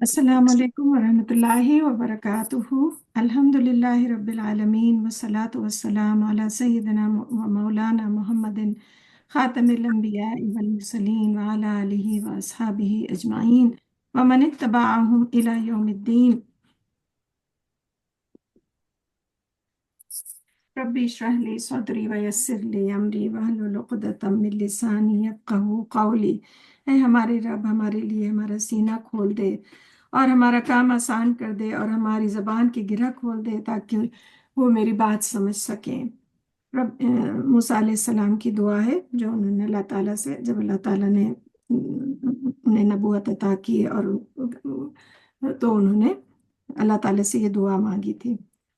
السلام علیکم ورحمۃ اللہ وبرکاتہ۔ الحمدللہ رب العالمین والصلاة والسلام علی سیدنا و مولانا محمد خاتم الانبیاء والمرسلین وعلی آلہ واصحابہ اجمعین ومن اتبعہم الی یوم الدین۔ ربی اشرح لی صدری ویسر لی امری واحلل عقدۃ من لسانی یفقہوا قولی۔ اے ہمارے رب، ہمارے لیے ہمارا سینہ کھول دے اور ہمارا کام آسان کر دے اور ہماری زبان کی گرہ کھول دے تاکہ وہ میری بات سمجھ سکیں۔ موسیٰ علیہ السلام کی دعا ہے جو انہوں نے اللہ تعالیٰ سے، جب اللہ تعالیٰ نے انہیں نبوت عطا کی اور تو انہوں نے اللہ تعالیٰ سے یہ دعا مانگی تھی،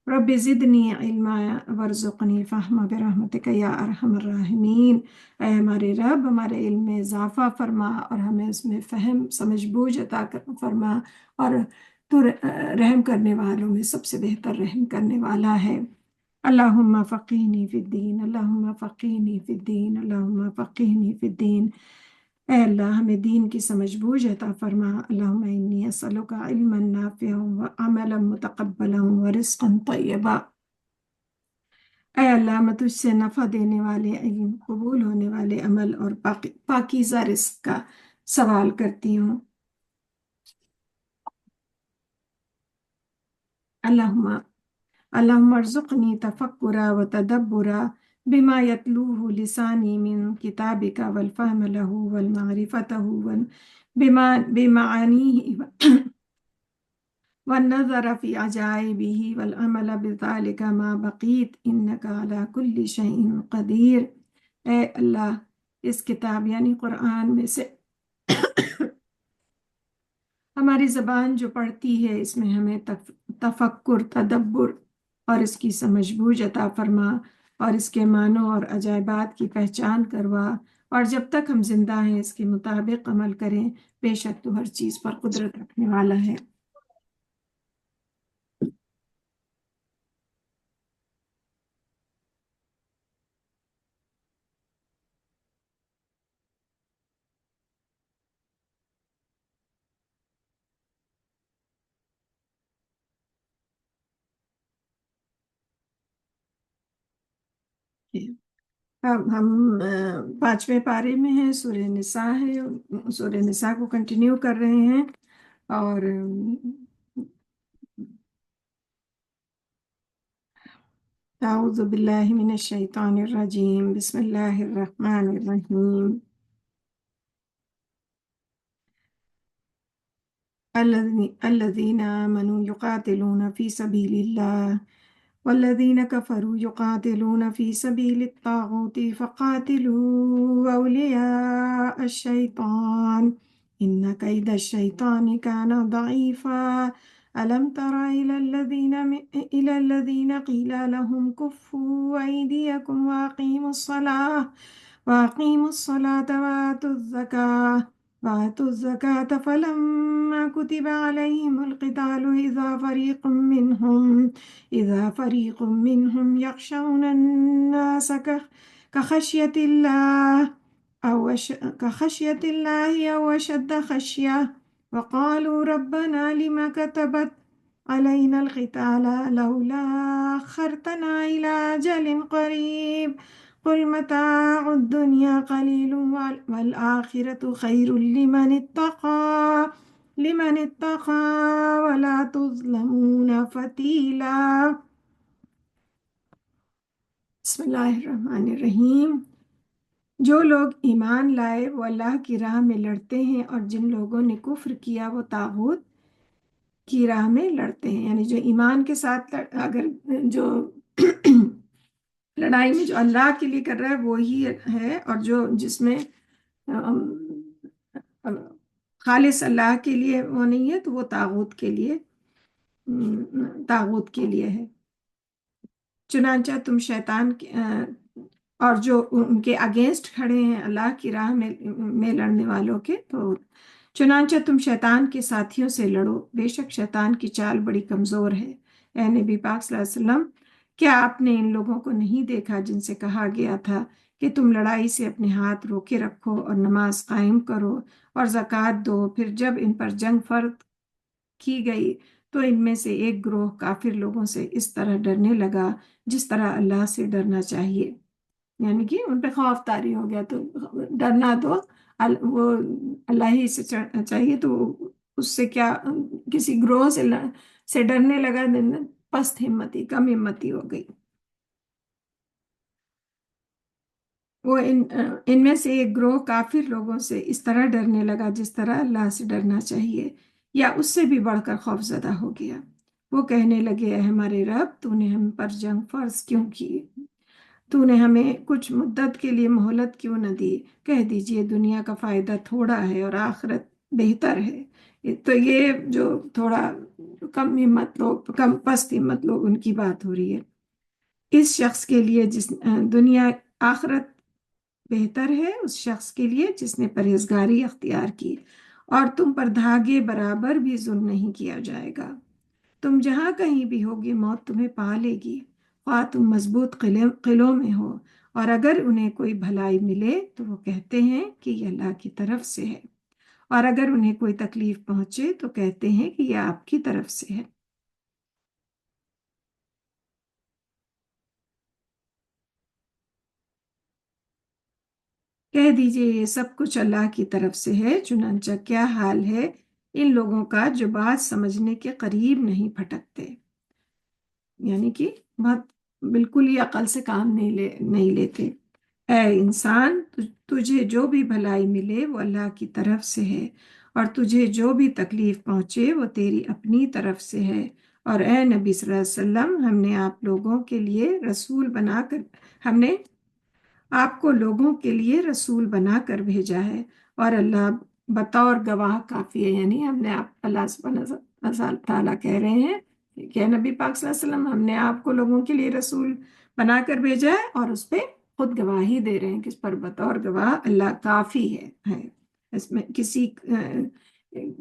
رب زدنی علما ورزقنی فہما برحمتک یا ارحم الراحمین۔ اے ہمارے رب، ہمارے علم میں اضافہ فرما اور ہمیں اس میں فہم سمجھ بوجھ عطا فرما، اور تو رحم کرنے والوں میں سب سے بہتر رحم کرنے والا ہے۔ اللہم فقہنی فی الدین، اللہم فقہنی فی الدین، اللہم فقہنی فی الدین۔ اے اللہ، ہمیں دین کی سمجھ بوجھ عطا فرما۔ اللہم انی اسألک علما نافعا وعملا متقبلا ورزقا طیبا۔ اے اللہ، میں تجھ سے نفع دینے والے علم، قبول ہونے والے عمل اور پاکیزہ رزق کا سوال کرتی ہوں۔ اللہم ارزقنی تفکرا و تدبرا بما یتلوہ لسانی من کتابک والفہم لہ والمعرفتہ بمعانیہ والنظر فی عجائبہ والعمل بذلک ما بقیت انک علی کل شیء قدیر۔ اے اللہ، اس کتاب یعنی قرآن میں سے ہماری زبان جو پڑھتی ہے، اس میں ہمیں تفکر، تدبر اور اس کی سمجھ بوجھ عطا فرما، اور اس کے معنوں اور عجائبات کی پہچان کروا، اور جب تک ہم زندہ ہیں اس کے مطابق عمل کریں، بے شک تو ہر چیز پر قدرت رکھنے والا ہے۔ اب ہم پانچویں پارے میں ہیں، سورہ نساء ہے، سورہ نساء کو کنٹینیو کر رہے ہیں، اور اعوذ باللہ من الشیطان الرجیم، بسم اللہ الرحمن الرحیم۔ الذین آمنوا یقاتلون فی سبیل اللہ والذین کفروا یقاتلون فی سبیل الطاغوت فقاتلوا اولیاء الشیطان ان کید الشیطان کان ضعیفا ألم تر إلى الذين قيل لهم كفوا أيديكم وأقيموا الصلاة وآتوا الزكاة فلما كتب عليهم القتال إذا فريق منهم يخشون الناس كخشية الله أو أشد خشية وقالوا ربنا لما كتبت علينا القتال لولا أخرتنا إلى أجل قريب قل متاع الدنيا قليل والآخرة خير لمن اتقى ولا تظلمون فتیلا۔ بسم اللہ الرحمن الرحیم۔ جو لوگ ایمان لائے وہ اللہ کی راہ میں لڑتے ہیں، اور جن لوگوں نے کفر کیا وہ طاغوت کی راہ میں لڑتے ہیں۔ یعنی جو ایمان کے ساتھ اگر جو لڑائی میں جو اللہ کے لیے کر رہا ہے وہی ہے، اور جس میں خالص اللہ کے لیے وہ نہیں ہے تو وہ طاغوت کے لیے ہے۔ چنانچہ تم شیطان اور جو ان کے اگینسٹ کھڑے ہیں اللہ کی راہ میں لڑنے والوں کے، تو چنانچہ تم شیطان کے ساتھیوں سے لڑو، بے شک شیطان کی چال بڑی کمزور ہے۔ اے نبی پاک صلی اللہ علیہ وسلم، کیا آپ نے ان لوگوں کو نہیں دیکھا جن سے کہا گیا تھا کہ تم لڑائی سے اپنے ہاتھ روکے رکھو اور نماز قائم کرو اور زکوٰۃ دو۔ پھر جب ان پر جنگ فرض کی گئی تو ان میں سے ایک گروہ کافر لوگوں سے اس طرح ڈرنے لگا جس طرح اللہ سے ڈرنا چاہیے، یعنی کہ ان پہ خوف طاری ہو گیا، تو ڈرنا تو وہ اللہ ہی سے چاہیے، تو اس سے کیا کسی گروہ سے ڈرنے لگا، پست ہمتی، کم ہمتی ہو گئی۔ وہ ان میں سے ایک گروہ کافر لوگوں سے اس طرح ڈرنے لگا جس طرح اللہ سے ڈرنا چاہیے یا اس سے بھی بڑھ کر خوف زدہ ہو گیا۔ وہ کہنے لگے، اے ہمارے رب، تو نے ہم پر جنگ فرض کیوں کی؟ تو نے ہمیں کچھ مدت کے لیے مہلت کیوں نہ دی؟ کہہ دیجئے دنیا کا فائدہ تھوڑا ہے اور آخرت بہتر ہے۔ تو یہ جو تھوڑا کم ہمت لوگ، کم پست ہمت لوگ، ان کی بات ہو رہی ہے۔ اس شخص کے لیے جس دنیا آخرت بہتر ہے، اس شخص کے لیے جس نے پرہیزگاری اختیار کی، اور تم پر دھاگے برابر بھی ظلم نہیں کیا جائے گا۔ تم جہاں کہیں بھی ہوگی موت تمہیں پا لے گی، خواہ تم مضبوط قلعوں میں ہو، اور اگر انہیں کوئی بھلائی ملے تو وہ کہتے ہیں کہ یہ اللہ کی طرف سے ہے، اور اگر انہیں کوئی تکلیف پہنچے تو کہتے ہیں کہ یہ آپ کی طرف سے ہے۔ کہہ دیجئے یہ سب کچھ اللہ کی طرف سے ہے، چنانچہ کیا حال ہے ان لوگوں کا جو بات سمجھنے کے قریب نہیں پھٹکتے، یعنی کہ بہت بالکل ہی عقل سے کام نہیں لیتے۔ اے انسان، تجھے جو بھی بھلائی ملے وہ اللہ کی طرف سے ہے، اور تجھے جو بھی تکلیف پہنچے وہ تیری اپنی طرف سے ہے۔ اور اے نبی صلی اللہ علیہ وسلم، ہم نے آپ کو لوگوں کے لیے رسول بنا کر بھیجا ہے، اور اللہ بطور گواہ کافی ہے، یعنی ہم نے آپ، اللہ سبحانہ تعالیٰ کہہ رہے ہیں کہ نبی پاک صلی اللہ علیہ وسلم، ہم نے آپ کو لوگوں کے لیے رسول بنا کر بھیجا ہے، اور اس پہ خود گواہی دے رہے ہیں کہ اس پر بطور گواہ اللہ کافی ہے۔ اس میں کسی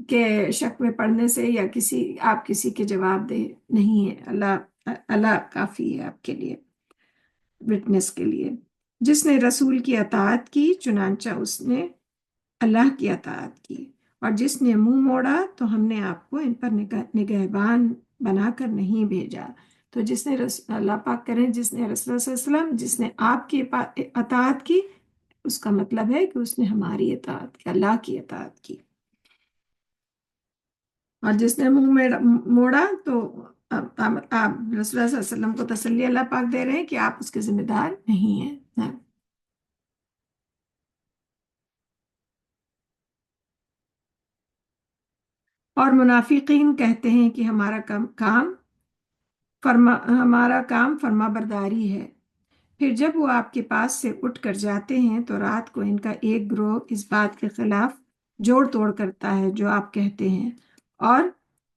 کے شک میں پڑھنے سے یا آپ کسی کے جواب دے نہیں ہے، اللہ کافی ہے آپ کے لیے، وٹنس کے لیے۔ جس نے رسول کی اطاعت کی چنانچہ اس نے اللہ کی اطاعت کی، اور جس نے منہ موڑا تو ہم نے آپ کو ان پر نگہبان بنا کر نہیں بھیجا۔ تو جس نے اللہ پاک کریں، جس نے رسول اللہ صلی اللہ علیہ وسلم، جس نے آپ کی اطاعت کی، اس کا مطلب ہے کہ اس نے ہماری اطاعت کی، اللہ کی اطاعت کی۔ اور جس نے منہ موڑا تو آپ رسول اللہ صلی اللہ علیہ وسلم کو تسلی اللہ پاک دے رہے ہیں کہ آپ اس کے ذمہ دار نہیں ہیں۔ اور منافقین کہتے ہیں کہ ہمارا کام فرما برداری ہے۔ پھر جب وہ آپ کے پاس سے اٹھ کر جاتے ہیں تو رات کو ان کا ایک گروہ اس بات کے خلاف جوڑ توڑ کرتا ہے جو آپ کہتے ہیں، اور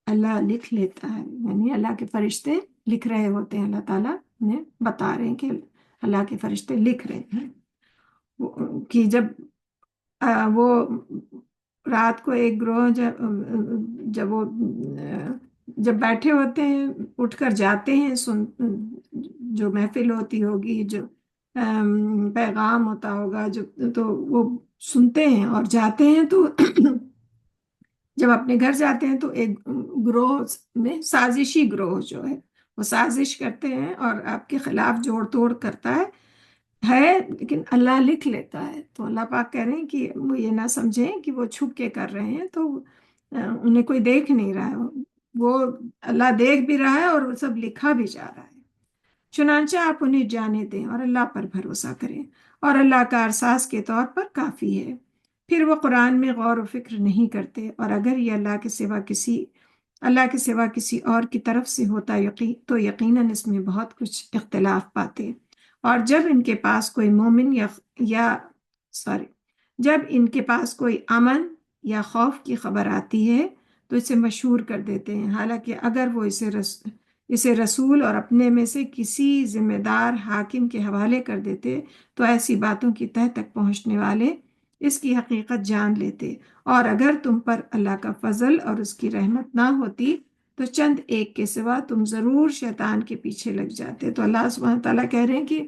اللہ لکھ لیتا ہے، یعنی اللہ کے فرشتے لکھ رہے ہوتے ہیں، اللہ تعالیٰ نے بتا رہے ہیں کہ اللہ کے فرشتے لکھ رہے ہیں کہ وہ رات کو ایک گروہ جب بیٹھے ہوتے ہیں، اٹھ کر جاتے ہیں، جو محفل ہوتی ہوگی، جو پیغام ہوتا ہوگا، تو وہ سنتے ہیں اور جاتے ہیں، تو جب اپنے گھر جاتے ہیں تو ایک گروہ میں سازشی گروہ جو ہے وہ سازش کرتے ہیں اور آپ کے خلاف جوڑ توڑ کرتا ہے، لیکن اللہ لکھ لیتا ہے۔ تو اللہ پاک کہہ رہے ہیں کہ وہ یہ نہ سمجھیں کہ وہ چھپ کے کر رہے ہیں، تو انہیں کوئی دیکھ نہیں رہا ہے، وہ اللہ دیکھ بھی رہا ہے اور وہ سب لکھا بھی جا رہا ہے۔ چنانچہ آپ انہیں جانے دیں اور اللہ پر بھروسہ کریں، اور اللہ کارساز کے طور پر کافی ہے۔ پھر وہ قرآن میں غور و فکر نہیں کرتے، اور اگر یہ اللہ کے سوا کسی اور کی طرف سے ہوتا تو یقیناً اس میں بہت کچھ اختلاف پاتے۔ اور جب ان کے پاس کوئی جب ان کے پاس کوئی امن یا خوف کی خبر آتی ہے تو اسے مشہور کر دیتے ہیں، حالانکہ اگر وہ اسے رسول اور اپنے میں سے کسی ذمہ دار حاکم کے حوالے کر دیتے تو ایسی باتوں کی تہ تک پہنچنے والے اس کی حقیقت جان لیتے۔ اور اگر تم پر اللہ کا فضل اور اس کی رحمت نہ ہوتی تو چند ایک کے سوا تم ضرور شیطان کے پیچھے لگ جاتے۔ تو اللہ سبحانہ تعالیٰ کہہ رہے ہیں کہ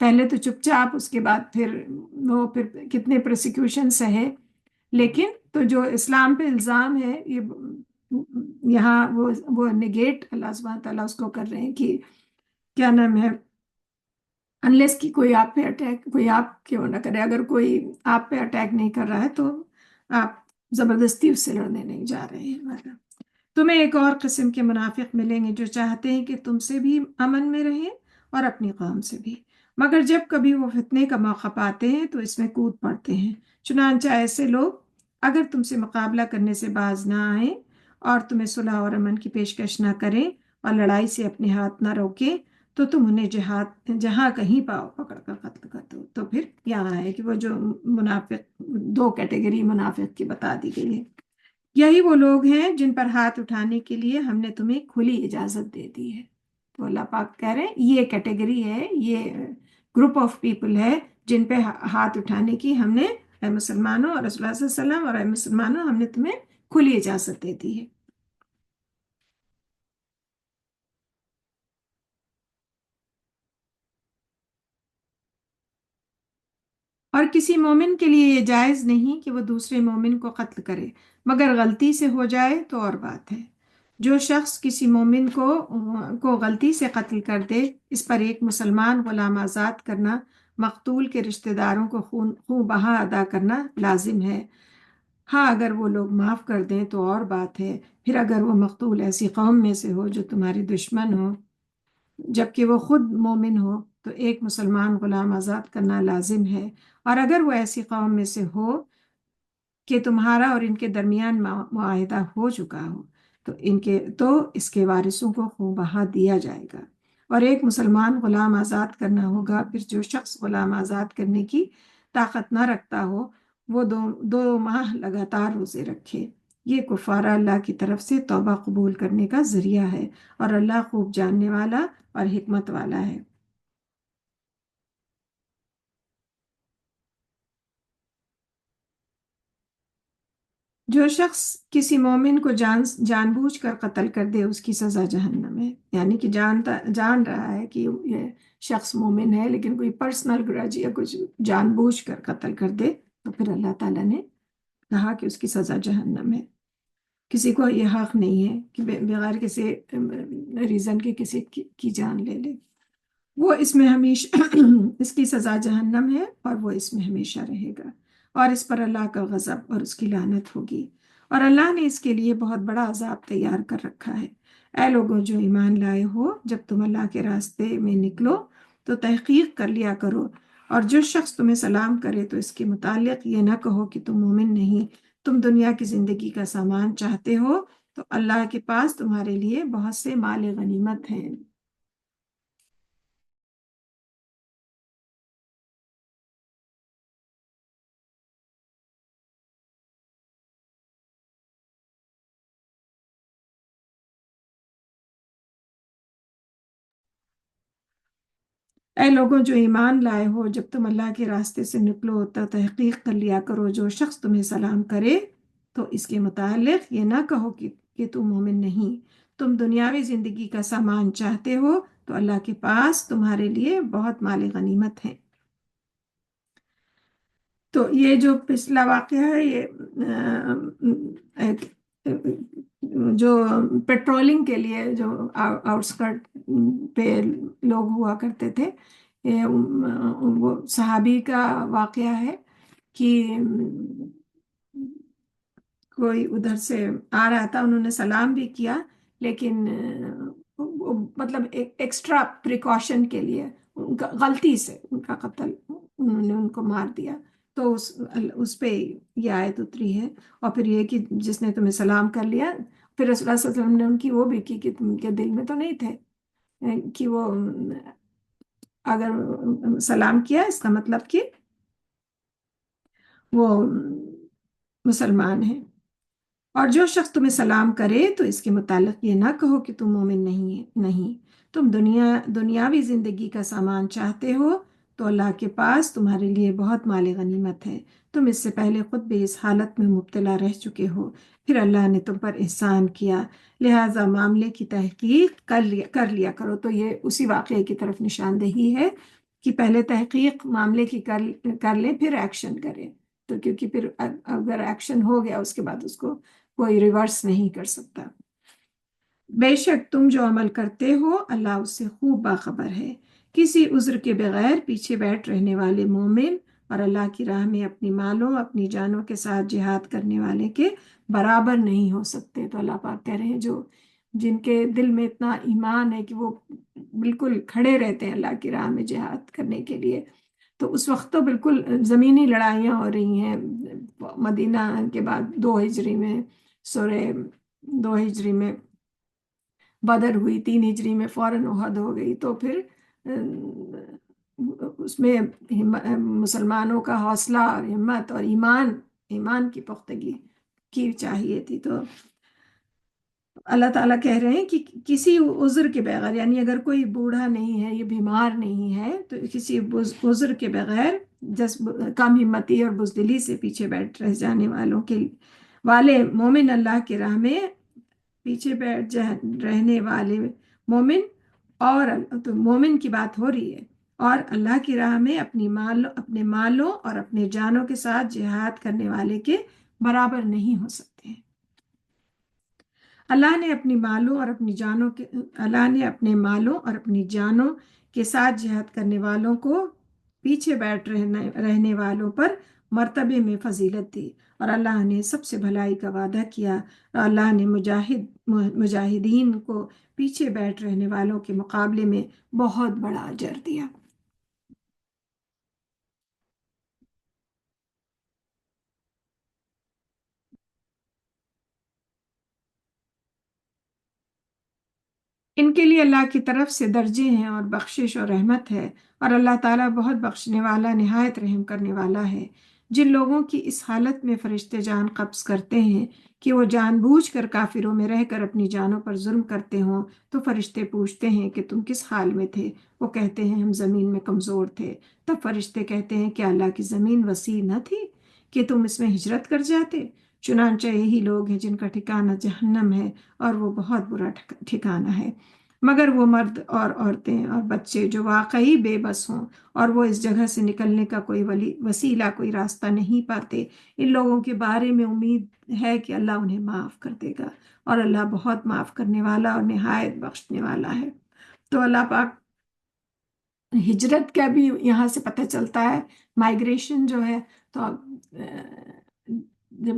پہلے تو چپ چاپ، اس کے بعد پھر کتنے پروسیکیوشن سہے، لیکن تو جو اسلام پہ الزام ہے یہ یہاں وہ نگیٹ اللہ سبحانہ تعالیٰ اس کو کر رہے ہیں کہ کیا نام ہے، انلیس کہ کوئی آپ پہ اٹیک، کوئی آپ کیوں نہ کرے، اگر کوئی آپ پہ اٹیک نہیں کر رہا ہے تو آپ زبردستی اس سے لڑنے نہیں جا رہے ہیں۔ تمہیں ایک اور قسم کے منافق ملیں گے جو چاہتے ہیں کہ تم سے بھی امن میں رہیں اور اپنی قوم سے بھی، مگر جب کبھی وہ فتنے کا موقع پاتے ہیں تو اس میں کود پڑتے ہیں۔ چنانچہ ایسے لوگ اگر تم سے مقابلہ کرنے سے باز نہ آئیں اور تمہیں صلح اور امن کی پیشکش نہ کریں اور لڑائی سے اپنے ہاتھ نہ روکیں تو تم انہیں جہاں کہیں پاؤ پکڑ کر قتل کر دو۔ تو پھر یہاں ہے کہ وہ جو منافق، دو کیٹیگری منافق کی بتا دی گئی ہے۔ یہی وہ لوگ ہیں جن پر ہاتھ اٹھانے کے لیے ہم نے تمہیں کھلی اجازت دے دی ہے۔ تو اللہ پاک کہہ رہے ہیں یہ کیٹیگری ہے، یہ گروپ آف پیپل ہے جن پہ ہاتھ اٹھانے کی ہم نے، اے مسلمانوں اور رسول اللہ صلی اللہ علیہ وسلم اور اے مسلمانوں، ہم نے تمہیں کھلی اجازت دے دی ہے۔ اور کسی مومن کے لیے یہ جائز نہیں کہ وہ دوسرے مومن کو قتل کرے، مگر غلطی سے ہو جائے تو اور بات ہے۔ جو شخص کسی مومن کو غلطی سے قتل کر دے، اس پر ایک مسلمان غلام آزاد کرنا، مقتول کے رشتہ داروں کو خون بہا ادا کرنا لازم ہے۔ ہاں اگر وہ لوگ معاف کر دیں تو اور بات ہے، پھر اگر وہ مقتول ایسی قوم میں سے ہو جو تمہاری دشمن ہو جبکہ وہ خود مومن ہو تو ایک مسلمان غلام آزاد کرنا لازم ہے، اور اگر وہ ایسی قوم میں سے ہو کہ تمہارا اور ان کے درمیان معاہدہ ہو چکا ہو تو اس کے وارثوں کو خون بہا دیا جائے گا، اور ایک مسلمان غلام آزاد کرنا ہوگا۔ پھر جو شخص غلام آزاد کرنے کی طاقت نہ رکھتا ہو وہ 2 ماہ لگاتار روزے رکھے۔ یہ کفارہ اللہ کی طرف سے توبہ قبول کرنے کا ذریعہ ہے، اور اللہ خوب جاننے والا اور حکمت والا ہے۔ جو شخص کسی مومن کو جان بوجھ کر قتل کر دے اس کی سزا جہنم ہے، یعنی کہ جان رہا ہے کہ یہ شخص مومن ہے لیکن کوئی پرسنل گرج یا کچھ جان بوجھ کر قتل کر دے تو پھر اللہ تعالیٰ نے کہا کہ اس کی سزا جہنم ہے۔ کسی کو یہ حق نہیں ہے کہ بغیر کسی ریزن کے کسی کی جان لے لے، وہ اس میں ہمیشہ اس کی سزا جہنم ہے اور وہ اس میں ہمیشہ رہے گا، اور اس پر اللہ کا غضب اور اس کی لعنت ہوگی، اور اللہ نے اس کے لیے بہت بڑا عذاب تیار کر رکھا ہے۔ اے لوگوں جو ایمان لائے ہو، جب تم اللہ کے راستے میں نکلو تو تحقیق کر لیا کرو، اور جو شخص تمہیں سلام کرے تو اس کے متعلق یہ نہ کہو کہ تم مومن نہیں، تم دنیا کی زندگی کا سامان چاہتے ہو تو اللہ کے پاس تمہارے لیے بہت سے مال غنیمت ہیں۔ اے لوگوں جو ایمان لائے ہو، جب تم اللہ کے راستے سے نکلو تو تحقیق کر لیا کرو، جو شخص تمہیں سلام کرے تو اس کے متعلق یہ نہ کہو کہ تم مومن نہیں، تم دنیاوی زندگی کا سامان چاہتے ہو تو اللہ کے پاس تمہارے لیے بہت مال غنیمت ہے۔ تو یہ جو پچھلا واقعہ ہے یہ جو پیٹرولنگ کے لیے جو آؤٹسکرٹ پہ لوگ ہوا کرتے تھے، وہ صحابی کا واقعہ ہے کہ کوئی ادھر سے آ رہا تھا، انہوں نے سلام بھی کیا لیکن مطلب ایکسٹرا پریکاشن کے لیے غلطی سے ان کا قتل، انہوں نے ان کو مار دیا، تو اس پہ یہ آیت اتری ہے۔ اور پھر یہ کہ جس نے تمہیں سلام کر لیا، پھر رسول اللہ صلی اللہ علیہ وسلم نے ان کی وہ بھی کی کہ تم کے دل میں تو نہیں تھے کہ وہ اگر سلام کیا اس کا مطلب کہ وہ مسلمان ہیں، اور جو شخص تمہیں سلام کرے تو اس کے متعلق یہ نہ کہو کہ تم مومن نہیں، تم دنیاوی زندگی کا سامان چاہتے ہو تو اللہ کے پاس تمہارے لیے بہت مال غنیمت ہے، تم اس سے پہلے خود بھی اس حالت میں مبتلا رہ چکے ہو، پھر اللہ نے تم پر احسان کیا، لہٰذا معاملے کی تحقیق کر لیا کرو۔ تو یہ اسی واقعے کی طرف نشاندہی ہے کہ پہلے تحقیق معاملے کی کر لیں پھر ایکشن کریں، تو کیونکہ پھر اگر ایکشن ہو گیا اس کے بعد اس کو کوئی ریورس نہیں کر سکتا۔ بے شک تم جو عمل کرتے ہو اللہ اس سے خوب باخبر ہے۔ کسی عذر کے بغیر پیچھے بیٹھ رہنے والے مومن اور اللہ کی راہ میں اپنی مالوں اپنی جانوں کے ساتھ جہاد کرنے والے کے برابر نہیں ہو سکتے۔ تو اللہ پاک کہہ رہے ہیں جن کے دل میں اتنا ایمان ہے کہ وہ بالکل کھڑے رہتے ہیں اللہ کی راہ میں جہاد کرنے کے لیے، تو اس وقت تو بالکل زمینی لڑائیاں ہو رہی ہیں۔ مدینہ کے بعد 2 ہجری میں سورہ 2 ہجری میں بدر ہوئی، 3 ہجری میں فوراً احد ہو گئی، تو پھر اس میں مسلمانوں کا حوصلہ اور ہمت اور ایمان کی پختگی کی چاہیے تھی۔ تو اللہ تعالیٰ کہہ رہے ہیں کہ کسی عذر کے بغیر، یعنی اگر کوئی بوڑھا نہیں ہے، یہ بیمار نہیں ہے، تو کسی عذر کے بغیر کم ہمتی اور بزدلی سے پیچھے بیٹھ رہ جانے والے مومن اللہ کی راہ میں پیچھے بیٹھ رہنے والے مومن، اور تو مومن کی بات ہو رہی ہے، اور اللہ کی راہ میں اپنے مالوں اور اپنے جانوں کے ساتھ جہاد کرنے والے کے برابر نہیں ہو سکتے ہیں۔ اللہ نے اپنے مالوں اور اپنی جانوں کے ساتھ جہاد کرنے والوں کو پیچھے بیٹھ رہنے والوں پر مرتبے میں فضیلت دی، اور اللہ نے سب سے بھلائی کا وعدہ کیا، اور اللہ نے مجاہدین کو پیچھے بیٹھ رہنے والوں کے مقابلے میں بہت بڑا اجر دیا۔ ان کے لیے اللہ کی طرف سے درجے ہیں اور بخشش اور رحمت ہے، اور اللہ تعالیٰ بہت بخشنے والا نہایت رحم کرنے والا ہے۔ جن لوگوں کی اس حالت میں فرشتے جان قبض کرتے ہیں کہ وہ جان بوجھ کر کافروں میں رہ کر اپنی جانوں پر ظلم کرتے ہوں، تو فرشتے پوچھتے ہیں کہ تم کس حال میں تھے؟ وہ کہتے ہیں ہم زمین میں کمزور تھے۔ تب فرشتے کہتے ہیں کہ اللہ کی زمین وسیع نہ تھی کہ تم اس میں ہجرت کر جاتے؟ چنانچہ یہی لوگ ہیں جن کا ٹھکانہ جہنم ہے، اور وہ بہت برا ٹھکانہ ہے۔ مگر وہ مرد اور عورتیں اور بچے جو واقعی بے بس ہوں اور وہ اس جگہ سے نکلنے کا کوئی وسیلہ، کوئی راستہ نہیں پاتے، ان لوگوں کے بارے میں امید ہے کہ اللہ انہیں معاف کر دے گا، اور اللہ بہت معاف کرنے والا اور نہایت بخشنے والا ہے۔ تو اللہ پاک ہجرت کا بھی یہاں سے پتہ چلتا ہے، مائگریشن جو ہے، تو جب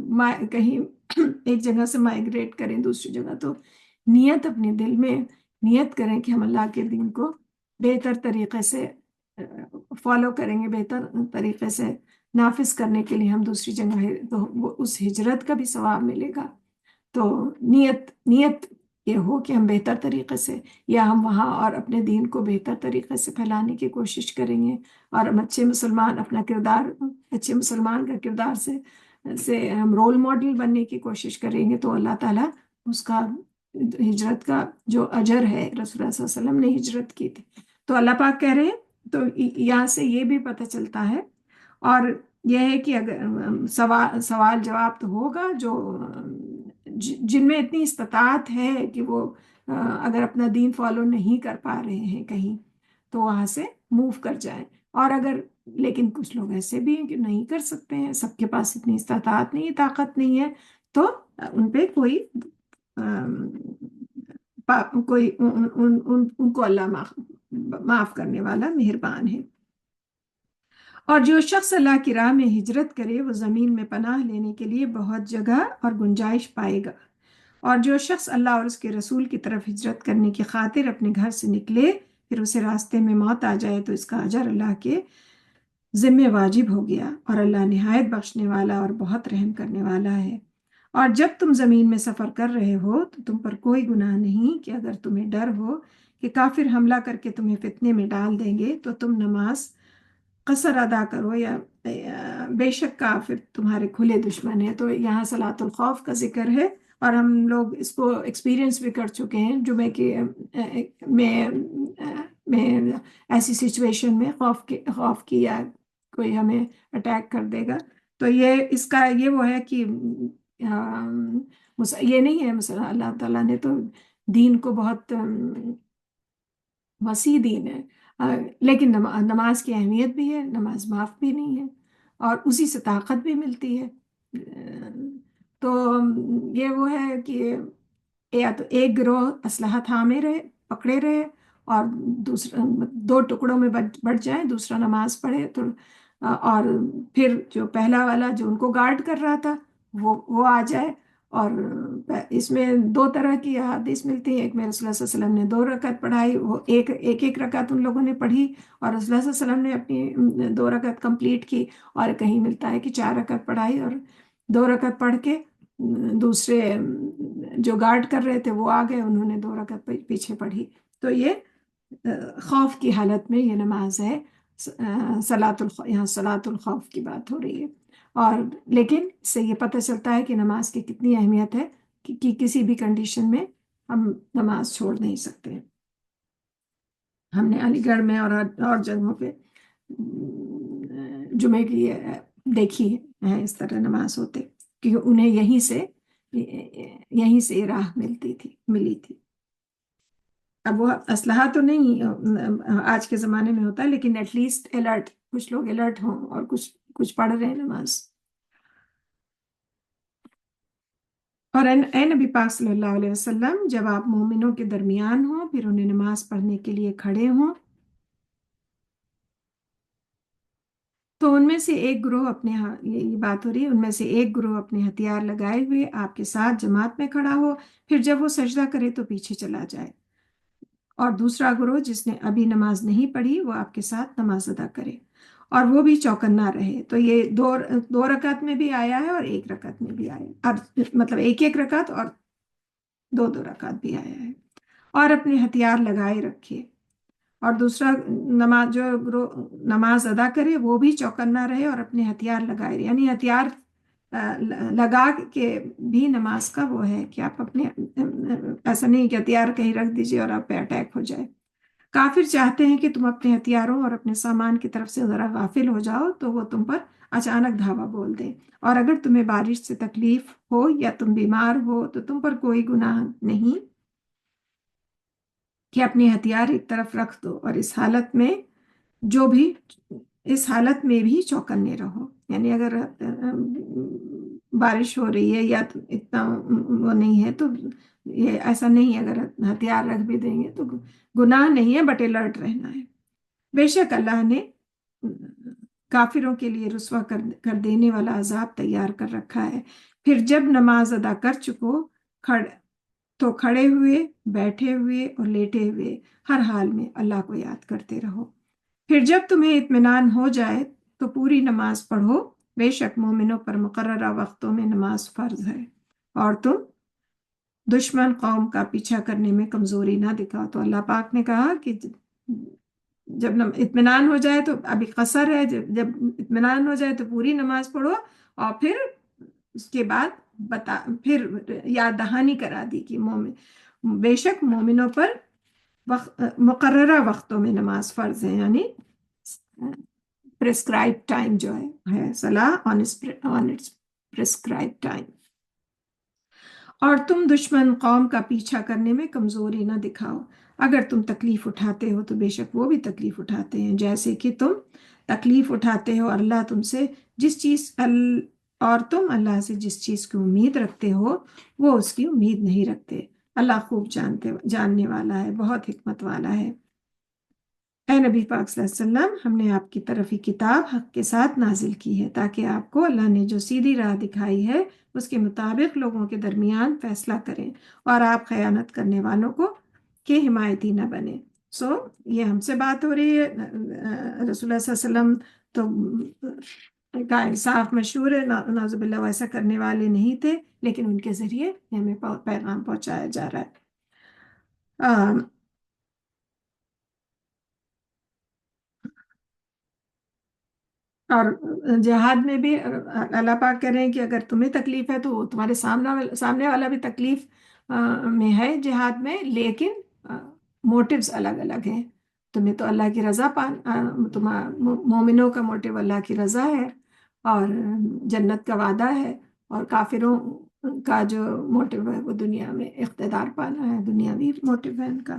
کہیں ایک جگہ سے مائگریٹ کریں دوسری جگہ، تو نیت اپنے دل میں نیت کریں کہ ہم اللہ کے دین کو بہتر طریقے سے فالو کریں گے، بہتر طریقے سے نافذ کرنے کے لیے ہم دوسری جگہ ہے، تو وہ اس ہجرت کا بھی ثواب ملے گا۔ تو نیت یہ ہو کہ ہم بہتر طریقے سے، یا ہم وہاں اور اپنے دین کو بہتر طریقے سے پھیلانے کی کوشش کریں گے، اور ہم اچھے مسلمان اچھے مسلمان کا کردار سے ہم رول ماڈل بننے کی کوشش کریں گے، تو اللہ تعالیٰ اس کا ہجرت کا جو اجر ہے، رسول اللہ صلی اللہ علیہ وسلم نے ہجرت کی تھی، تو اللہ پاک کہہ رہے ہیں، تو یہاں سے یہ بھی پتہ چلتا ہے، اور یہ ہے کہ اگر سوال جواب تو ہوگا، جن میں اتنی استطاعت ہے کہ وہ اگر اپنا دین فالو نہیں کر پا رہے ہیں کہیں، تو وہاں سے موو کر جائیں، اور لیکن کچھ لوگ ایسے بھی ہیں کہ نہیں کر سکتے ہیں، سب کے پاس اتنی استطاعت نہیں، طاقت نہیں ہے، تو ان پہ ان کو اللہ معاف کرنے والا مہربان ہے۔ اور جو شخص اللہ کی راہ میں ہجرت کرے وہ زمین میں پناہ لینے کے لیے بہت جگہ اور گنجائش پائے گا، اور جو شخص اللہ اور اس کے رسول کی طرف ہجرت کرنے کی خاطر اپنے گھر سے نکلے پھر اسے راستے میں موت آ جائے تو اس کا اجر اللہ کے ذمہ واجب ہو گیا، اور اللہ نہایت بخشنے والا اور بہت رحم کرنے والا ہے۔ اور جب تم زمین میں سفر کر رہے ہو تو تم پر کوئی گناہ نہیں کہ اگر تمہیں ڈر ہو کہ کافر حملہ کر کے تمہیں فتنے میں ڈال دیں گے تو تم نماز قصر ادا کرو، یا بے شک کافر تمہارے کھلے دشمن ہے۔ تو یہاں صلاۃ الخوف کا ذکر ہے، اور ہم لوگ اس کو ایکسپیرینس بھی کر چکے ہیں، جمعے کے میں ایسی سچویشن میں خوف کی یا کوئی ہمیں اٹیک کر دے گا، تو اس کا وہ ہے کہ یہ نہیں ہے، مثلا اللہ تعالیٰ نے تو دین کو بہت وسیع دین ہے، لیکن نماز کی اہمیت بھی ہے، نماز معاف بھی نہیں ہے، اور اسی سے طاقت بھی ملتی ہے۔ تو یہ وہ ہے کہ یا تو ایک گروہ اسلحہ تھامے رہے، پکڑے رہے، اور دوسرا دو ٹکڑوں میں بٹ جائیں، دوسرا نماز پڑھے تو، اور پھر جو پہلا والا جو ان کو گارڈ کر رہا تھا وہ آ جائے۔ اور اس میں دو طرح کی حدیث ملتی ہے، ایک میں رسول اللہ صلی اللہ علیہ وسلم نے 2 رکعت پڑھائی، وہ ایک رکعت ان لوگوں نے پڑھی، اور رسول اللہ صلی اللہ علیہ وسلم نے اپنی 2 رکعت کمپلیٹ کی، اور کہیں ملتا ہے کہ 4 رکعت پڑھائی اور 2 رکعت پڑھ کے دوسرے جو گارڈ کر رہے تھے وہ آ گئے، انہوں نے 2 رکعت پیچھے پڑھی۔ تو یہ خوف کی حالت میں یہ نماز ہے، یہاں صلاۃ الخوف کی بات ہو رہی ہے۔ اور لیکن اس سے یہ پتہ چلتا ہے کہ نماز کی کتنی اہمیت ہے، کہ کسی بھی کنڈیشن میں ہم نماز چھوڑ نہیں سکتے۔ ہم نے علی گڑھ میں اور جگہوں پہ جمعے کی دیکھی ہے اس طرح نماز ہوتے، کیونکہ انہیں یہیں سے راہ ملی تھی۔ اب وہ اسلحہ تو نہیں آج کے زمانے میں ہوتا ہے، لیکن ایٹ لیسٹ الرٹ، کچھ لوگ الرٹ ہوں اور کچھ پڑھ رہے ہیں نماز۔ اور اے نبی پاک صلی اللہ علیہ وسلم، جب آپ مومنوں کے درمیان ہوں، پھر انہیں نماز پڑھنے کے لیے کھڑے ہوں، تو ان میں سے ایک گروہ یہ بات ہو رہی ہے، ان میں سے ایک گروہ اپنے ہتھیار لگائے ہوئے آپ کے ساتھ جماعت میں کھڑا ہو، پھر جب وہ سجدہ کرے تو پیچھے چلا جائے، اور دوسرا گروہ جس نے ابھی نماز نہیں پڑھی وہ آپ کے ساتھ نماز ادا کرے، اور وہ بھی چوکنا رہے۔ تو یہ دو رکعت میں بھی آیا ہے اور 1 رکعت میں بھی آیا ہے، اب مطلب ایک رکعت اور 2 رکعت بھی آیا ہے، اور اپنے ہتھیار لگائے رکھے۔ اور دوسرا جو نماز ادا کرے وہ بھی چوکنا رہے اور اپنے ہتھیار لگائے رہے، یعنی ہتھیار لگا کے بھی نماز کا وہ ہے کہ آپ اپنے ایسا نہیں کہ ہتھیار کہیں رکھ دیجئے اور آپ پہ اٹیک ہو جائے۔ کافر چاہتے ہیں کہ تم اپنے ہتھیاروں اور اپنے سامان کی طرف سے ذرا غافل ہو جاؤ تو وہ تم پر اچانک دھاوا بول دیں، اور اگر تمہیں بارش سے تکلیف ہو یا تم بیمار ہو تو تم پر کوئی گناہ نہیں کہ اپنے ہتھیار ایک طرف رکھ دو، اور اس حالت میں بھی چوکنے رہو، یعنی اگر بارش ہو رہی ہے یا اتنا وہ نہیں ہے تو یہ ایسا نہیں، اگر ہتھیار رکھ بھی دیں گے تو گناہ نہیں ہے، بٹ الرٹ رہنا ہے۔ بے شک اللہ نے کافروں کے لیے رسوا کر دینے والا عذاب تیار کر رکھا ہے۔ پھر جب نماز ادا کر چکو تو کھڑے ہوئے، بیٹھے ہوئے اور لیٹے ہوئے ہر حال میں اللہ کو یاد کرتے رہو۔ پھر جب تمہیں اطمینان ہو جائے تو پوری نماز پڑھو، بے شک مومنوں پر مقررہ وقتوں میں نماز فرض ہے، اور تم دشمن قوم کا پیچھا کرنے میں کمزوری نہ دکھاؤ۔ تو اللہ پاک نے کہا کہ جب اطمینان ہو جائے تو ابھی قصر ہے، جب اطمینان ہو جائے تو پوری نماز پڑھو، اور پھر اس کے بعد پھر یاد دہانی کرا دی کہ بے شک مومنوں پر مقررہ وقتوں میں نماز فرض ہے، یعنی پریسکرائب ٹائم جو ہے صلاح آن اٹس پریسکرائب ٹائم۔ اور تم دشمن قوم کا پیچھا کرنے میں کمزوری نہ دکھاؤ، اگر تم تکلیف اٹھاتے ہو تو بے شک وہ بھی تکلیف اٹھاتے ہیں جیسے کہ تم تکلیف اٹھاتے ہو، اور تم اللہ سے جس چیز کی امید رکھتے ہو وہ اس کی امید نہیں رکھتے۔ اللہ خوب جاننے والا ہے، بہت حکمت والا ہے۔ اے نبی پاک صلی اللہ علیہ وسلم، ہم نے آپ کی طرف یہ کتاب حق کے ساتھ نازل کی ہے تاکہ آپ کو اللہ نے جو سیدھی راہ دکھائی ہے اس کے مطابق لوگوں کے درمیان فیصلہ کریں، اور آپ خیانت کرنے والوں کے حمایتی نہ بنیں۔ یہ ہم سے بات ہو رہی ہے، رسول اللہ صلی اللہ علیہ وسلم تو کا انصاف مشہور ہے، نعوذ باللہ ویسا کرنے والے نہیں تھے، لیکن ان کے ذریعے ہمیں پیغام پہنچایا جا رہا ہے۔ اور جہاد میں بھی اللہ پاک کہہ رہے ہیں کہ اگر تمہیں تکلیف ہے تو تمہارے سامنے والا بھی تکلیف میں ہے جہاد میں، لیکن موٹیوز الگ الگ ہیں۔ تمہیں تو اللہ کی رضا مومنوں کا موٹیو اللہ کی رضا ہے اور جنت کا وعدہ ہے، اور کافروں کا جو موٹیو ہے وہ دنیا میں اقتدار پانا ہے، دنیاوی موٹیو ہے ان کا۔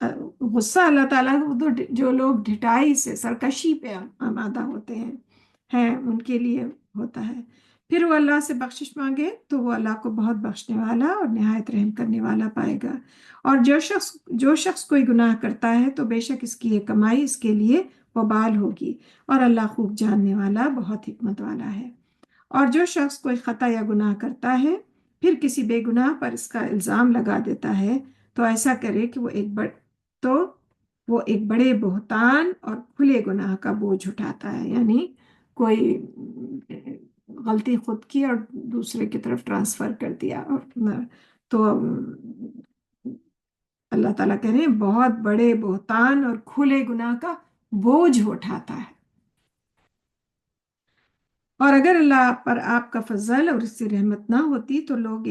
غصہ اللہ تعالیٰ کو تو جو لوگ ڈھٹائی سے سرکشی پہ آمادہ ہوتے ہیں ان کے لیے ہوتا ہے۔ پھر وہ اللہ سے بخشش مانگے تو وہ اللہ کو بہت بخشنے والا اور نہایت رحم کرنے والا پائے گا۔ اور جو شخص کوئی گناہ کرتا ہے تو بے شک اس کی یہ کمائی اس کے لیے وبال ہوگی، اور اللہ خوب جاننے والا بہت حکمت والا ہے۔ اور جو شخص کوئی خطا یا گناہ کرتا ہے پھر کسی بے گناہ پر اس کا الزام لگا دیتا ہے تو ایسا کرے کہ تو وہ ایک بڑے بہتان اور کھلے گناہ کا بوجھ اٹھاتا ہے، یعنی کوئی غلطی خود کی اور دوسرے کی طرف ٹرانسفر کر دیا، اور تو اللہ تعالیٰ کہہ رہے ہیں بہت بڑے بہتان اور کھلے گناہ کا بوجھ اٹھاتا ہے۔ اور اگر اللہ پر آپ کا فضل اور اس سے رحمت نہ ہوتی تو لوگوں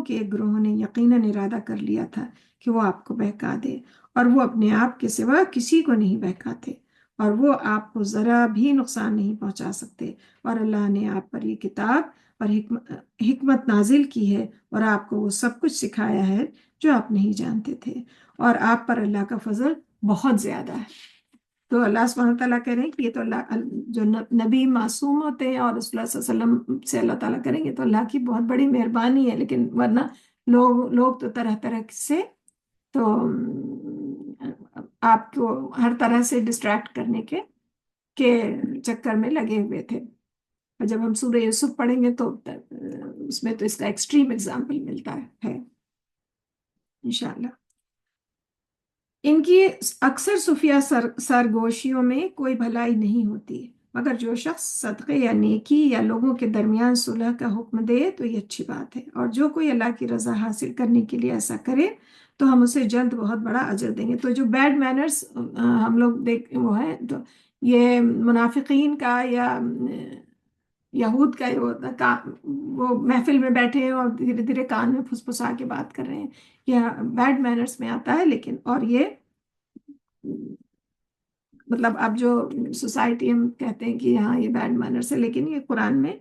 کے ایک گروہ نے یقیناً ارادہ کر لیا تھا کہ وہ آپ کو بہکا دے، اور وہ اپنے آپ کے سوا کسی کو نہیں بہکاتے، اور وہ آپ کو ذرا بھی نقصان نہیں پہنچا سکتے۔ اور اللہ نے آپ پر یہ کتاب اور حکمت نازل کی ہے، اور آپ کو وہ سب کچھ سکھایا ہے جو آپ نہیں جانتے تھے، اور آپ پر اللہ کا فضل بہت زیادہ ہے۔ تو اللہ سبحانہ تعالیٰ کہہ رہے ہیں کہ یہ تو اللہ جو نبی معصوم ہوتے ہیں اور رسول اللہ صلی اللہ علیہ وسلم سے اللہ تعالیٰ کریں گے تو اللہ کی بہت بڑی مہربانی ہے، لیکن ورنہ لوگ تو طرح طرح سے تو آپ کو ہر طرح سے ڈسٹریکٹ کرنے کے چکر میں لگے ہوئے تھے۔ اور جب ہم سورہ یوسف پڑھیں گے تو اس میں تو اس کا ایکسٹریم اگزامپل ملتا ہے انشاءاللہ۔ ان کی اکثر صوفیہ سرگوشیوں میں کوئی بھلائی نہیں ہوتی، مگر جو شخص صدقے یا نیکی یا لوگوں کے درمیان صلح کا حکم دے تو یہ اچھی بات ہے، اور جو کوئی اللہ کی رضا حاصل کرنے کے لیے ایسا کرے تو ہم اسے جلد بہت بڑا اجر دیں گے۔ تو جو بیڈ مینرز ہم لوگ وہ ہے تو یہ منافقین کا یا یہود کا وہ محفل میں بیٹھے ہیں اور دھیرے دھیرے کان میں پھسپھسا کے بات کر رہے ہیں، یہ بیڈ مینرز میں آتا ہے۔ لیکن اور یہ مطلب اب جو سوسائٹی ہم کہتے ہیں کہ ہاں یہ بیڈ مینرز ہے، لیکن یہ قرآن میں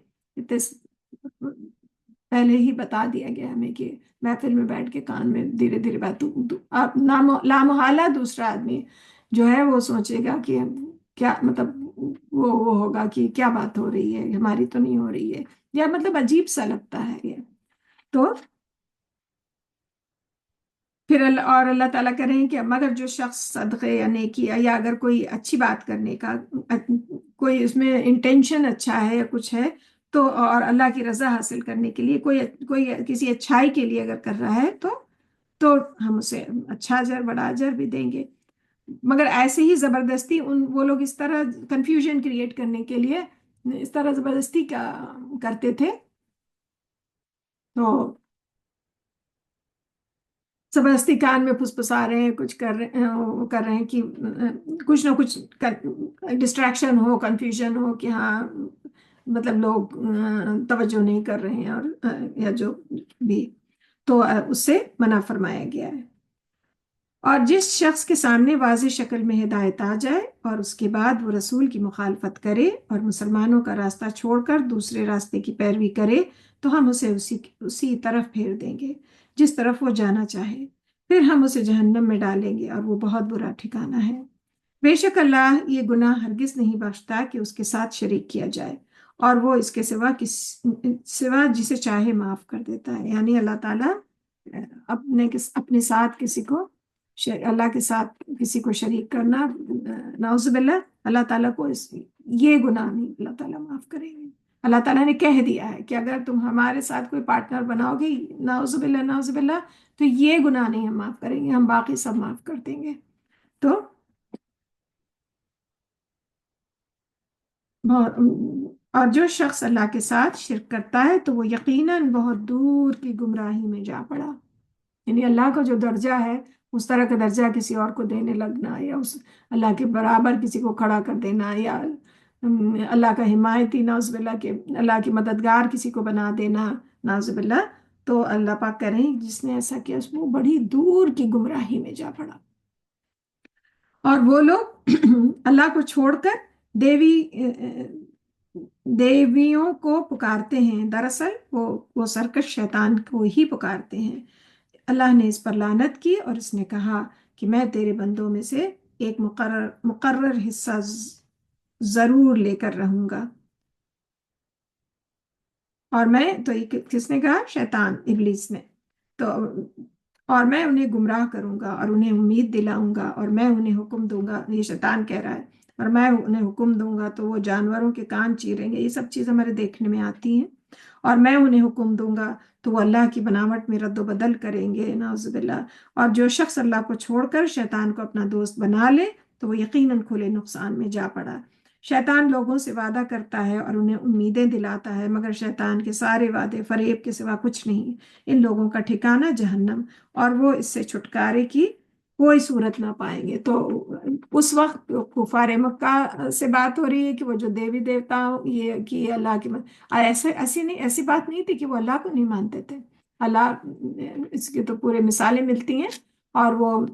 پہلے ہی بتا دیا گیا ہمیں کہ محفل میں بیٹھ کے کان میں دھیرے دھیرے بات لامحالہ دوسرا آدمی جو ہے وہ سوچے گا کہ کیا مطلب وہ ہوگا کہ کیا بات ہو رہی ہے، ہماری تو نہیں ہو رہی ہے، یا مطلب عجیب سا لگتا ہے یہ۔ تو پھر اللہ تعالیٰ کہہ رہے ہیں کہ مگر جو شخص صدقے یا نیکی یا اگر کوئی اچھی بات کرنے کا کوئی اس میں انٹینشن اچھا ہے یا کچھ ہے تو، اور اللہ کی رضا حاصل کرنے کے لیے کوئی کسی اچھائی کے لیے اگر کر رہا ہے تو ہم اسے اچھا اجر بڑا اجر بھی دیں گے۔ مگر ایسے ہی زبردستی وہ لوگ اس طرح کنفیوژن کریٹ کرنے کے لیے اس طرح زبردستی کا کرتے تھے، تو زبردستی کان میں پھسپسا رہے ہیں، کچھ کر رہے ہیں کہ کچھ نہ کچھ ڈسٹریکشن ہو، کنفیوژن ہو کہ ہاں مطلب لوگ توجہ نہیں کر رہے ہیں، اور یا جو بھی، تو اس سے منع فرمایا گیا ہے۔ اور جس شخص کے سامنے واضح شکل میں ہدایت آ جائے اور اس کے بعد وہ رسول کی مخالفت کرے اور مسلمانوں کا راستہ چھوڑ کر دوسرے راستے کی پیروی کرے تو ہم اسے اسی طرف پھیر دیں گے جس طرف وہ جانا چاہے، پھر ہم اسے جہنم میں ڈالیں گے اور وہ بہت برا ٹھکانہ ہے۔ بے شک اللہ یہ گناہ ہرگز نہیں بخشتا کہ اس کے ساتھ شریک کیا جائے، اور وہ اس کے سوا جسے چاہے معاف کر دیتا ہے، یعنی اللہ تعالیٰ اپنے ساتھ کسی کو اللہ کے ساتھ کسی کو شریک کرنا، نعوذ باللہ، اللہ تعالیٰ کو یہ گناہ نہیں اللہ تعالیٰ معاف کریں گے۔ اللہ تعالیٰ نے کہہ دیا ہے کہ اگر تم ہمارے ساتھ کوئی پارٹنر بناؤ گے، نعوذ باللہ نعوذ باللہ، تو یہ گناہ نہیں ہم معاف کریں گے، ہم باقی سب معاف کر دیں گے۔ تو اور جو شخص اللہ کے ساتھ شرک کرتا ہے تو وہ یقیناً بہت دور کی گمراہی میں جا پڑا، یعنی اللہ کا جو درجہ ہے اس طرح کا درجہ کسی اور کو دینے لگنا، یا اللہ کے برابر کسی کو کھڑا کر دینا، یا اللہ کا حمایتی نعوذ باللہ کہ اللہ کی مددگار کسی کو بنا دینا نعوذ باللہ، تو اللہ پاک کہہ رہے ہیں جس نے ایسا کیا اس میں وہ بڑی دور کی گمراہی میں جا پڑا۔ اور وہ لوگ اللہ کو چھوڑ کر دیویوں کو پکارتے ہیں، دراصل وہ سرکش شیطان کو ہی پکارتے ہیں۔ اللہ نے اس پر لعنت کی اور اس نے کہا کہ میں تیرے بندوں میں سے ایک مقرر حصہ ضرور لے کر رہوں گا. اور میں تو یہ کس نے کہا؟ شیطان، ابلیس نے. تو اور میں انہیں گمراہ کروں گا اور انہیں امید دلاؤں گا، اور میں انہیں حکم دوں گا، یہ شیطان کہہ رہا ہے، اور میں انہیں حکم دوں گا تو وہ جانوروں کے کان چیریں گے. یہ سب چیزیں ہمارے دیکھنے میں آتی ہیں. اور میں انہیں حکم دوں گا تو وہ اللہ کی بناوٹ میں رد و بدل کریں گے، نعوذ باللہ. اور جو شخص اللہ کو چھوڑ کر شیطان کو اپنا دوست بنا لے تو وہ یقیناً کھلے نقصان میں جا پڑا. شیطان لوگوں سے وعدہ کرتا ہے اور انہیں امیدیں دلاتا ہے، مگر شیطان کے سارے وعدے فریب کے سوا کچھ نہیں. ان لوگوں کا ٹھکانہ جہنم، اور وہ اس سے چھٹکارے کی کوئی صورت نہ پائیں گے. تو اس وقت کفار مکہ سے بات ہو رہی ہے کہ وہ جو دیوی دیوتا یہ کہ اللہ کی ایسی بات نہیں تھی کہ وہ اللہ کو نہیں مانتے تھے. اللہ، اس کی تو پورے مثالیں ملتی ہیں. اور وہ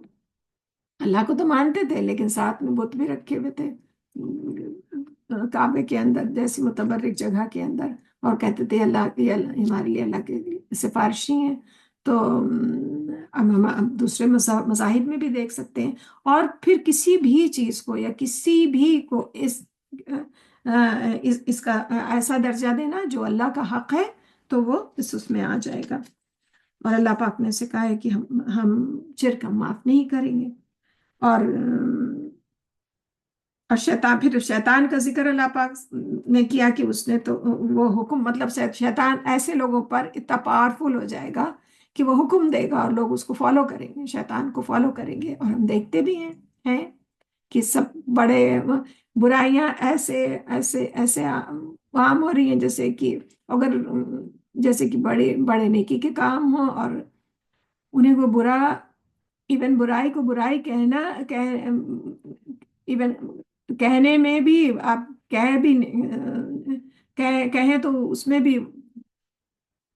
اللہ کو تو مانتے تھے لیکن ساتھ میں بت بھی رکھے ہوئے تھے کعبے کے اندر جیسی متبرک جگہ کے اندر، اور کہتے تھے ہمارے لیے اللہ کے سفارشی ہیں. تو ہم دوسرے مذاہب میں بھی دیکھ سکتے ہیں. اور پھر کسی بھی چیز کو یا کسی بھی کو اس کا ایسا درجہ دینا جو اللہ کا حق ہے تو وہ اس میں آ جائے گا. اور اللہ پاک نے سے کہا ہے کہ ہم شرک معاف نہیں کریں گے. اور پھر شیطان کا ذکر اللہ پاک نے کیا کہ اس نے تو وہ حکم، مطلب شیطان ایسے لوگوں پر اتنا پاورفل ہو جائے گا کہ وہ حکم دے گا اور لوگ اس کو فالو کریں گے، شیطان کو فالو کریں گے. اور ہم دیکھتے بھی ہیں کہ سب بڑے برائیاں ایسے ایسے ایسے عام ہو رہی ہیں، جیسے کہ بڑے بڑے نیکی کے کام ہوں اور انہیں وہ ایون برائی کو برائی ایون کہنے میں بھی آپ کہیں تو اس میں بھی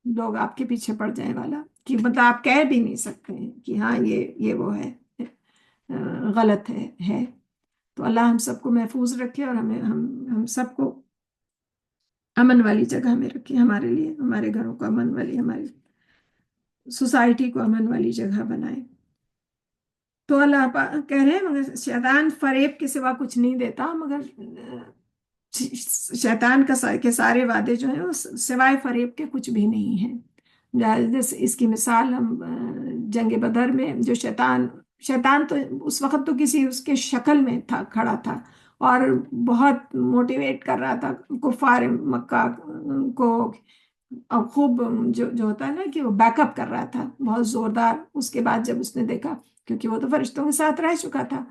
لوگ آپ کے پیچھے پڑ جائے والا، کہ مطلب آپ کہہ بھی نہیں سکتے ہیں کہ ہاں یہ وہ ہے، غلط ہے. تو اللہ ہم سب کو محفوظ رکھے اور ہم سب کو امن والی جگہ میں رکھے، ہمارے لیے ہمارے گھروں کو امن والی، ہماری سوسائٹی کو امن والی جگہ بنائے. تو اللہ کہہ رہے ہیں مگر شیطان فریب کے سوا کچھ نہیں دیتا، مگر شیطان کے سارے وعدے جو ہیں وہ سوائے فریب کے کچھ بھی نہیں ہیں. جیسے اس کی مثال ہم جنگ بدر میں جو شیطان تو اس وقت تو اس کے شکل میں کھڑا تھا اور بہت موٹیویٹ کر رہا تھا کفار مکہ کو، اور خوب جو ہوتا ہے نا کہ وہ بیک اپ کر رہا تھا بہت زوردار. اس کے بعد جب اس نے دیکھا، کیونکہ وہ تو فرشتوں کے ساتھ رہ چکا تھا،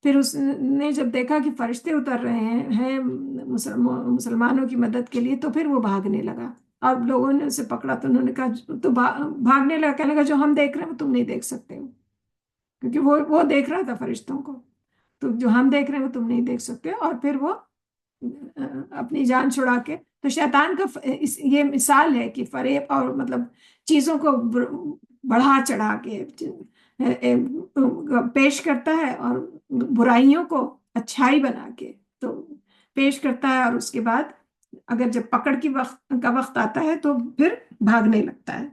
پھر اس نے جب دیکھا کہ فرشتے اتر رہے ہیں مسلمانوں کی مدد کے لیے، تو پھر وہ بھاگنے لگا. اور لوگوں نے اسے پکڑا تو انہوں نے کہا تو بھاگنے لگا، کہنے لگا جو ہم دیکھ رہے ہیں وہ تم نہیں دیکھ سکتے ہو، کیونکہ وہ دیکھ رہا تھا فرشتوں کو، تو جو ہم دیکھ رہے ہیں وہ تم نہیں دیکھ سکتے. اور پھر وہ اپنی جان چھڑا کے، تو شیطان کا یہ مثال ہے کہ فریب اور مطلب چیزوں کو بڑھا چڑھا کے پیش کرتا ہے اور برائیوں کو اچھائی بنا کے تو پیش کرتا ہے، اور اس کے بعد اگر جب پکڑ کا وقت آتا ہے تو پھر بھاگنے لگتا ہے.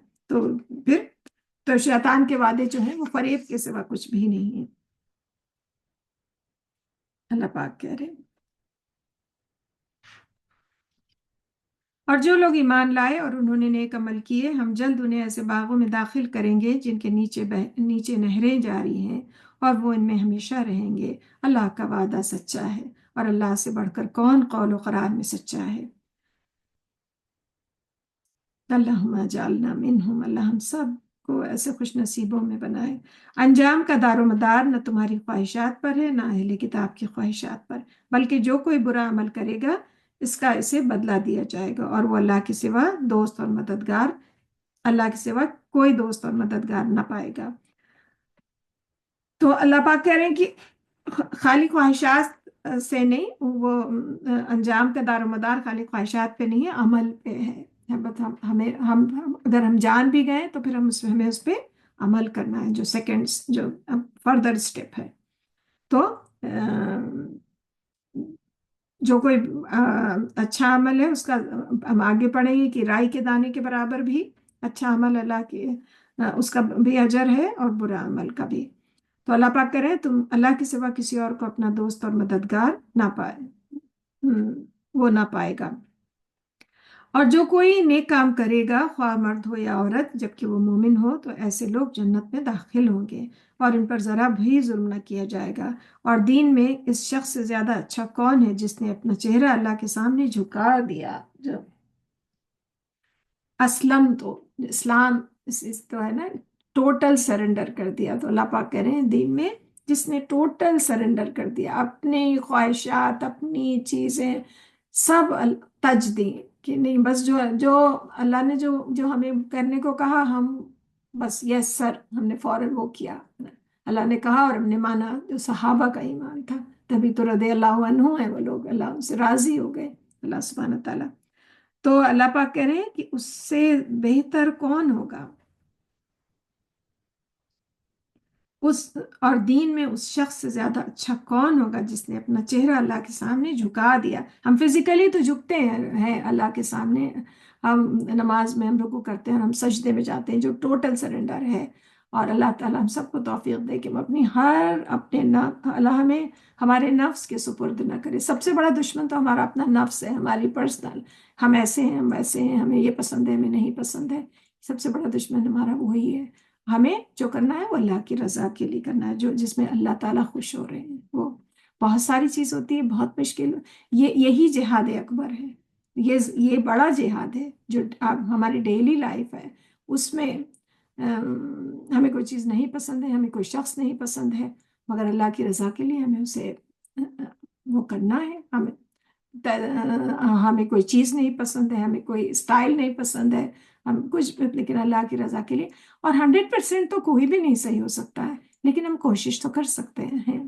تو شیطان کے وعدے جو ہیں وہ فریب کے سوا کچھ بھی نہیں ہے. اللہ پاک کہہ رہے ہیں اور جو لوگ ایمان لائے اور انہوں نے نیک عمل کیے، ہم جلد انہیں ایسے باغوں میں داخل کریں گے جن کے نیچے نہریں جاری ہیں اور وہ ان میں ہمیشہ رہیں گے. اللہ کا وعدہ سچا ہے اور اللہ سے بڑھ کر کون قول و قرار میں سچا ہے. اللہم اجعلنا منہم، اللہ ہم سب کو ایسے خوش نصیبوں میں بنائے. انجام کا دار و مدار نہ تمہاری خواہشات پر ہے نہ اہل کتاب کی خواہشات پر، بلکہ جو کوئی برا عمل کرے گا اسے بدلہ دیا جائے گا، اور وہ اللہ کے سوا کوئی دوست اور مددگار نہ پائے گا. تو اللہ پاک کہہ رہے ہیں کہ خالی خواہشات سے نہیں، وہ انجام کا دار و مدار خالی خواہشات پہ نہیں ہے، عمل پہ ہے. اگر ہم جان بھی گئے تو پھر ہمیں اس پہ عمل کرنا ہے، جو سیکنڈز جو فردر سٹیپ ہے. تو جو کوئی اچھا عمل ہے اس کا ہم آگے پڑھیں گے کہ رائی کے دانے کے برابر بھی اچھا عمل اللہ کے اس کا بھی اجر ہے اور برا عمل کا بھی. تو اللہ پاک کرے تم اللہ کے سوا کسی اور کو اپنا دوست اور مددگار نہ پائے، وہ نہ پائے گا۔ اور جو کوئی نیک کام کرے گا خواہ مرد ہو یا عورت جبکہ وہ مومن ہو تو ایسے لوگ جنت میں داخل ہوں گے اور ان پر ذرا بھی ظلم نہ کیا جائے گا۔ اور دین میں اس شخص سے زیادہ اچھا کون ہے جس نے اپنا چہرہ اللہ کے سامنے جھکا دیا۔ جو اسلم تو اسلام اس تو ہے نا، ٹوٹل سرنڈر کر دیا، تو اللہ پاک کہہ رہے ہیں دین میں جس نے ٹوٹل سرنڈر کر دیا، اپنی خواہشات اپنی چیزیں سب تج دی کہ نہیں، بس جو جو اللہ نے جو ہمیں کرنے کو کہا ہم بس یس سر، ہم نے فوراً وہ کیا، اللہ نے کہا اور ہم نے مانا، جو صحابہ کا ایمان تھا۔ تبھی تو رضی اللہ عنہ ہیں وہ لوگ، اللہ ان سے راضی ہو گئے، اللہ سبحانہ تعالیٰ۔ تو اللہ پاک کہہ رہے ہیں کہ اس سے بہتر کون ہوگا اس، اور دین میں اس شخص سے زیادہ اچھا کون ہوگا جس نے اپنا چہرہ اللہ کے سامنے جھکا دیا۔ ہم فزیکلی تو جھکتے ہیں اللہ کے سامنے، ہم نماز میں ہم رکوع کرتے ہیں اور ہم سجدے میں جاتے ہیں جو ٹوٹل سرنڈر ہے، اور اللہ تعالیٰ ہم سب کو توفیق دے کہ ہم اپنی اپنے اللہ ہمیں ہمارے نفس کے سپرد نہ کرے۔ سب سے بڑا دشمن تو ہمارا اپنا نفس ہے، ہماری پرسنل، ہم ایسے ہیں ہم ویسے ہیں، ہمیں یہ پسند ہے ہمیں نہیں پسند ہے، سب سے بڑا دشمن ہمارا وہی ہے۔ ہمیں جو کرنا ہے وہ اللہ کی رضا کے لیے کرنا ہے، جو جس میں اللہ تعالیٰ خوش ہو رہے ہیں۔ وہ بہت ساری چیز ہوتی ہے، بہت مشکل، یہی جہاد اکبر ہے، یہ بڑا جہاد ہے جو ہماری ڈیلی لائف ہے، اس میں ہمیں کوئی چیز نہیں پسند ہے، ہمیں کوئی شخص نہیں پسند ہے، مگر اللہ کی رضا کے لیے ہمیں اسے وہ کرنا ہے۔ ہمیں کوئی چیز نہیں پسند ہے، ہمیں کوئی اسٹائل نہیں پسند ہے، ہم کچھ، لیکن اللہ کی رضا کے لیے۔ اور 100% تو کوئی بھی نہیں صحیح ہو سکتا ہے، لیکن ہم کوشش تو کر سکتے ہیں۔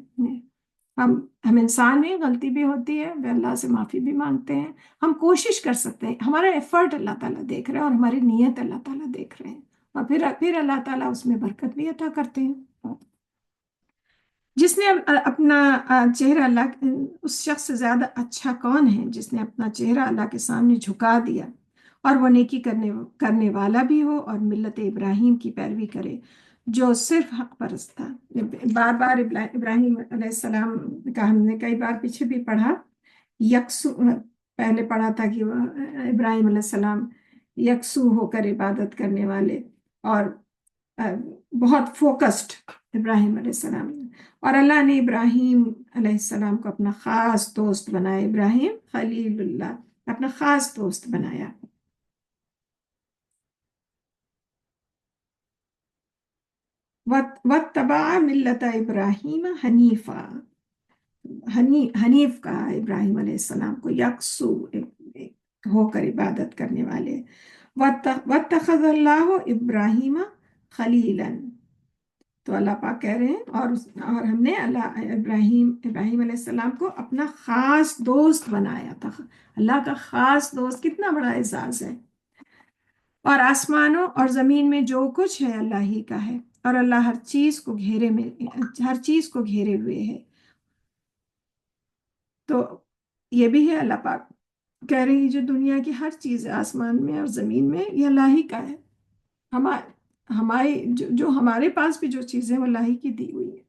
ہم انسان ہیں، غلطی بھی ہوتی ہے، اللہ سے معافی بھی مانگتے ہیں، ہم کوشش کر سکتے ہیں، ہمارا ایفرٹ اللہ تعالیٰ دیکھ رہے ہیں اور ہماری نیت اللہ تعالیٰ دیکھ رہے ہیں، اور پھر اللہ تعالیٰ اس میں برکت بھی عطا کرتے ہیں۔ جس نے اپنا چہرہ اللہ، اس شخص سے زیادہ اچھا کون ہے جس نے اپنا چہرہ اللہ کے سامنے جھکا دیا اور وہ نیکی کرنے والا بھی ہو اور ملت ابراہیم کی پیروی کرے جو صرف حق پرست تھا۔ بار بار ابراہیم علیہ السلام کا ہم نے کئی بار پیچھے بھی پڑھا، یکسو پہلے پڑھا تھا کہ ابراہیم علیہ السلام یکسو ہو کر عبادت کرنے والے اور بہت فوکسڈ ابراہیم علیہ السلام، اور اللہ نے ابراہیم علیہ السلام کو اپنا خاص دوست بنایا، ابراہیم خلیل اللہ اپنا خاص دوست بنایا۔ وَاتَّبَعَ مِلَّةَ ابراہیم حنیفا، حنیف کہا ابراہیم علیہ السلام کو، یکسو ہو کر عبادت کرنے والے۔ وَاتَّخَذَ اللَّهُ ابراہیم خلیلا، تو اللہ پاک کہہ رہے ہیں اور ہم نے ابراہیم علیہ السلام کو اپنا خاص دوست بنایا تھا۔ اللہ کا خاص دوست کتنا بڑا اعزاز ہے۔ اور آسمانوں اور زمین میں جو کچھ ہے اللہ ہی کا ہے، اور اللہ ہر چیز کو گھیرے ہوئے ہے۔ تو یہ بھی ہے، اللہ پاک کہہ رہے ہیں جو دنیا کی ہر چیز ہے آسمان میں اور زمین میں یہ اللہ ہی کا ہے۔ ہماری جو ہمارے پاس بھی جو چیزیں وہ اللہ ہی کی دی ہوئی ہے،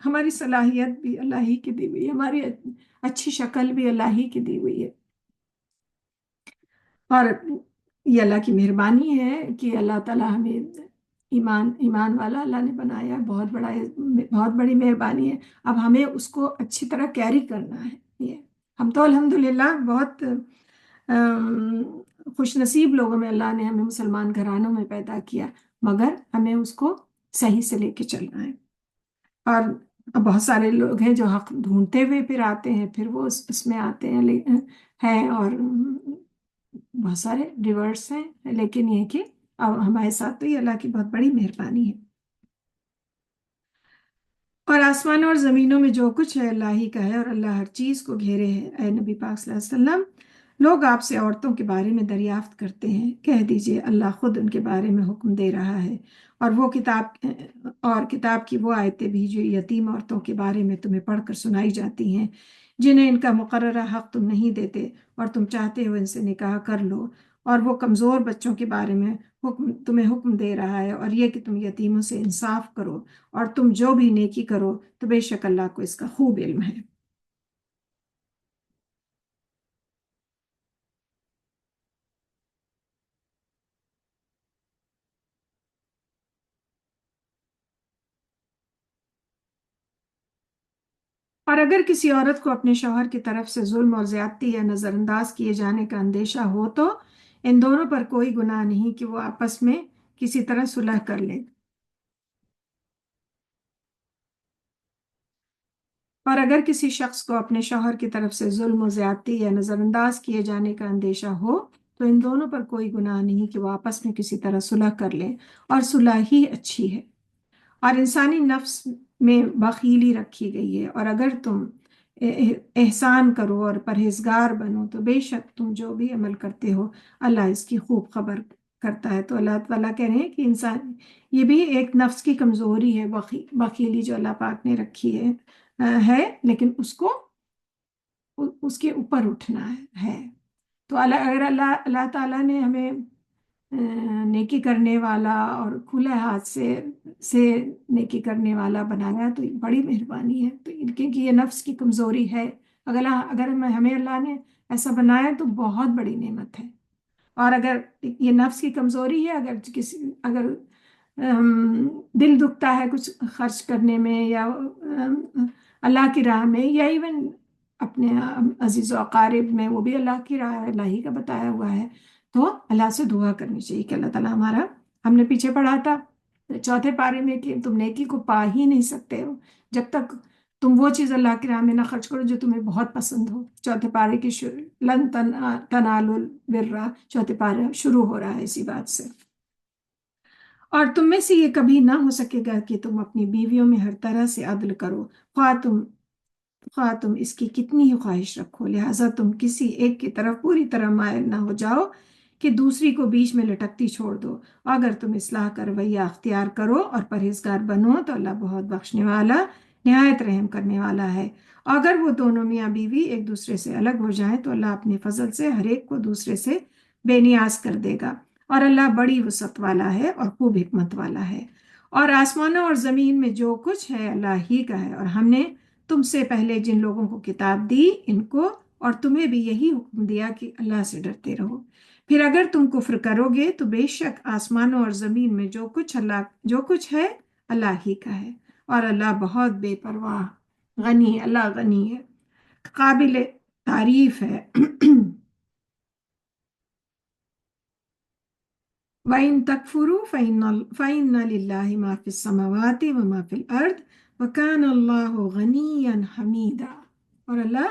ہماری صلاحیت بھی اللہ ہی کی دی ہوئی ہے، ہماری اچھی شکل بھی اللہ ہی کی دی ہوئی ہے، اور یہ اللہ کی مہربانی ہے کہ اللہ تعالیٰ ہمیں ایمان والا اللہ نے بنایا، بہت بڑی مہربانی ہے۔ اب ہمیں اس کو اچھی طرح کیری کرنا ہے۔ یہ ہم تو الحمدللہ بہت خوش نصیب لوگوں میں اللہ نے ہمیں مسلمان گھرانوں میں پیدا کیا، مگر ہمیں اس کو صحیح سے لے کے چلنا ہے۔ اور بہت سارے لوگ ہیں جو حق ڈھونڈتے ہوئے پھر آتے ہیں، پھر وہ اس میں آتے ہیں اور بہت سارے ریورس ہیں، لیکن یہ کہ ہمارے ساتھ تو یہ اللہ کی بہت بڑی مہربانی ہے۔ اور آسمانوں اور زمینوں میں جو کچھ ہے اللہ ہی کا ہے، اور اللہ ہر چیز کو گھیرے ہے۔ اے نبی پاک صلی اللہ علیہ وسلم، لوگ آپ سے عورتوں کے بارے میں دریافت کرتے ہیں، کہہ دیجئے اللہ خود ان کے بارے میں حکم دے رہا ہے، اور کتاب کی وہ آیتیں بھی جو یتیم عورتوں کے بارے میں تمہیں پڑھ کر سنائی جاتی ہیں، جنہیں ان کا مقررہ حق تم نہیں دیتے اور تم چاہتے ہو ان سے نکاح کر لو، اور وہ کمزور بچوں کے بارے میں تمہیں حکم دے رہا ہے، اور یہ کہ تم یتیموں سے انصاف کرو، اور تم جو بھی نیکی کرو تو بے شک اللہ کو اس کا خوب علم ہے۔ اور اگر کسی عورت کو اپنے شوہر کی طرف سے ظلم اور زیادتی یا نظر انداز کیے جانے کا اندیشہ ہو تو ان دونوں پر کوئی گناہ نہیں کہ وہ آپس میں کسی طرح صلح کر لیں۔ اور اگر کسی شخص کو اپنے شوہر کی طرف سے ظلم و زیادتی یا نظر انداز کیے جانے کا اندیشہ ہو تو ان دونوں پر کوئی گناہ نہیں کہ وہ آپس میں کسی طرح صلح کر لیں، اور صلح ہی اچھی ہے۔ اور انسانی نفس میں بخیلی رکھی گئی ہے، اور اگر تم احسان کرو اور پرہیزگار بنو تو بے شک تم جو بھی عمل کرتے ہو اللہ اس کی خوب خبر کرتا ہے۔ تو اللہ تعالیٰ کہہ رہے ہیں کہ انسان یہ بھی ایک نفس کی کمزوری ہے، بخیلی جو اللہ پاک نے رکھی ہے، لیکن اس کو اس کے اوپر اٹھنا ہے۔ تو اگر اللہ تعالیٰ نے ہمیں نیکی کرنے والا اور کھلے ہاتھ سے نیکی کرنے والا بنایا تو یہ بڑی مہربانی ہے، تو کیونکہ یہ نفس کی کمزوری ہے۔ اگر ہمیں اللہ نے ایسا بنایا تو بہت بڑی نعمت ہے۔ اور اگر یہ نفس کی کمزوری ہے، اگر دل دکھتا ہے کچھ خرچ کرنے میں یا اللہ کی راہ میں، یا ایون اپنے عزیز و اقارب میں، وہ بھی اللہ کی راہ ہے، اللہ ہی کا بتایا ہوا ہے، تو اللہ سے دعا کرنی چاہیے کہ اللہ تعالیٰ ہم نے پیچھے پڑھا تھا چوتھے پارے میں کہ تم نیکی کو پا ہی نہیں سکتے ہو جب تک تم وہ چیز اللہ کی راہ میں نہ خرچ کرو جو تمہیں بہت پسند ہو۔ چوتھے پارے کی لن تنالوا البر، چوتھے پارے شروع ہو رہا ہے اسی بات سے۔ اور تم میں سے یہ کبھی نہ ہو سکے گا کہ تم اپنی بیویوں میں ہر طرح سے عدل کرو، خواہ تم اس کی کتنی ہی خواہش رکھو، لہٰذا تم کسی ایک کی طرف پوری طرح مائل نہ ہو جاؤ کہ دوسری کو بیچ میں لٹکتی چھوڑ دو۔ اگر تم اصلاح کا رویہ اختیار کرو اور پرہیزگار بنو تو اللہ بہت بخشنے والا، نہایت رحم کرنے والا ہے۔ اگر وہ دونوں میاں بیوی ایک دوسرے سے الگ ہو جائیں تو اللہ اپنے فضل سے ہر ایک کو دوسرے سے بے نیاز کر دے گا، اور اللہ بڑی وسعت والا ہے اور خوب حکمت والا ہے۔ اور آسمانوں اور زمین میں جو کچھ ہے اللہ ہی کا ہے، اور ہم نے تم سے پہلے جن لوگوں کو کتاب دی ان کو اور تمہیں بھی یہی حکم دیا کہ اللہ سے ڈرتے رہو۔ پھر اگر تم کفر کرو گے تو بے شک آسمانوں اور زمین میں جو کچھ ہے اللہ ہی کا ہے، اور اللہ بہت بے پرواہ اللہ غنی ہے، قابل تعریف ہے۔ وَإِن تَكْفُرُوا فَإِنَّ لِلَّهِ مَا فِي السَّمَاوَاتِ وَمَا فِي الْأَرْضِ وَكَانَ اللَّهُ غَنِيًّا حَمِيدًا، اور اللہ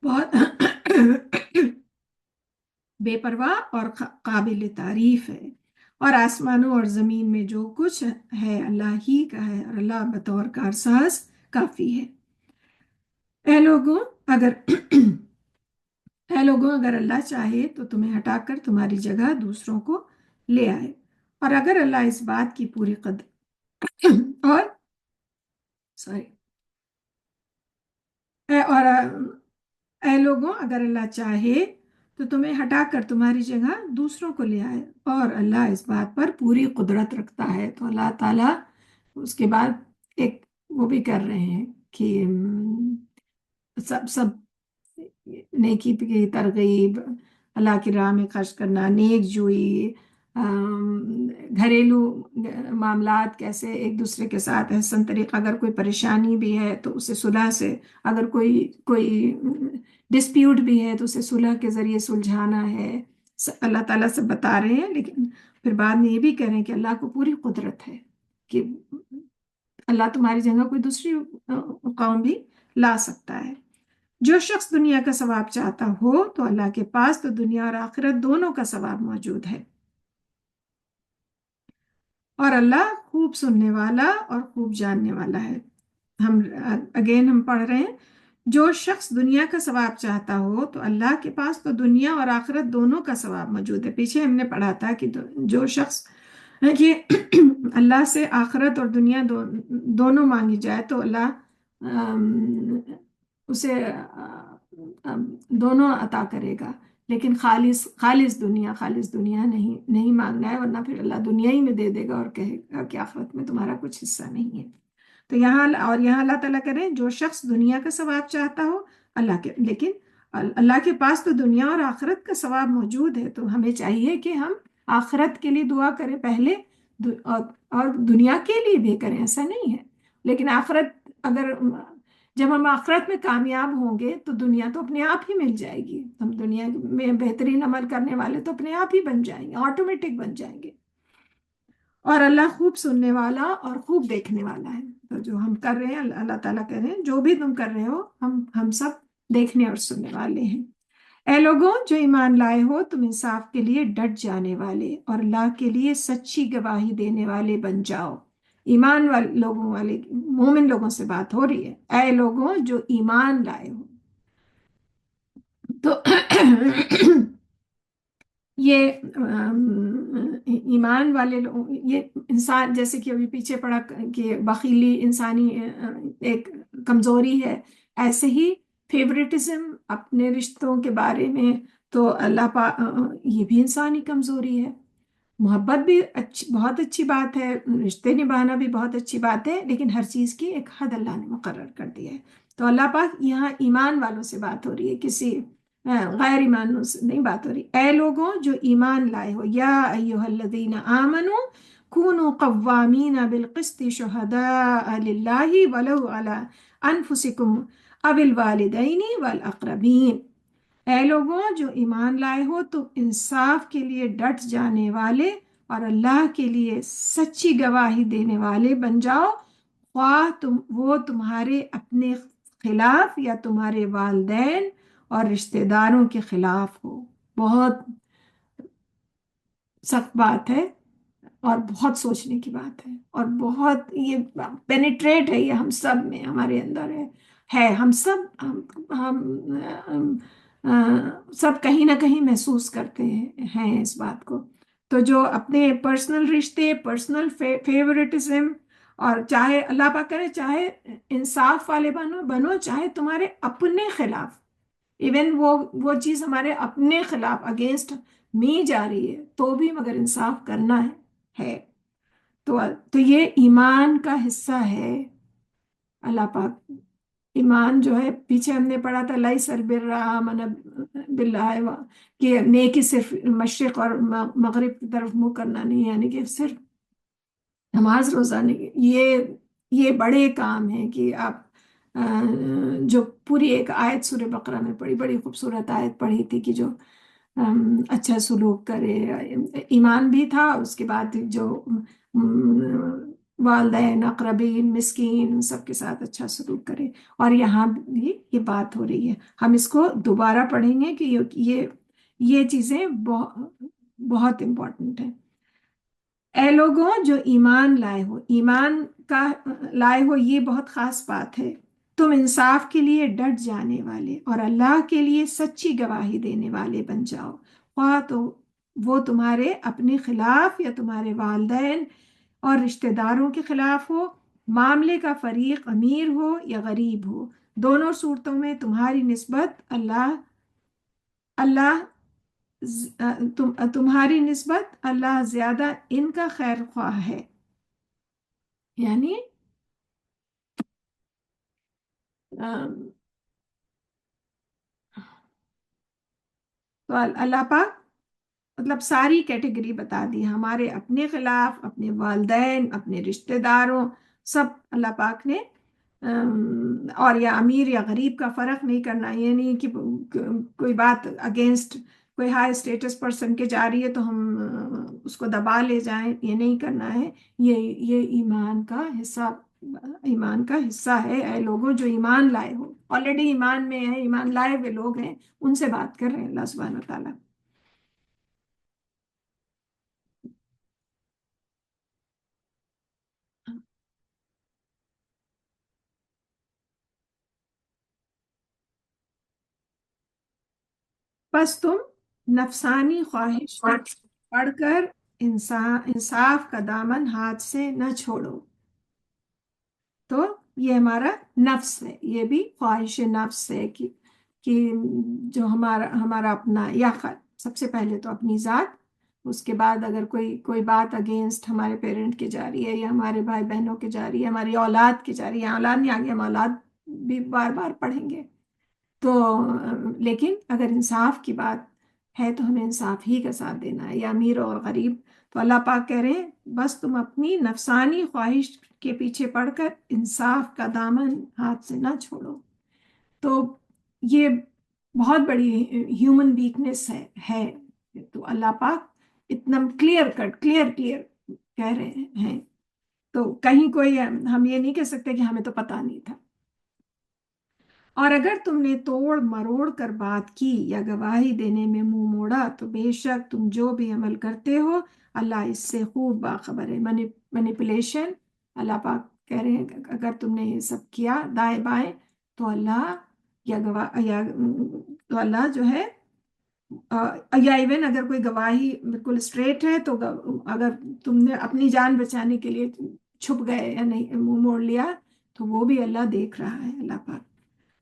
بہت بے پرواہ اور قابل تعریف ہے۔ اور آسمانوں اور زمین میں جو کچھ ہے اللہ ہی کا ہے، اور اللہ بطور کارساز کافی ہے۔ اے لوگوں اگر اگر اللہ چاہے تو تمہیں ہٹا کر تمہاری جگہ دوسروں کو لے آئے، اور اگر اللہ اس بات کی پوری اور سوری اور اے لوگوں اگر اللہ چاہے تو تمہیں ہٹا کر تمہاری جگہ دوسروں کو لے آئے، اور اللہ اس بات پر پوری قدرت رکھتا ہے۔ تو اللہ تعالیٰ اس کے بعد ایک وہ بھی کر رہے ہیں کہ سب نیکی کی ترغیب، اللہ کی راہ میں خرچ کرنا، نیک جوئی، گھریلو معاملات کیسے ایک دوسرے کے ساتھ احسن طریقہ، اگر کوئی پریشانی بھی ہے تو اسے صلح سے، اگر کوئی ڈسپیوٹ بھی ہے تو اسے صلح کے ذریعے سلجھانا ہے، اللہ تعالیٰ سے بتا رہے ہیں۔ لیکن پھر بعد میں یہ بھی کہہ رہے ہیں کہ اللہ کو پوری قدرت ہے کہ اللہ تمہاری جگہ کوئی دوسری قوم بھی لا سکتا ہے۔ جو شخص دنیا کا ثواب چاہتا ہو تو اللہ کے پاس تو دنیا اور آخرت دونوں کا ثواب موجود ہے، اور اللہ خوب سننے والا اور خوب جاننے والا ہے۔ ہم پڑھ رہے ہیں، جو شخص دنیا کا ثواب چاہتا ہو تو اللہ کے پاس تو دنیا اور آخرت دونوں کا ثواب موجود ہے۔ پیچھے ہم نے پڑھا تھا کہ جو شخص کہ اللہ سے آخرت اور دنیا دونوں مانگی جائے تو اللہ اسے دونوں عطا کرے گا، لیکن خالص دنیا نہیں مانگنا ہے، ورنہ پھر اللہ دنیا ہی میں دے دے گا اور کہے گا کہ آخرت میں تمہارا کچھ حصہ نہیں ہے۔ تو یہاں اللہ تعالیٰ کریں جو شخص دنیا کا ثواب چاہتا ہو، لیکن اللہ کے پاس تو دنیا اور آخرت کا ثواب موجود ہے، تو ہمیں چاہیے کہ ہم آخرت کے لیے دعا کریں پہلے، اور دنیا کے لیے بھی کریں، ایسا نہیں ہے۔ لیکن جب ہم آخرت میں کامیاب ہوں گے تو دنیا تو اپنے آپ ہی مل جائے گی، ہم دنیا میں بہترین عمل کرنے والے تو اپنے آپ ہی بن جائیں گے، آٹومیٹک بن جائیں گے۔ اور اللہ خوب سننے والا اور خوب دیکھنے والا ہے۔ تو جو ہم کر رہے ہیں، اللہ تعالیٰ کہہ رہے ہیں جو بھی تم کر رہے ہو ہم سب دیکھنے اور سننے والے ہیں۔ اے لوگوں جو ایمان لائے ہو، تم انصاف کے لیے ڈٹ جانے والے اور اللہ کے لیے سچی گواہی دینے والے بن جاؤ۔ ایمان والے مومن لوگوں سے بات ہو رہی ہے، اے لوگوں جو ایمان لائے ہو۔ تو یہ ایمان والے لوگ، یہ انسان جیسے کہ ابھی پیچھے پڑا کہ بخیلی انسانی ایک کمزوری ہے، ایسے ہی فیوریٹزم اپنے رشتوں کے بارے میں، تو یہ بھی انسانی کمزوری ہے۔ محبت بھی بہت اچھی بات ہے، رشتے نبھانا بھی بہت اچھی بات ہے، لیکن ہر چیز کی ایک حد اللہ نے مقرر کر دیا ہے۔ تو اللہ پاک یہاں ایمان والوں سے بات ہو رہی ہے، کسی غیر ایمانوں سے نہیں بات ہو رہی۔ اے لوگوں جو ایمان لائے ہو، یا ایھا الذین آمنوا کونوا قوامین بالقسط شہداء للہ ولو علی انفسکم او الوالدین والاقربین۔ اے لوگوں جو ایمان لائے ہو، تم انصاف کے لیے ڈٹ جانے والے اور اللہ کے لیے سچی گواہی دینے والے بن جاؤ، خواہ وہ تمہارے اپنے خلاف یا تمہارے والدین اور رشتہ داروں کے خلاف ہو۔ بہت سخت بات ہے اور بہت سوچنے کی بات ہے، اور بہت یہ پینیٹریٹ ہے، یہ ہم سب میں ہمارے اندر ہے، ہم سب کہیں نہ کہیں محسوس کرتے ہیں اس بات کو۔ تو جو اپنے پرسنل رشتے، پرسنل فیورٹزم، اور چاہے اللہ پاک کرے چاہے انصاف والے بنو چاہے تمہارے اپنے خلاف، ایون وہ چیز ہمارے اپنے خلاف اگینسٹ می جا رہی ہے تو بھی مگر انصاف کرنا ہے۔ تو یہ ایمان کا حصہ ہے۔ اللہ پاک ایمان جو ہے، پیچھے ہم نے پڑھا تھا لیس البر من باللہ، کہ نیکی صرف مشرق اور مغرب کی طرف منہ کرنا نہیں، یعنی کہ صرف نماز روزہ نہیں، یہ بڑے کام ہیں کہ آپ جو پوری ایک آیت سورہ بقرہ میں پڑھی، بڑی خوبصورت آیت پڑھی تھی کہ جو اچھا سلوک کرے، ایمان بھی تھا، اس کے بعد جو والدین، اقربین، مسکین سب کے ساتھ اچھا سلوک کرے۔ اور یہاں بھی یہ بات ہو رہی ہے، ہم اس کو دوبارہ پڑھیں گے کہ یہ چیزیں بہت امپورٹنٹ ہیں۔ اے لوگوں جو ایمان لائے ہو، ایمان کا لائے ہو یہ بہت خاص بات ہے، تم انصاف کے لیے ڈٹ جانے والے اور اللہ کے لیے سچی گواہی دینے والے بن جاؤ، خواہ تو وہ تمہارے اپنے خلاف یا تمہارے والدین اور رشتہ داروں کے خلاف ہو، معاملے کا فریق امیر ہو یا غریب ہو، دونوں صورتوں میں تمہاری نسبت اللہ تمہاری نسبت اللہ زیادہ ان کا خیر خواہ ہے۔ یعنی تو اللہ پاک مطلب ساری کیٹیگری بتا دی، ہمارے اپنے خلاف، اپنے والدین، اپنے رشتہ داروں، سب اللہ پاک نے اور یا امیر یا غریب کا فرق نہیں کرنا، یہ نہیں کہ کوئی بات اگینسٹ کوئی ہائی اسٹیٹس پرسن کے جا رہی ہے تو ہم اس کو دبا لے جائیں، یہ نہیں کرنا ہے۔ یہ ایمان کا حصہ ہے۔ اے لوگوں جو ایمان لائے ہو، آلریڈی ایمان میں ہیں، ایمان لائے ہوئے لوگ ہیں، ان سے بات کر رہے ہیں اللہ سبحانہ و تعالیٰ۔ بس تم نفسانی خواہش پڑھ کر انصاف کا دامن ہاتھ سے نہ چھوڑو۔ تو یہ ہمارا نفس ہے، یہ بھی خواہش نفس ہے کہ کہ جو ہمارا ہمارا اپنا یا سب سے پہلے تو اپنی ذات، اس کے بعد اگر کوئی بات اگینسٹ ہمارے پیرنٹ کی جا رہی ہے یا ہمارے بھائی بہنوں کی جا رہی ہے، ہماری اولاد کی جا رہی ہے، اولاد نہیں آگے ہم اولاد بھی بار بار پڑھیں گے تو لیکن اگر انصاف کی بات ہے تو ہمیں انصاف ہی کا ساتھ دینا ہے، یا امیر اور غریب. تو اللہ پاک کہہ رہے ہیں بس تم اپنی نفسانی خواہش کے پیچھے پڑ کر انصاف کا دامن ہاتھ سے نہ چھوڑو. تو یہ بہت بڑی ہیومن ویکنس ہے. تو اللہ پاک اتنا کلیئر کہہ رہے ہیں. تو کہیں کوئی ہم یہ نہیں کہہ سکتے کہ ہمیں تو پتہ نہیں تھا. اور اگر تم نے توڑ مروڑ کر بات کی یا گواہی دینے میں منہ موڑا تو بے شک تم جو بھی عمل کرتے ہو اللہ اس سے خوب باخبر ہے. مینیپولیشن، اللہ پاک کہہ رہے ہیں اگر تم نے یہ سب کیا دائیں بائیں تو اللہ تو اللہ جو ہے یا ایون اگر کوئی گواہی بالکل اسٹریٹ ہے تو اگر تم نے اپنی جان بچانے کے لیے چھپ گئے یا نہیں منہ موڑ لیا تو وہ بھی اللہ دیکھ رہا ہے اللہ پاک.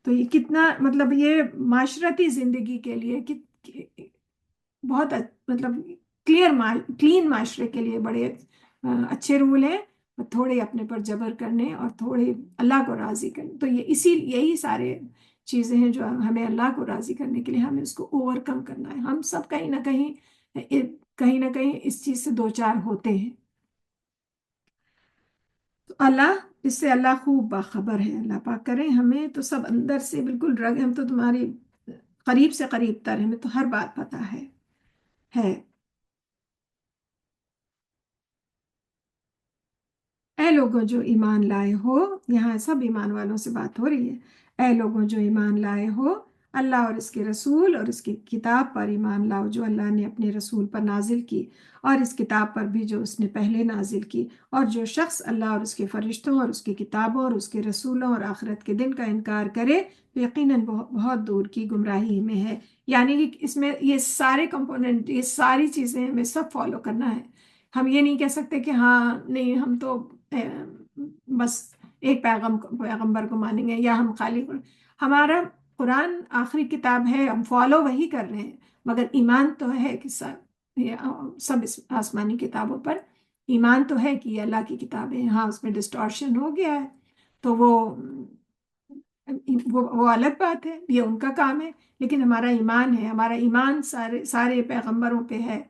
تو یہ کتنا مطلب یہ معاشرتی زندگی کے لیے بہت مطلب کلین معاشرے کے لیے بڑے اچھے رول ہیں. تھوڑے اپنے پر جبر کرنے اور تھوڑے اللہ کو راضی کرنے. تو یہی سارے چیزیں ہیں جو ہمیں اللہ کو راضی کرنے کے لیے ہمیں اس کو اوور کم کرنا ہے. ہم سب کہیں نہ کہیں اس چیز سے دو چار ہوتے ہیں. تو اس سے اللہ خوب باخبر ہے. اللہ پاک کریں ہمیں تو سب اندر سے بالکل ہم تو تمہاری قریب سے قریب تر ہمیں تو ہر بات پتہ ہے. اے لوگوں جو ایمان لائے ہو، یہاں سب ایمان والوں سے بات ہو رہی ہے. اے لوگوں جو ایمان لائے ہو، اللہ اور اس کے رسول اور اس کی کتاب پر ایمان لاؤ جو اللہ نے اپنے رسول پر نازل کی، اور اس کتاب پر بھی جو اس نے پہلے نازل کی. اور جو شخص اللہ اور اس کے فرشتوں اور اس کی کتابوں اور اس کے رسولوں اور آخرت کے دن کا انکار کرے تو یقیناً بہت دور کی گمراہی میں ہے. یعنی کہ اس میں یہ سارے کمپوننٹ، یہ ساری چیزیں ہمیں سب فالو کرنا ہے. ہم یہ نہیں کہہ سکتے کہ ہاں نہیں ہم تو بس ایک پیغمبر کو مانیں گے یا ہم خالی ہمارا قرآن آخری کتاب ہے، ہم فالو وہی کر رہے ہیں. مگر ایمان تو ہے کہ سب آسمانی کتابوں پر ایمان تو ہے کہ یہ اللہ کی کتابیں. ہاں اس میں ڈسٹورشن ہو گیا ہے تو وہ الگ بات ہے، یہ ان کا کام ہے. لیکن ہمارا ایمان ہے، ہمارا ایمان سارے پیغمبروں پہ ہے.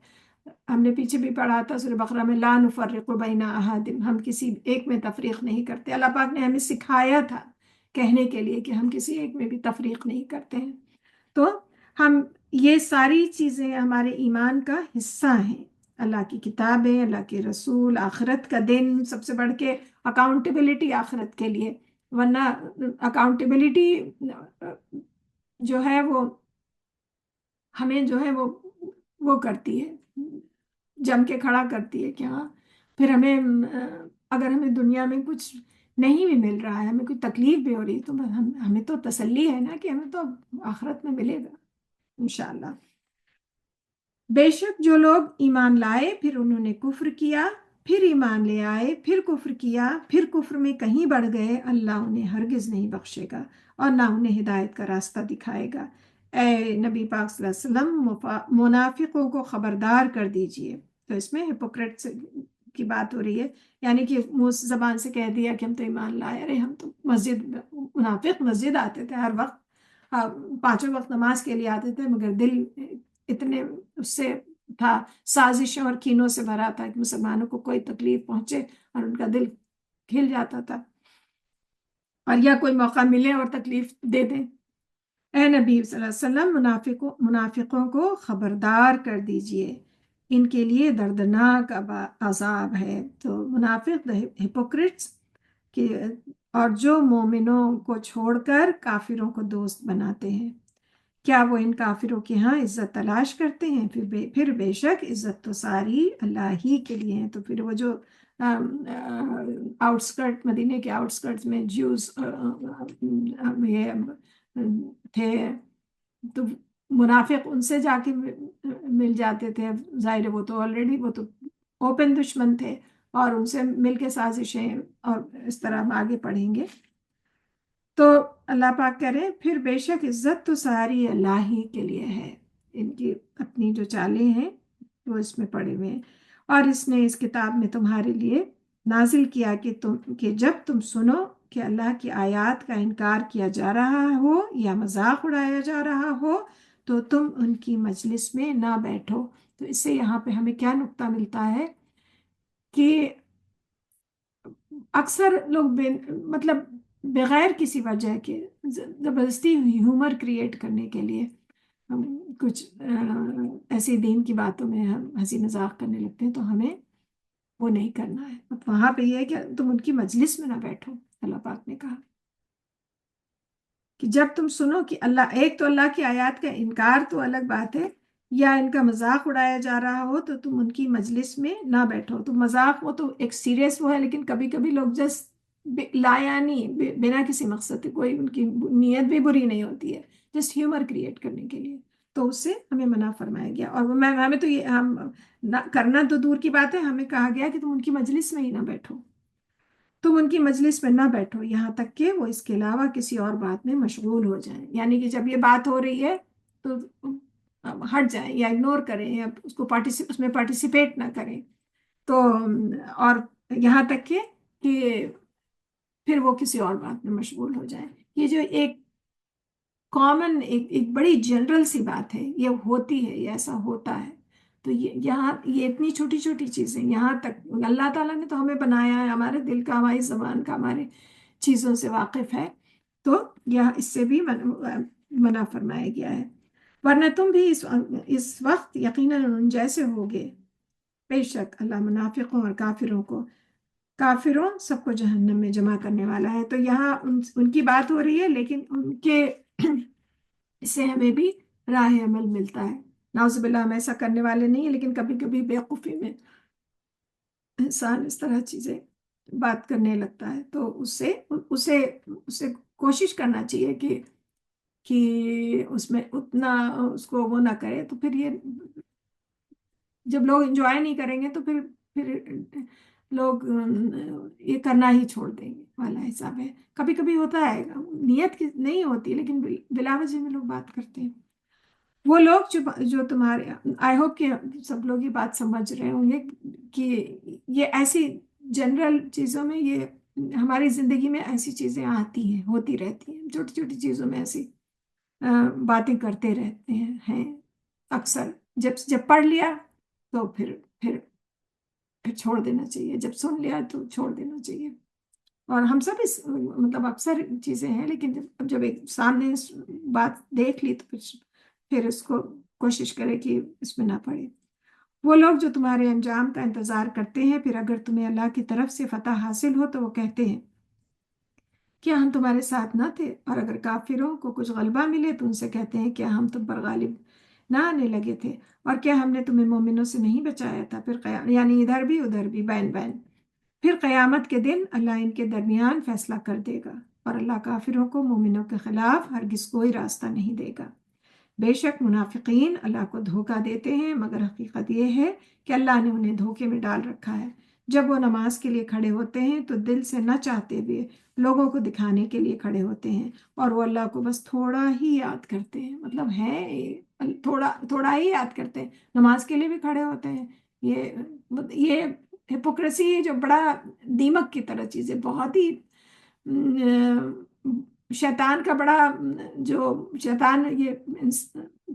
ہم نے پیچھے بھی پڑھا تھا سورہ بقرہ میں لا نفرق بین احد، ہم کسی ایک میں تفریق نہیں کرتے. اللہ پاک نے ہمیں سکھایا تھا کہنے کے لیے کہ ہم کسی ایک میں بھی تفریق نہیں کرتے ہیں. تو ہم یہ ساری چیزیں ہمارے ایمان کا حصہ ہیں. اللہ کی کتابیں، اللہ کے رسول، آخرت کا دن، سب سے بڑھ کے اکاؤنٹیبلٹی آخرت کے لیے. ورنہ اکاؤنٹیبلٹی جو ہے وہ ہمیں جو ہے وہ کرتی ہے، جم کے کھڑا کرتی ہے کہ ہاں پھر اگر ہمیں دنیا میں کچھ نہیں بھی مل رہا ہے، ہمیں کوئی تکلیف بھی ہو رہی ہے تو ہمیں تو تسلی ہے نا کہ ہمیں تو آخرت میں ملے گا انشاءاللہ. بے شک جو لوگ ایمان لائے پھر انہوں نے کفر کیا، پھر ایمان لے آئے پھر کفر کیا، پھر کفر میں کہیں بڑھ گئے، اللہ انہیں ہرگز نہیں بخشے گا اور نہ انہیں ہدایت کا راستہ دکھائے گا. اے نبی پاک صلی اللہ علیہ وسلم منافقوں کو خبردار کر دیجئے. تو اس میں ہپوکریٹس کی بات ہو رہی ہے، یعنی کہ منہ زبان سے کہہ دیا کہ ہم تو ایمان لائے، ارے ہم تو منافق مسجد آتے تھے ہر وقت، پانچوں وقت نماز کے لیے آتے تھے، مگر دل اتنے اس سے تھا سازشوں اور کینوں سے بھرا تھا کہ مسلمانوں کو کوئی تکلیف پہنچے اور ان کا دل کھل جاتا تھا، اور یا کوئی موقع ملے اور تکلیف دے دیں. اے نبی صلی اللہ علیہ وسلم منافقوں کو خبردار کر دیجئے، ان کے لیے دردناک عذاب ہے. تو منافق ہپوکریٹس اور جو مومنوں کو چھوڑ کر کافروں کو دوست بناتے ہیں، کیا وہ ان کافروں کے ہاں عزت تلاش کرتے ہیں؟ پھر بے شک عزت تو ساری اللہ ہی کے لیے ہیں. تو پھر وہ جو مدینے کے آؤٹ اسکرٹس میں جوز تھے تو منافق ان سے جا کے مل جاتے تھے. ظاہر وہ تو آلریڈی وہ تو اوپن دشمن تھے، اور ان سے مل کے سازشیں، اور اس طرح ہم آگے پڑھیں گے. تو اللہ پاک کرے پھر بے شک عزت تو ساری اللہ ہی کے لیے ہے. ان کی اپنی جو چالیں ہیں وہ اس میں پڑے ہوئے ہیں. اور اس نے اس کتاب میں تمہارے لیے نازل کیا کہ جب تم سنو کہ اللہ کی آیات کا انکار کیا جا رہا ہو یا مذاق اڑایا جا رہا ہو تو تم ان کی مجلس میں نہ بیٹھو. تو اس سے یہاں پہ ہمیں کیا نقطہ ملتا ہے کہ اکثر لوگ مطلب بغیر کسی وجہ کے زبردستی ہیومر کریٹ کرنے کے لیے ہم کچھ ایسی دین کی باتوں میں ہم ہنسی مذاق کرنے لگتے ہیں. تو ہمیں وہ نہیں کرنا ہے. وہاں پہ یہ ہے کہ تم ان کی مجلس میں نہ بیٹھو. اللہ پاک نے کہا کہ جب تم سنو کہ اللہ ایک تو اللہ کی آیات کا انکار تو الگ بات ہے یا ان کا مذاق اڑایا جا رہا ہو تو تم ان کی مجلس میں نہ بیٹھو. تو مذاق وہ تو ایک سیریس وہ ہے لیکن کبھی کبھی لوگ جسٹ لایانی بنا کسی مقصد کے کوئی ان کی نیت بھی بری نہیں ہوتی ہے جسٹ ہیومر کریٹ کرنے کے لیے. تو اس سے ہمیں منع فرمایا گیا. اور ہمیں تو یہ ہم کرنا تو دور کی بات ہے ہمیں کہا گیا کہ تم ان کی مجلس میں ہی نہ بیٹھو. تم ان کی مجلس میں نہ بیٹھو یہاں تک کہ وہ اس کے علاوہ کسی اور بات میں مشغول ہو جائیں. یعنی کہ جب یہ بات ہو رہی ہے تو ہٹ جائیں یا اگنور کریں یا اس میں پارٹیسپیٹ نہ کریں. تو اور یہاں تک کہ پھر وہ کسی اور بات میں مشغول ہو جائیں. یہ جو ایک کامن ایک بڑی جنرل سی بات ہے یہ ہوتی ہے یہ ایسا ہوتا ہے. تو یہاں یہ اتنی چھوٹی چھوٹی چیزیں یہاں تک اللہ تعالیٰ نے تو ہمیں بنایا ہے ہمارے دل کا ہماری زبان کا ہمارے چیزوں سے واقف ہے. تو یہاں اس سے بھی منع فرمایا گیا ہے. ورنہ تم بھی اس وقت یقیناً ان جیسے ہوگے. بے شک اللہ منافقوں اور کافروں سب کو جہنم میں جمع کرنے والا ہے. تو یہاں ان کی بات ہو رہی ہے لیکن ان کے اس سے ہمیں بھی راہ عمل ملتا ہے. نعوذ باللہ ہم ایسا کرنے والے نہیں ہیں لیکن کبھی کبھی بیوقوفی میں انسان اس طرح چیزیں بات کرنے لگتا ہے. تو اسے کوشش کرنا چاہیے کہ اس میں اتنا اس کو وہ نہ کرے. تو پھر یہ جب لوگ انجوائے نہیں کریں گے تو پھر لوگ یہ کرنا ہی چھوڑ دیں گے والا حساب ہے. کبھی کبھی ہوتا ہے نیت کی نہیں ہوتی لیکن بلا وجہ میں لوگ بات کرتے ہیں. وہ لوگ جو تمہارے آئی ہوپ کہ سب لوگ یہ بات سمجھ رہے ہوں گے کہ یہ ایسی جنرل چیزوں میں یہ ہماری زندگی میں ایسی چیزیں آتی ہیں ہوتی رہتی ہیں. چھوٹی چھوٹی چیزوں میں ایسی باتیں کرتے رہتے ہیں اکثر. جب پڑھ لیا تو پھر چھوڑ دینا چاہیے. جب سن لیا تو چھوڑ دینا چاہیے. اور ہم سب مطلب اکثر چیزیں ہیں لیکن جب ایک سامنے بات دیکھ لی تو پھر اس کو کوشش کرے کہ اس میں نہ پڑے. وہ لوگ جو تمہارے انجام کا انتظار کرتے ہیں پھر اگر تمہیں اللہ کی طرف سے فتح حاصل ہو تو وہ کہتے ہیں کیا ہم تمہارے ساتھ نہ تھے. اور اگر کافروں کو کچھ غلبہ ملے تو ان سے کہتے ہیں کیا ہم تم پر غالب نہ آنے لگے تھے اور کیا ہم نے تمہیں مومنوں سے نہیں بچایا تھا. پھر یعنی ادھر بھی ادھر بھی بین بین. پھر قیامت کے دن اللہ ان کے درمیان فیصلہ کر دے گا اور اللہ کافروں کو مومنوں کے خلاف ہرگز کوئی راستہ نہیں دے گا. بے شک منافقین اللہ کو دھوکہ دیتے ہیں مگر حقیقت یہ ہے کہ اللہ نے انہیں دھوکے میں ڈال رکھا ہے. جب وہ نماز کے لیے کھڑے ہوتے ہیں تو دل سے نہ چاہتے ہوئے لوگوں کو دکھانے کے لیے کھڑے ہوتے ہیں اور وہ اللہ کو بس تھوڑا ہی یاد کرتے ہیں. مطلب ہے تھوڑا تھوڑا ہی یاد کرتے ہیں. نماز کے لیے بھی کھڑے ہوتے ہیں. یہ ہپوکریسی جو بڑا دیمک کی طرح چیز ہے بہت ہی شیطان کا بڑا جو شیطان یہ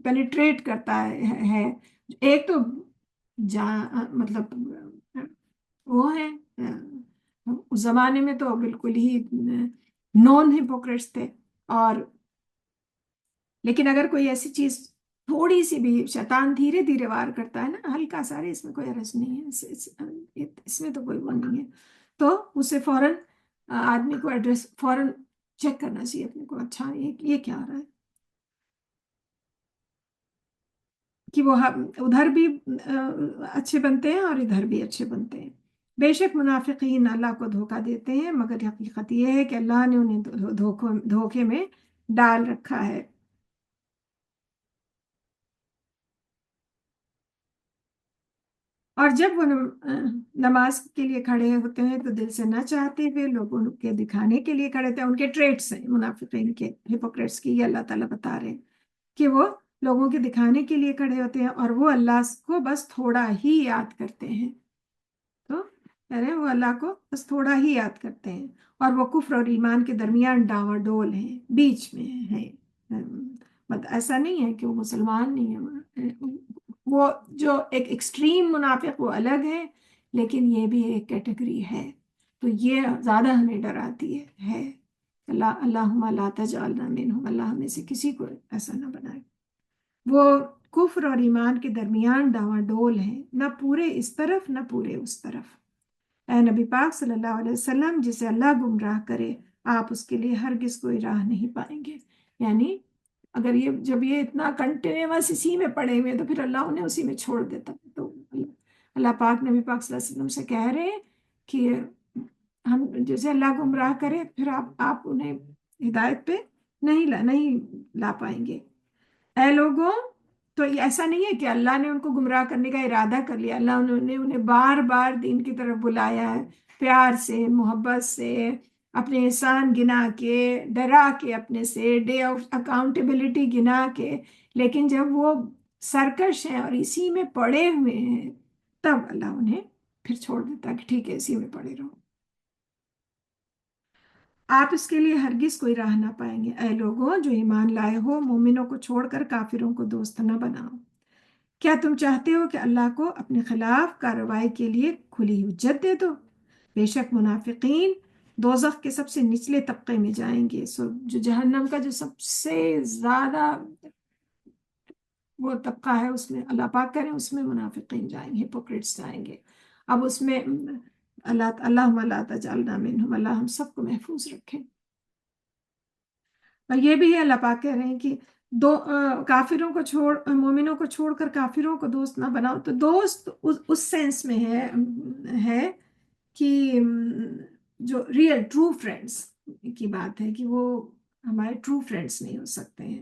پینیٹریٹ کرتا ہے. ایک تو مطلب وہ ہے اس زمانے میں تو بالکل ہی نون ہپوکریٹس تھے. اور لیکن اگر کوئی ایسی چیز تھوڑی سی بھی شیطان دھیرے دھیرے وار کرتا ہے نا ہلکا سارے اس میں کوئی عرض نہیں ہے. اس میں تو کوئی وہ نہیں ہے. تو اسے فوراً آدمی کو ایڈریس فوراً چیک کرنا چاہیے اپنے کو. اچھا یہ کیا آ رہا ہے کہ وہ ادھر بھی اچھے بنتے ہیں اور ادھر بھی اچھے بنتے ہیں. بے شک منافقین اللہ کو دھوکہ دیتے ہیں مگر حقیقت یہ ہے کہ اللہ نے انہیں دھوکے میں ڈال رکھا ہے. اور جب وہ نماز کے لیے کھڑے ہوتے ہیں تو دل سے نہ چاہتے ہوئے لوگوں کے دکھانے کے لیے کھڑے ہوتے ہیں. ان کے ٹریٹس ہیں منافقین کے، ہپوکریٹس کی، یہ اللہ تعالیٰ بتا رہے ہیں کہ وہ لوگوں کے دکھانے کے لیے کھڑے ہوتے ہیں اور وہ اللہ کو بس تھوڑا ہی یاد کرتے ہیں. تو کہہ رہے ہیں وہ اللہ کو بس تھوڑا ہی یاد کرتے ہیں اور وہ کفر اور ایمان کے درمیان ڈاوا ڈول ہیں، بیچ میں ہیں. ایسا نہیں ہے کہ وہ مسلمان نہیں ہے، وہ جو ایک ایکسٹریم منافق وہ الگ ہے، لیکن یہ بھی ایک کیٹیگری ہے. تو یہ زیادہ ہمیں ڈراتی ہے. اللہم لا تجعلنا منہم، اللہ ہمیں سے کسی کو ایسا نہ بنائے. وہ کفر اور ایمان کے درمیان ڈاوا ڈول ہیں، نہ پورے اس طرف نہ پورے اس طرف. اے نبی پاک صلی اللہ علیہ وسلم، جسے اللہ گمراہ کرے آپ اس کے لیے ہرگز کوئی راہ نہیں پائیں گے. یعنی اگر جب یہ اتنا کنٹینیوس اسی میں پڑے ہوئے تو پھر اللہ انہیں اسی میں چھوڑ دیتا. تو اللہ پاک نبی پاک صلی اللہ علیہ وسلم سے کہہ رہے ہیں کہ ہم جسے اللہ گمراہ کرے پھر آپ انہیں ہدایت پہ نہیں لا پائیں گے. اے لوگوں، تو ایسا نہیں ہے کہ اللہ نے ان کو گمراہ کرنے کا ارادہ کر لیا. اللہ نے انہیں بار بار دین کی طرف بلایا ہے، پیار سے، محبت سے، اپنے احسان گنا کے، ڈرا کے، اپنے سے ڈے آف اکاؤنٹیبلٹی گنا کے. لیکن جب وہ سرکش ہیں اور اسی میں پڑے ہوئے ہیں تب اللہ انہیں پھر چھوڑ دیتا کہ ٹھیک ہے اسی میں پڑے رہو. آپ اس کے لیے ہرگز کوئی راہ نہ پائیں گے. اے لوگوں جو ایمان لائے ہو، مومنوں کو چھوڑ کر کافروں کو دوست نہ بناؤ. کیا تم چاہتے ہو کہ اللہ کو اپنے خلاف کارروائی کے لیے کھلی حجت دے دو؟ بے شک منافقین دوزخ کے سب سے نچلے طبقے میں جائیں گے. جو جہنم کا جو سب سے زیادہ وہ طبقہ ہے اس میں اللہ پاک کریں، اس میں منافقین جائیں گے، ہپوکریٹس جائیں گے. اب اس میں اللہم لا تجعلنا منہم، اللہ ہم سب کو محفوظ رکھے. اور یہ بھی ہے اللہ پاک کہہ رہے ہیں کہ کافروں کو مومنوں کو چھوڑ کر کافروں کو دوست نہ بناؤ. تو دوست اس سینس میں ہے کہ جو ریئل ٹرو فرینڈس کی بات ہے کہ وہ ہمارے ٹرو فرینڈس نہیں ہو سکتے ہیں.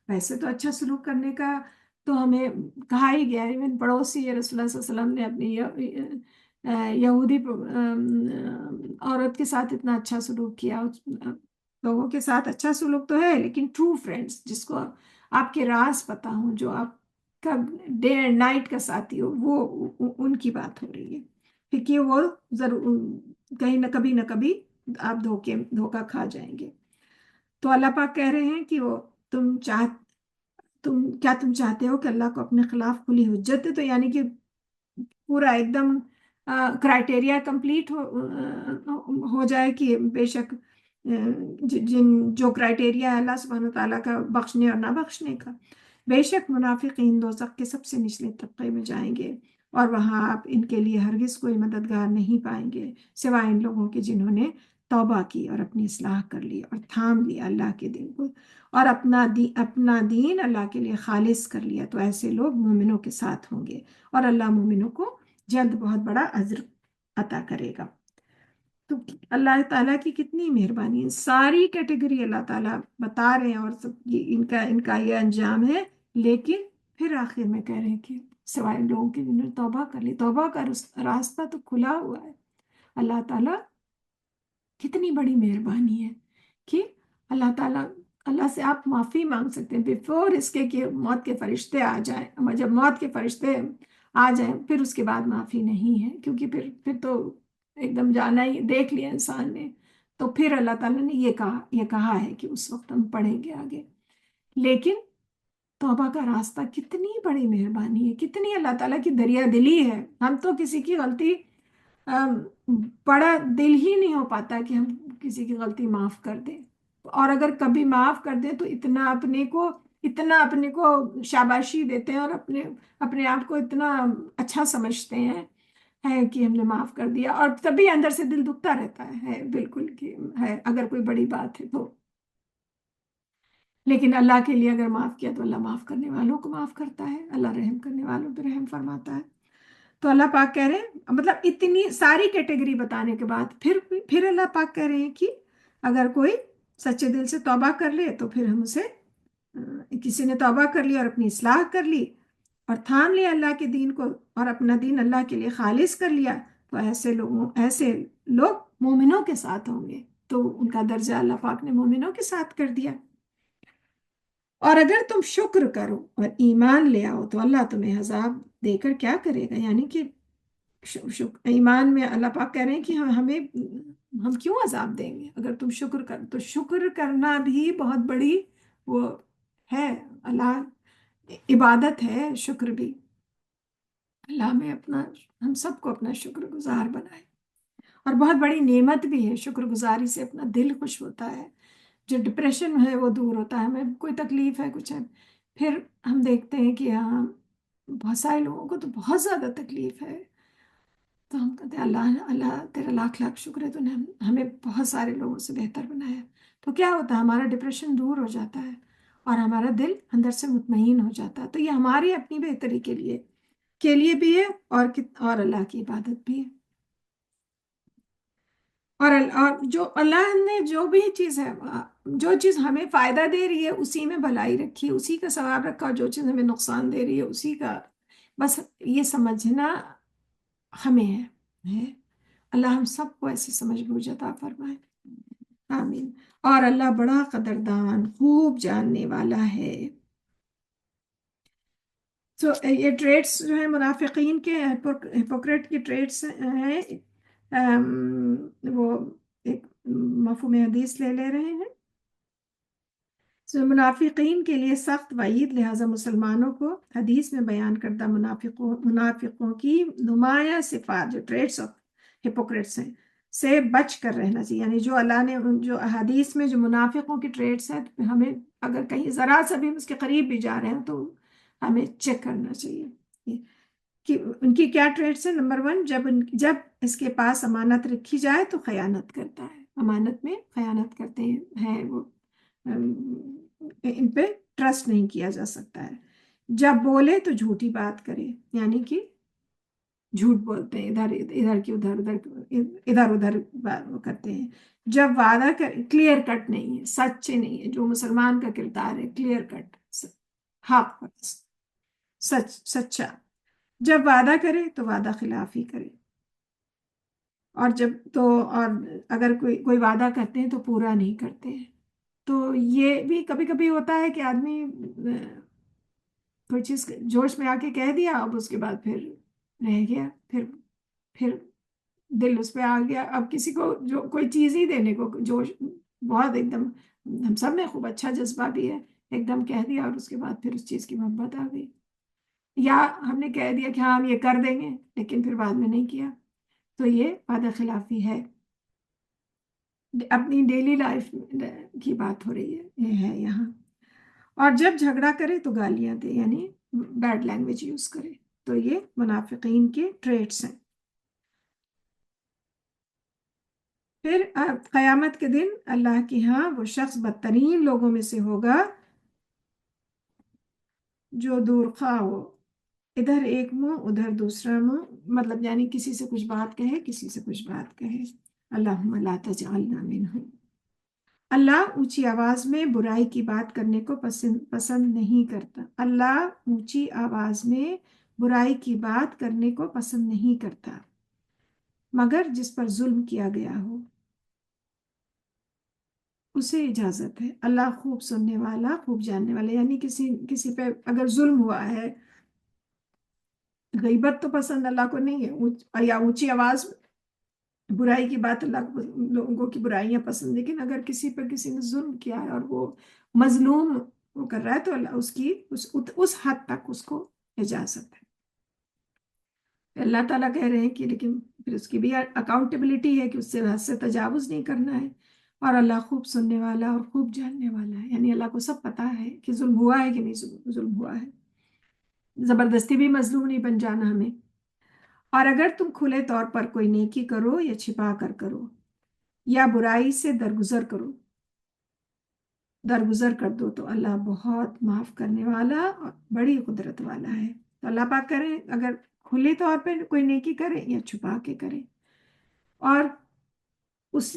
ویسے تو اچھا سلوک کرنے کا تو ہمیں کہا ہی گیا ہے. ایون پڑوسی رسول اللہ صلی اللہ علیہ وسلم نے اپنی یہودی عورت کے ساتھ اتنا اچھا سلوک کیا. لوگوں کے ساتھ اچھا سلوک تو ہے، لیکن ٹرو فرینڈس جس کو آپ کے راز پتہ ہوں، جو آپ کا ڈے اینڈ نائٹ کا ساتھی ہو، وہ ان کی بات ہو رہی ہے. کیونکہ وہ ضرور کہیں نہ کبھی آپ دھوکہ کھا جائیں گے. تو اللہ پاک کہہ رہے ہیں کہ وہ کیا تم چاہتے ہو کہ اللہ کو اپنے خلاف کھلی حجت دے؟ تو یعنی کہ پورا ایک دم کرائٹیریا کمپلیٹ ہو جائے کہ بے شک جو کرائٹیریا ہے اللہ سبحانہ وتعالیٰ کا بخشنے اور نہ بخشنے کا. بے شک منافقین دوزخ کے سب سے نچلے طبقے میں جائیں گے اور وہاں آپ ان کے لیے ہرگز کوئی مددگار نہیں پائیں گے سوائے ان لوگوں کے جنہوں نے توبہ کی اور اپنی اصلاح کر لی اور تھام لیا اللہ کے دین کو اور اپنا دین اللہ کے لیے خالص کر لیا. تو ایسے لوگ مومنوں کے ساتھ ہوں گے اور اللہ مومنوں کو جلد بہت بڑا اجر عطا کرے گا. تو اللہ تعالیٰ کی کتنی مہربانی ہے. ساری کیٹیگری اللہ تعالیٰ بتا رہے ہیں اور سب ان کا یہ انجام ہے. لیکن پھر آخر میں کہہ رہے ہیں کہ سوائے لوگوں کے جنہوں نے توبہ کر لی، توبہ کا راستہ تو کھلا ہوا ہے. اللہ تعالیٰ کتنی بڑی مہربانی ہے کہ اللہ تعالیٰ سے آپ معافی مانگ سکتے ہیں بیفور اس کے کہ موت کے فرشتے آ جائیں. جب موت کے فرشتے آ جائیں پھر اس کے بعد معافی نہیں ہے، کیونکہ پھر تو ایک دم جانا ہی دیکھ لیا انسان نے. تو پھر اللہ تعالیٰ نے یہ کہا ہے کہ اس وقت ہم پڑھیں گے آگے. لیکن توبہ کا راستہ کتنی بڑی مہربانی ہے، کتنی اللہ تعالیٰ کی دریا دلی ہے. ہم تو کسی کی غلطی بڑا دل ہی نہیں ہو پاتا کہ ہم کسی کی غلطی معاف کر دیں، اور اگر کبھی معاف کر دیں تو اتنا اپنے کو شاباشی دیتے ہیں اور اپنے آپ کو اتنا اچھا سمجھتے ہیں کہ ہم نے معاف کر دیا، اور تبھی اندر سے دل دکھتا رہتا ہے بالکل کہ ہے اگر کوئی بڑی بات ہے تو. لیکن اللہ کے لیے اگر معاف کیا تو اللہ معاف کرنے والوں کو معاف کرتا ہے، اللہ رحم کرنے والوں پہ رحم فرماتا ہے. تو اللہ پاک کہہ رہے ہیں مطلب اتنی ساری کیٹیگری بتانے کے بعد پھر اللہ پاک کہہ رہے ہیں کہ اگر کوئی سچے دل سے توبہ کر لے تو پھر ہم اسے کسی نے توبہ کر لی اور اپنی اصلاح کر لی اور تھام لیا اللہ کے دین کو اور اپنا دین اللہ کے لیے خالص کر لیا، تو ایسے لوگ مومنوں کے ساتھ ہوں گے، تو ان کا درجہ اللہ پاک نے مومنوں کے ساتھ کر دیا۔ اور اگر تم شکر کرو اور ایمان لے آؤ تو اللہ تمہیں عذاب دے کر کیا کرے گا، یعنی کہ ایمان میں اللہ پاک کہہ رہے ہیں کہ ہم کیوں عذاب دیں گے اگر تم شکر کر، تو شکر کرنا بھی بہت بڑی وہ ہے، اللہ عبادت ہے شکر بھی۔ اللہ میں ہم سب کو اپنا شکر گزار بنائے، اور بہت بڑی نعمت بھی ہے، شکر گزاری سے اپنا دل خوش ہوتا ہے، جو ڈپریشن ہے وہ دور ہوتا ہے، ہمیں کوئی تکلیف ہے کچھ ہے، پھر ہم دیکھتے ہیں کہ ہاں بہت سارے لوگوں کو تو بہت زیادہ تکلیف ہے، تو ہم کہتے ہیں اللہ اللہ تیرا لاکھ لاکھ شکر ہے، تو نے ہمیں بہت سارے لوگوں سے بہتر بنایا، تو کیا ہوتا ہے ہمارا ڈپریشن دور ہو جاتا ہے اور ہمارا دل اندر سے مطمئن ہو جاتا ہے، تو یہ ہماری اپنی بہتری کے لیے بھی ہے، اور اللہ کی عبادت بھی ہے۔ اور جو اللہ نے جو بھی چیز ہے، جو چیز ہمیں فائدہ دے رہی ہے اسی میں بھلائی رکھی ہے، اسی کا ثواب رکھا، اور جو چیز ہمیں نقصان دے رہی ہے اسی کا بس یہ سمجھنا ہمیں ہے۔ اللہ ہم سب کو ایسی سمجھ بوجھ عطا فرمائے، آمین۔ اور اللہ بڑا قدردان خوب جاننے والا ہے۔ تو یہ ٹریٹس جو ہیں منافقین کے، ہپوکریٹ کے ٹریٹس ہیں، وہ ایک مفہوم حدیث لے رہے ہیں۔ منافقین کے لیے سخت وعید، لہذا مسلمانوں کو حدیث میں بیان کردہ منافقوں کی نمایاں صفات، جو ٹریٹس آف ہپوکریٹس ہیں، سے بچ کر رہنا چاہیے، یعنی جو اللہ نے جو حدیث میں جو منافقوں کی ٹریٹس ہیں، ہمیں اگر کہیں ذرا سا بھی اس کے قریب بھی جا رہے ہیں تو ہمیں چیک کرنا چاہیے کہ ان کی کیا ٹریٹس ہیں۔ نمبر 1، جب اس کے پاس امانت رکھی جائے تو خیانت کرتا ہے، امانت میں خیانت کرتے ہیں وہ، ان پہ ٹرسٹ نہیں کیا جا سکتا ہے۔ جب بولے تو جھوٹی بات کرے، یعنی کہ جھوٹ بولتے ہیں، ادھر ادھر کرتے ہیں۔ جب وعدہ کلیئر کٹ نہیں ہے، سچے نہیں ہے، جو مسلمان کا کردار ہے کلیئر کٹ، حق سچا۔ جب وعدہ کرے تو وعدہ خلافی کرے، اور اگر کوئی وعدہ کرتے ہیں تو پورا نہیں کرتے ہیں۔ تو یہ بھی کبھی کبھی ہوتا ہے کہ آدمی کوئی چیز جوش میں آ کے کہہ دیا، اب اس کے بعد پھر رہ گیا، پھر دل اس پہ آ گیا، اب کسی کو جو کوئی چیز ہی دینے کو جوش بہت ایک دم، ہم سب میں خوب اچھا جذبہ بھی ہے، ایک دم کہہ دیا اور اس کے بعد پھر اس چیز کی محبت آ گئی، یا ہم نے کہہ دیا کہ ہاں ہم یہ کر دیں گے لیکن پھر بعد میں نہیں کیا، تو یہ وعدہ خلافی ہے۔ اپنی ڈیلی لائف کی بات ہو رہی ہے، یہ ہے یہاں۔ اور جب جھگڑا کرے تو گالیاں دے، یعنی بیڈ لینگویج یوز کرے، تو یہ منافقین کے ٹریٹس ہیں۔ پھر قیامت کے دن اللہ کے ہاں وہ شخص بدترین لوگوں میں سے ہوگا جو دور خواہ ہو، ادھر ایک منہ ادھر دوسرا منہ، مطلب یعنی کسی سے کچھ بات کہے، کسی سے کچھ بات کہے۔ اللہم لا تجعلنا منہم۔ اللہ اونچی آواز میں برائی کی بات کرنے کو پسند نہیں کرتا، اللہ اونچی آواز میں برائی کی بات کرنے کو پسند نہیں کرتا، مگر جس پر ظلم کیا گیا ہو اسے اجازت ہے۔ اللہ خوب سننے والا خوب جاننے والا، یعنی کسی پہ اگر ظلم ہوا ہے، غیبت تو پسند اللہ کو نہیں ہے، یا اونچی آواز برائی کی بات، اللہ کو لوگوں کی برائیاں پسند، لیکن اگر کسی نے ظلم کیا ہے اور وہ مظلوم وہ کر رہا ہے تو اللہ اس حد تک اس کو اجازت ہے۔ اللہ تعالیٰ کہہ رہے ہیں کہ لیکن پھر اس کی بھی اکاؤنٹیبلٹی ہے کہ اس سے حد سے تجاوز نہیں کرنا ہے، اور اللہ خوب سننے والا اور خوب جاننے والا ہے، یعنی اللہ کو سب پتا ہے کہ ظلم ہوا ہے کہ نہیں ظلم ہوا ہے، زبردستی بھی مظلوم نہیں بن جانا ہمیں۔ اور اگر تم کھلے طور پر کوئی نیکی کرو یا چھپا کر کرو یا برائی سے درگزر کر دو تو اللہ بہت معاف کرنے والا اور بڑی قدرت والا ہے۔ تو اللہ پاک کریں اگر کھلے طور پہ کوئی نیکی کرے یا چھپا کے کرے، اور اس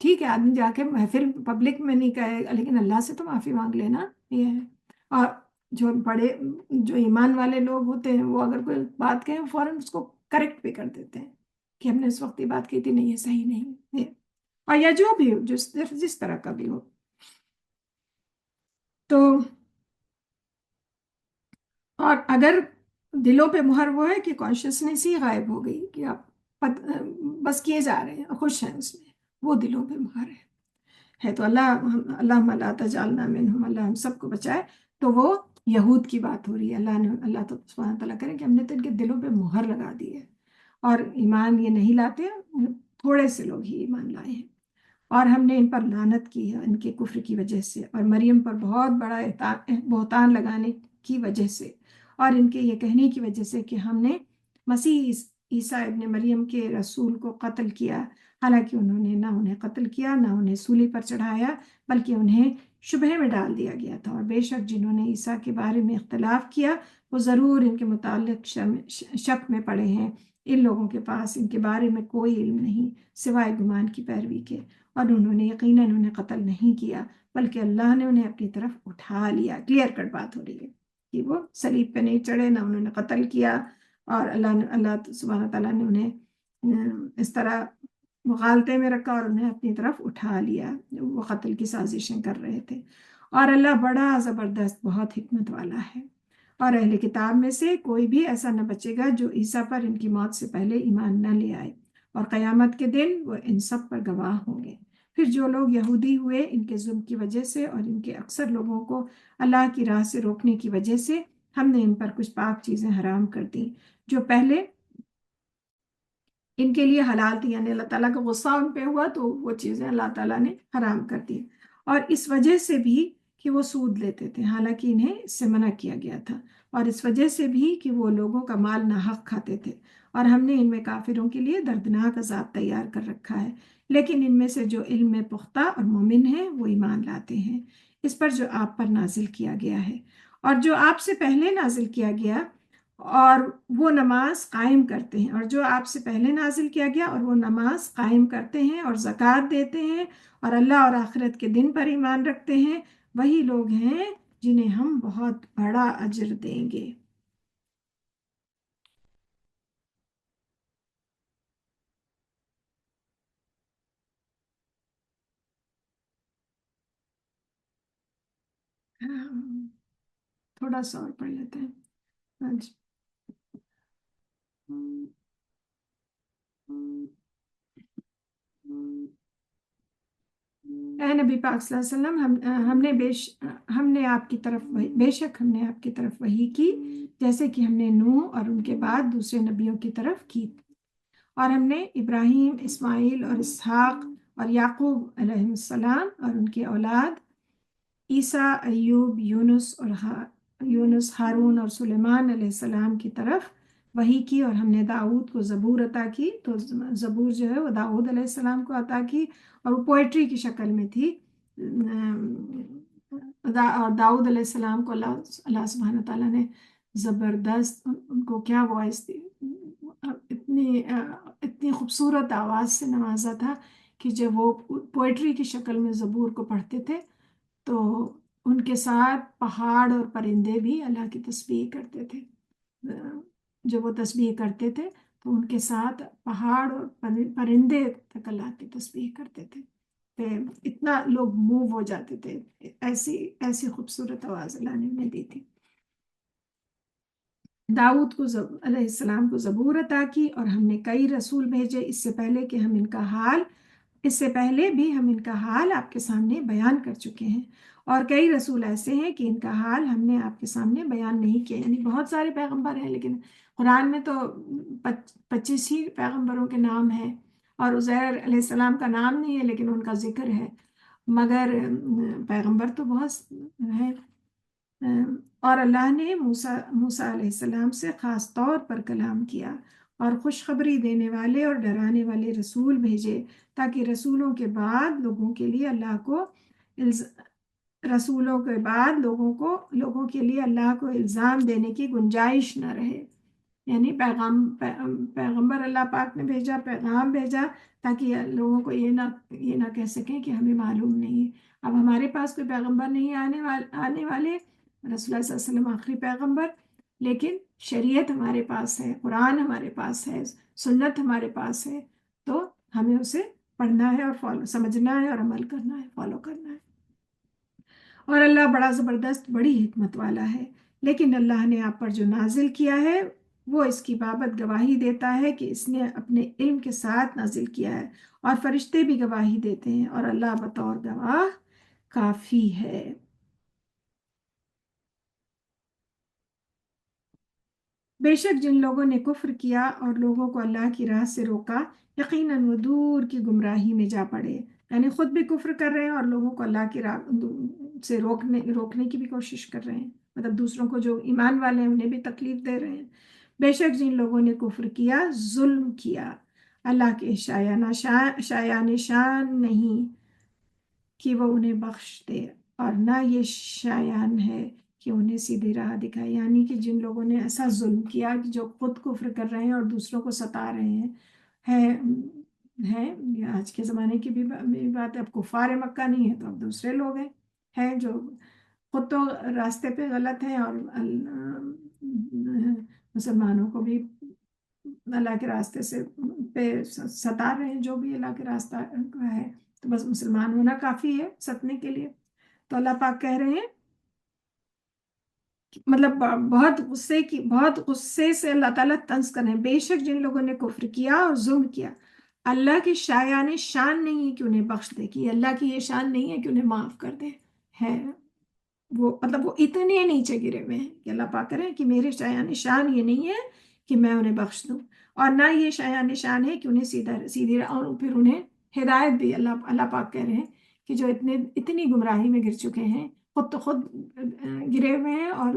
ٹھیک ہے آدمی جا کے محفل پبلک میں نہیں کہے گا، لیکن اللہ سے تو معافی مانگ لینا یہ ہے۔ اور جو بڑے جو ایمان والے لوگ ہوتے ہیں وہ اگر کوئی بات کہیں فوراً اس کو کریکٹ بھی کر دیتے ہیں کہ ہم نے اس وقت یہ بات کی تھی، نہیں یہ صحیح نہیں ہے، اور یا جو بھی ہو، جس طرح کا بھی ہو۔ تو اور اگر دلوں پہ مہر وہ ہے کہ کانشیسنیس ہی غائب ہو گئی کہ آپ بس کیے جا رہے ہیں، خوش ہیں اس میں، وہ دلوں پہ مہر ہے تو اللہ لا تجعلنا منہم، اللہ ہم سب کو بچائے۔ تو وہ یہود کی بات ہو رہی ہے، اللہ تو سبحانہ تعالیٰ کرے کہ ہم نے تو ان کے دلوں پہ مہر لگا دی ہے، اور ایمان یہ نہیں لاتے، تھوڑے سے لوگ ہی ایمان لائے ہیں، اور ہم نے ان پر لعنت کی ہے ان کے کفر کی وجہ سے، اور مریم پر بہت بڑا بہتان لگانے کی وجہ سے، اور ان کے یہ کہنے کی وجہ سے کہ ہم نے مسیح عیسیٰ ابن مریم کے رسول کو قتل کیا، حالانکہ انہوں نے نہ انہیں قتل کیا نہ انہیں سولی پر چڑھایا، بلکہ انہیں شبہ میں ڈال دیا گیا تھا، اور بے شک جنہوں نے عیسیٰ کے بارے میں اختلاف کیا وہ ضرور ان کے متعلق شک میں پڑے ہیں، ان لوگوں کے پاس ان کے بارے میں کوئی علم نہیں سوائے گمان کی پیروی کے، اور انہوں نے یقیناً انہیں قتل نہیں کیا بلکہ اللہ نے انہیں اپنی طرف اٹھا لیا۔ کلیئر کٹ بات ہو رہی ہے کہ وہ صلیب پہ نہیں چڑھے، نہ انہوں نے قتل کیا، اور اللہ سبحانہ تعالیٰ نے انہیں اس طرح مغالطے میں رکھا اور انہیں اپنی طرف اٹھا لیا، وہ قتل کی سازشیں کر رہے تھے۔ اور اللہ بڑا زبردست بہت حکمت والا ہے، اور اہل کتاب میں سے کوئی بھی ایسا نہ بچے گا جو عیسیٰ پر ان کی موت سے پہلے ایمان نہ لے آئے، اور قیامت کے دن وہ ان سب پر گواہ ہوں گے۔ پھر جو لوگ یہودی ہوئے ان کے ظلم کی وجہ سے اور ان کے اکثر لوگوں کو اللہ کی راہ سے روکنے کی وجہ سے ہم نے ان پر کچھ پاک چیزیں حرام کر دیں جو پہلے ان کے لیے حلال تھی، یعنی اللہ تعالیٰ کا غصہ ان پہ ہوا تو وہ چیزیں اللہ تعالیٰ نے حرام کر دی، اور اس وجہ سے بھی کہ وہ سود لیتے تھے حالانکہ انہیں اس سے منع کیا گیا تھا، اور اس وجہ سے بھی کہ وہ لوگوں کا مال ناحق کھاتے تھے، اور ہم نے ان میں کافروں کے لیے دردناک عذاب تیار کر رکھا ہے، لیکن ان میں سے جو علم میں پختہ اور مومن ہیں وہ ایمان لاتے ہیں اس پر جو آپ پر نازل کیا گیا ہے اور جو آپ سے پہلے نازل کیا گیا، اور وہ نماز قائم کرتے ہیں، اور جو آپ سے پہلے نازل کیا گیا اور وہ نماز قائم کرتے ہیں اور زکوٰۃ دیتے ہیں اور اللہ اور آخرت کے دن پر ایمان رکھتے ہیں، وہی لوگ ہیں جنہیں ہم بہت بڑا اجر دیں گے۔ تھوڑا سا اور پڑھ لیتے ہیں آج۔ اے نبی پاک صلی اللہ علیہ وسلم، ہم نے آپ کی طرف بے شک ہم نے آپ کی طرف وحی کی جیسے کہ ہم نے نوح اور ان کے بعد دوسرے نبیوں کی طرف کی، اور ہم نے ابراہیم، اسماعیل اور اسحاق اور یعقوب علیہ السلام اور ان کے اولاد عیسیٰ، ایوب، یونس، ہارون اور سلیمان علیہ السلام کی طرف وحی کی، اور ہم نے داؤد کو زبور عطا کی، تو زبور جو ہے وہ داؤد علیہ السلام کو عطا کی، اور وہ پوئٹری کی شکل میں تھی، اور داؤد علیہ السلام کو اللہ سبحانہ تعالیٰ نے زبردست ان کو کیا وائس تھی، اتنی خوبصورت آواز سے نوازا تھا کہ جب وہ پوئٹری کی شکل میں زبور کو پڑھتے تھے تو ان کے ساتھ پہاڑ اور پرندے بھی اللہ کی تسبیح کرتے تھے، جب وہ تسبیح کرتے تھے تو ان کے ساتھ پہاڑ اور پرندے تک اللہ کی تسبیح کرتے تھے، اتنا لوگ موو ہو جاتے تھے، ایسی خوبصورت آواز اللہ نے انہیں دی تھی۔ داؤد کو علیہ السلام کو زبور عطا کی، اور ہم نے کئی رسول بھیجے اس سے پہلے بھی ہم ان کا حال آپ کے سامنے بیان کر چکے ہیں، اور کئی رسول ایسے ہیں کہ ان کا حال ہم نے آپ کے سامنے بیان نہیں کیا، یعنی بہت سارے پیغمبر ہیں لیکن قرآن میں تو 25 ہی پیغمبروں کے نام ہیں، اور عزیر علیہ السلام کا نام نہیں ہے لیکن ان کا ذکر ہے، مگر پیغمبر تو بہت ہیں۔ اور اللہ نے موسیٰ علیہ السلام سے خاص طور پر کلام کیا اور خوشخبری دینے والے اور ڈرانے والے رسول بھیجے تاکہ رسولوں کے بعد لوگوں کے لیے اللہ کو الزام دینے کی گنجائش نہ رہے۔ یعنی پیغمبر اللہ پاک نے بھیجا، پیغام بھیجا، تاکہ لوگوں کو یہ نہ کہہ سکیں کہ ہمیں معلوم نہیں ہے۔ اب ہمارے پاس کوئی پیغمبر نہیں آنے والے، رسول اللہ صلی اللہ علیہ وسلم آخری پیغمبر، لیکن شریعت ہمارے پاس ہے، قرآن ہمارے پاس ہے، سنت ہمارے پاس ہے، تو ہمیں اسے پڑھنا ہے اور سمجھنا ہے اور عمل کرنا ہے، فالو کرنا ہے۔ اور اللہ بڑا زبردست، بڑی حکمت والا ہے۔ لیکن اللہ نے آپ پر جو نازل کیا ہے وہ اس کی بابت گواہی دیتا ہے کہ اس نے اپنے علم کے ساتھ نازل کیا ہے، اور فرشتے بھی گواہی دیتے ہیں، اور اللہ بطور گواہ کافی ہے۔ بے شک جن لوگوں نے کفر کیا اور لوگوں کو اللہ کی راہ سے روکا، یقیناً وہ دور کی گمراہی میں جا پڑے۔ یعنی خود بھی کفر کر رہے ہیں اور لوگوں کو اللہ کی راہ سے روکنے کی بھی کوشش کر رہے ہیں، مطلب دوسروں کو جو ایمان والے ہیں انہیں بھی تکلیف دے رہے ہیں۔ بے شک جن لوگوں نے کفر کیا، ظلم کیا، اللہ کے شایان شان نہیں کہ وہ انہیں بخش دے، اور نہ یہ شایان ہے کہ انہیں سیدھی راہ دکھائے۔ یعنی کہ جن لوگوں نے ایسا ظلم کیا کہ جو خود کفر کر رہے ہیں اور دوسروں کو ستا رہے ہیں، یہ آج کے زمانے کی بھی بات ہے۔ اب کفار مکہ نہیں ہے تو اب دوسرے لوگ ہیں جو خود تو راستے پہ غلط ہیں، اور مسلمانوں کو بھی اللہ کے راستے سے پہ ستا رہے ہیں۔ جو بھی اللہ کے راستہ ہے تو بس مسلمان ہونا کافی ہے ستنے کے لیے۔ تو اللہ پاک کہہ رہے ہیں، مطلب بہت غصے سے اللہ تعالیٰ طنز کر رہے ہیں، بے شک جن لوگوں نے کفر کیا اور ظلم کیا، اللہ کی شایان شان نہیں ہے کہ انہیں بخش دے، کہ اللہ کی یہ شان نہیں ہے کہ انہیں معاف کر دے ہے۔ وہ مطلب وہ اتنے نیچے گرے ہوئے ہیں کہ اللہ پاک کرے کہ میرے شایان شان یہ نہیں ہے کہ میں انہیں بخش دوں، اور نہ یہ شایان شان ہے کہ انہیں سیدھی اور پھر انہیں ہدایت بھی۔ اللہ پاک کہہ رہے ہیں کہ جو اتنی گمراہی میں گر چکے ہیں، خود گرے ہوئے ہیں، اور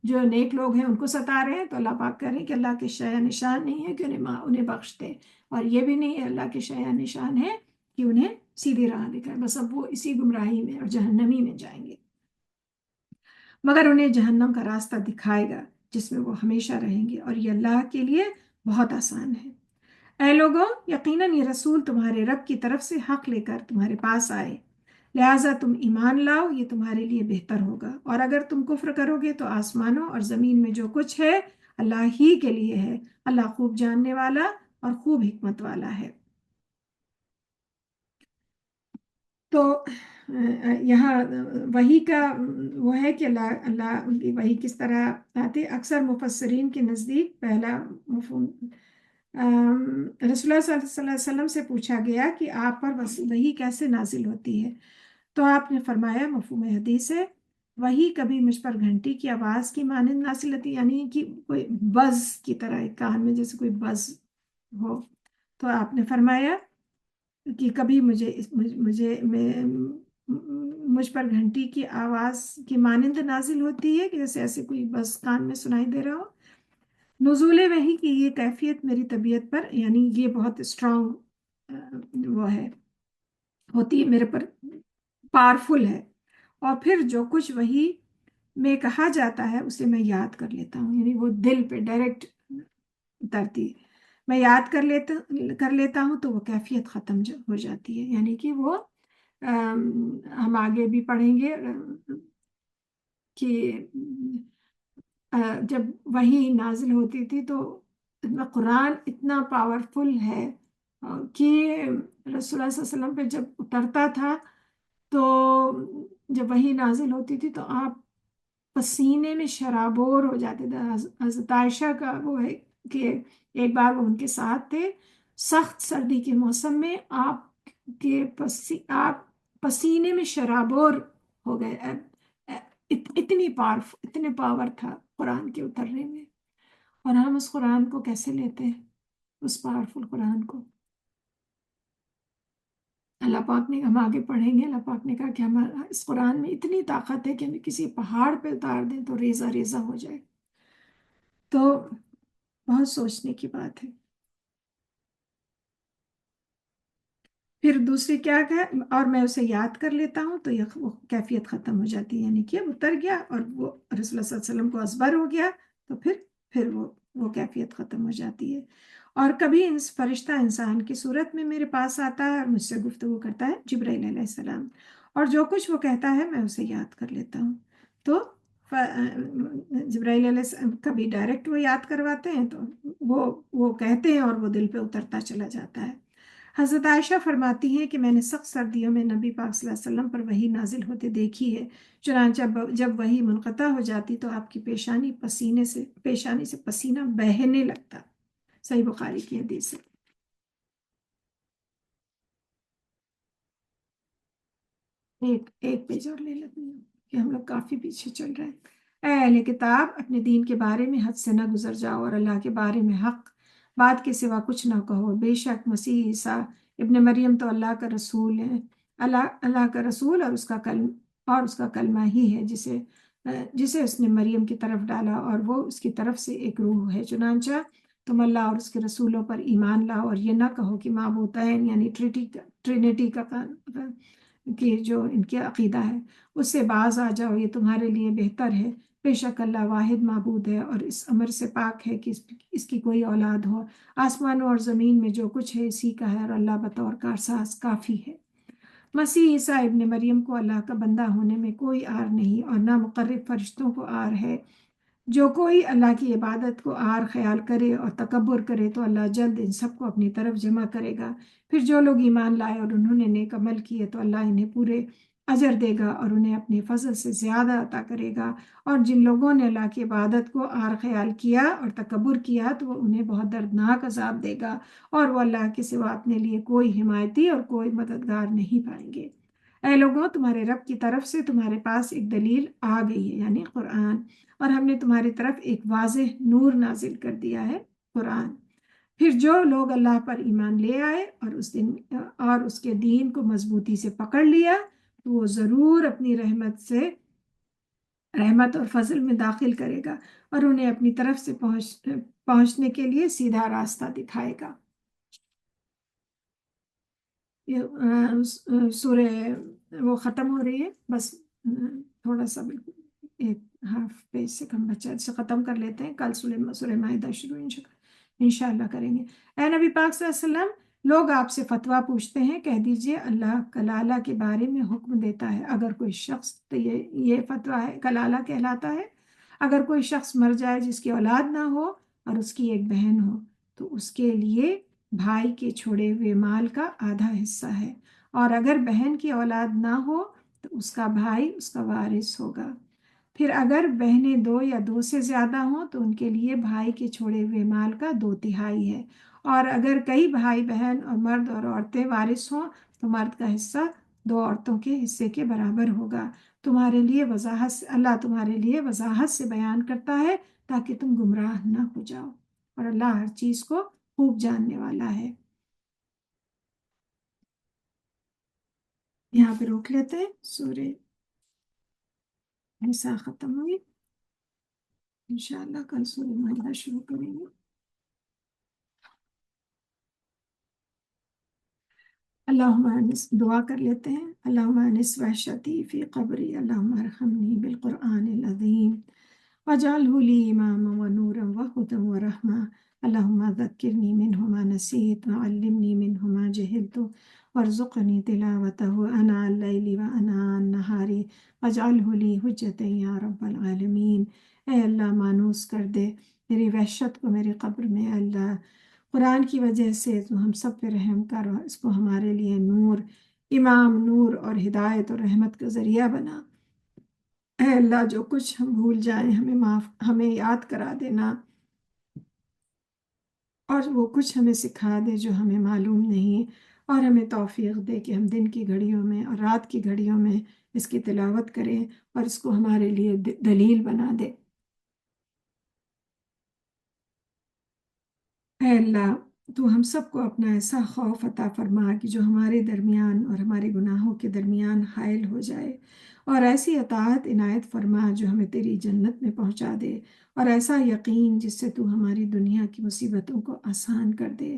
جو نیک لوگ ہیں ان کو ستا رہے ہیں، تو اللہ پاک کہہ رہے ہیں کہ اللہ کے شایان شان نہیں ہے کہ انہیں بخش دے، اور یہ بھی نہیں ہے اللہ کے شایان شان ہے کہ انہیں سیدھی راہ دکھائے۔ بس اب وہ اسی گمراہی میں اور جہنمی میں جائیں گے، مگر انہیں جہنم کا راستہ دکھائے گا جس میں وہ ہمیشہ رہیں گے، اور یہ اللہ کے لیے بہت آسان ہے۔ اے لوگوں، یقیناً یہ رسول تمہارے رب کی طرف سے حق لے کر تمہارے پاس آئے، لہٰذا تم ایمان لاؤ، یہ تمہارے لیے بہتر ہوگا، اور اگر تم کفر کرو گے تو آسمانوں اور زمین میں جو کچھ ہے اللہ ہی کے لیے ہے، اللہ خوب جاننے والا اور خوب حکمت والا ہے۔ تو یہاں وحی کا وہ ہے کہ اللہ کی وحی کس طرح آتی۔ اکثر مفسرین کے نزدیک پہلا مفہوم، رسول اللہ صلی اللہ علیہ وسلم سے پوچھا گیا کہ آپ پر وحی کیسے نازل ہوتی ہے، تو آپ نے فرمایا مفہوم حدیث ہے، وحی کبھی مجھ پر گھنٹی کی آواز کی مانند نازل ہوتی، یعنی کہ کوئی بز کی طرح، ایک کان میں جیسے کوئی بز ہو۔ تو آپ نے فرمایا کہ کبھی مجھ پر گھنٹی کی آواز کی مانند نازل ہوتی ہے، کہ جیسے ایسے کوئی بس کان میں سنائی دے رہا ہو۔ نزول وحی کی یہ کیفیت میری طبیعت پر، یعنی یہ بہت اسٹرانگ وہ ہے، ہوتی ہے میرے پر، پاورفل ہے، اور پھر جو کچھ وحی میں کہا جاتا ہے اسے میں یاد کر لیتا ہوں، یعنی وہ دل پہ ڈائریکٹ اترتی ہے، میں یاد کر لیتا ہوں تو وہ کیفیت ختم ہو جاتی ہے۔ یعنی کہ وہ ہم آگے بھی پڑھیں گے کہ جب وحی نازل ہوتی تھی تو قرآن اتنا پاورفل ہے کہ رسول اللہ صلی اللہ علیہ وسلم پہ جب اترتا تھا، تو جب وحی نازل ہوتی تھی تو آپ پسینے میں شرابور ہو جاتے تھے۔ حضرت عائشہ کا وہ ہے کہ ایک بار وہ ان کے ساتھ تھے، سخت سردی کے موسم میں آپ پسینے میں شرابور ہو گئے، اتنے پاور تھا قرآن کے اترنے میں، اور ہم اس قرآن کو کیسے لیتے ہیں، اس پاورفل قرآن کو۔ اللہ پاک نے، ہم آگے پڑھیں گے، اللہ پاک نے کہا کہ ہمارا اس قرآن میں اتنی طاقت ہے کہ ہمیں کسی پہاڑ پہ اتار دیں تو ریزہ ریزہ ہو جائے۔ تو بہت سوچنے کی بات ہے۔ پھر دوسری کیا ہے، اور میں اسے یاد کر لیتا ہوں تو وہ کیفیت ختم ہو جاتی ہے، یعنی کہ اتر گیا اور وہ رسول اللہ صلی اللہ علیہ وسلم کو ازبر ہو گیا، تو پھر وہ وہ کیفیت ختم ہو جاتی ہے۔ اور کبھی فرشتہ انسان کی صورت میں میرے پاس آتا ہے اور مجھ سے گفتگو کرتا ہے، جبرائیل علیہ السلام، اور جو کچھ وہ کہتا ہے میں اسے یاد کر لیتا ہوں۔ تو جبرائیل علیہ السلام کبھی ڈائریکٹ وہ یاد کرواتے ہیں، تو وہ کہتے ہیں اور وہ دل پہ اترتا چلا جاتا ہے۔ حضرت عائشہ فرماتی ہیں کہ میں نے سخت سردیوں میں نبی پاک صلی اللہ علیہ وسلم پر وحی نازل ہوتے دیکھی ہے، چنانچہ جب وحی منقطع ہو جاتی تو آپ کی پیشانی سے پسینہ بہنے لگتا۔ صحیح بخاری کی حدیث ہے۔ ایک پیج اور لے لیتی ہوں کہ ہم لوگ کافی پیچھے چل رہے ہیں۔ اے اہل کتاب، اپنے دین کے بارے میں حد سے نہ گزر جاؤ اور اللہ کے بارے میں حق بات کے سوا کچھ نہ کہو۔ بے شک مسیح عیسیٰ ابن مریم تو اللہ کا رسول ہے، اللہ کا رسول اور اس کا کلمہ ہی ہے، جسے اس نے مریم کی طرف ڈالا، اور وہ اس کی طرف سے ایک روح ہے۔ چنانچہ تم اللہ اور اس کے رسولوں پر ایمان لاؤ اور یہ نہ کہو کہ معبودین یعنی ٹرینیٹی کہ جو ان کے عقیدہ ہے اس سے باز آ جاؤ، یہ تمہارے لیے بہتر ہے۔ بے شک اللہ واحد معبود ہے اور اس امر سے پاک ہے کہ اس کی کوئی اولاد ہو۔ آسمانوں اور زمین میں جو کچھ ہے اسی کا ہے، اور اللہ بطور کارساز کافی ہے۔ مسیح عیسیٰ ابن مریم کو اللہ کا بندہ ہونے میں کوئی آر نہیں اور نہ مقرب فرشتوں کو آر ہے۔ جو کوئی اللہ کی عبادت کو آر خیال کرے اور تکبر کرے تو اللہ جلد ان سب کو اپنی طرف جمع کرے گا۔ پھر جو لوگ ایمان لائے اور انہوں نے نیک عمل کیے تو اللہ انہیں پورے اجر دے گا اور انہیں اپنے فضل سے زیادہ عطا کرے گا، اور جن لوگوں نے اللہ کی عبادت کو آر خیال کیا اور تکبر کیا تو وہ انہیں بہت دردناک عذاب دے گا، اور وہ اللہ کے سوا اپنے لیے کوئی حمایتی اور کوئی مددگار نہیں پائیں گے۔ اے لوگوں، تمہارے رب کی طرف سے تمہارے پاس ایک دلیل آ گئی ہے، یعنی قرآن، اور ہم نے تمہاری طرف ایک واضح نور نازل کر دیا ہے، قرآن۔ پھر جو لوگ اللہ پر ایمان لے آئے اور اس کے دین کو مضبوطی سے پکڑ لیا تو وہ ضرور اپنی رحمت اور فضل میں داخل کرے گا اور انہیں اپنی طرف سے پہنچنے کے لیے سیدھا راستہ دکھائے گا۔ یہ سورہ وہ ختم ہو رہی ہے، بس تھوڑا سا بالکل ایک ہاف پیج سے کم بچہ، سے ختم کر لیتے ہیں۔ کل سورہ مائدہ شروع انشاءاللہ کریں گے۔ اے نبی پاک صلی اللہ علیہ وسلم، لوگ آپ سے فتویٰ پوچھتے ہیں، کہہ دیجئے اللہ کلالہ کے بارے میں حکم دیتا ہے۔ اگر کوئی شخص، تو یہ فتویٰ ہے، کلالہ کہلاتا ہے، اگر کوئی شخص مر جائے جس کی اولاد نہ ہو اور اس کی ایک بہن ہو تو اس کے لیے بھائی کے چھوڑے ہوئے مال کا آدھا حصہ ہے، اور اگر بہن کی اولاد نہ ہو تو اس کا بھائی اس کا وارث ہوگا۔ پھر اگر بہنیں دو یا دو سے زیادہ ہوں تو ان کے لیے بھائی کے چھوڑے ہوئے مال کا 2/3 ہے، اور اگر کئی بھائی بہن اور مرد اور عورتیں وارث ہوں تو مرد کا حصہ 2 عورتوں کے حصے کے برابر ہوگا۔ اللہ تمہارے لیے وضاحت سے بیان کرتا ہے تاکہ تم گمراہ نہ ہو جاؤ، اور اللہ ہر چیز کو خوب جاننے والا ہے۔ یہاں پہ روک لیتے ہیں، سورہ نساء ختم ہوئی، انشاءاللہ کل سورہ مائدہ شروع کریں گے۔ اللہم دعا کر لیتے ہیں۔ اللہم انس وحشتی فی قبری، اللہم ارحمنی بالقرآن العظیم واجعلہ لی اماما ونورا وہدی ورحمہ، اللہم ذکرنی منہ ما نسیت وعلمنی منہ ما جہلت وارزقنی تلاوتہ آناء اللیل وآناء النہار واجعلہ لی حجۃ یا رب العالمین۔ اے اللہ، مانوس کر دے میری وحشت کو میری قبر میں۔ اے اللہ، قرآن کی وجہ سے تو ہم سب پہ رحم کر، اور اس کو ہمارے لیے نور، امام، نور اور ہدایت اور رحمت کا ذریعہ بنا۔ اے اللہ، جو کچھ ہم بھول جائیں ہمیں یاد کرا دینا، اور وہ کچھ ہمیں سکھا دے جو ہمیں معلوم نہیں، اور ہمیں توفیق دے کہ ہم دن کی گھڑیوں میں اور رات کی گھڑیوں میں اس کی تلاوت کریں اور اس کو ہمارے لیے دلیل بنا دے۔ اے اللہ، تو ہم سب کو اپنا ایسا خوف عطا فرما کہ جو ہمارے درمیان اور ہمارے گناہوں کے درمیان حائل ہو جائے، اور ایسی اطاعت عنایت فرما جو ہمیں تیری جنت میں پہنچا دے، اور ایسا یقین جس سے تو ہماری دنیا کی مصیبتوں کو آسان کر دے۔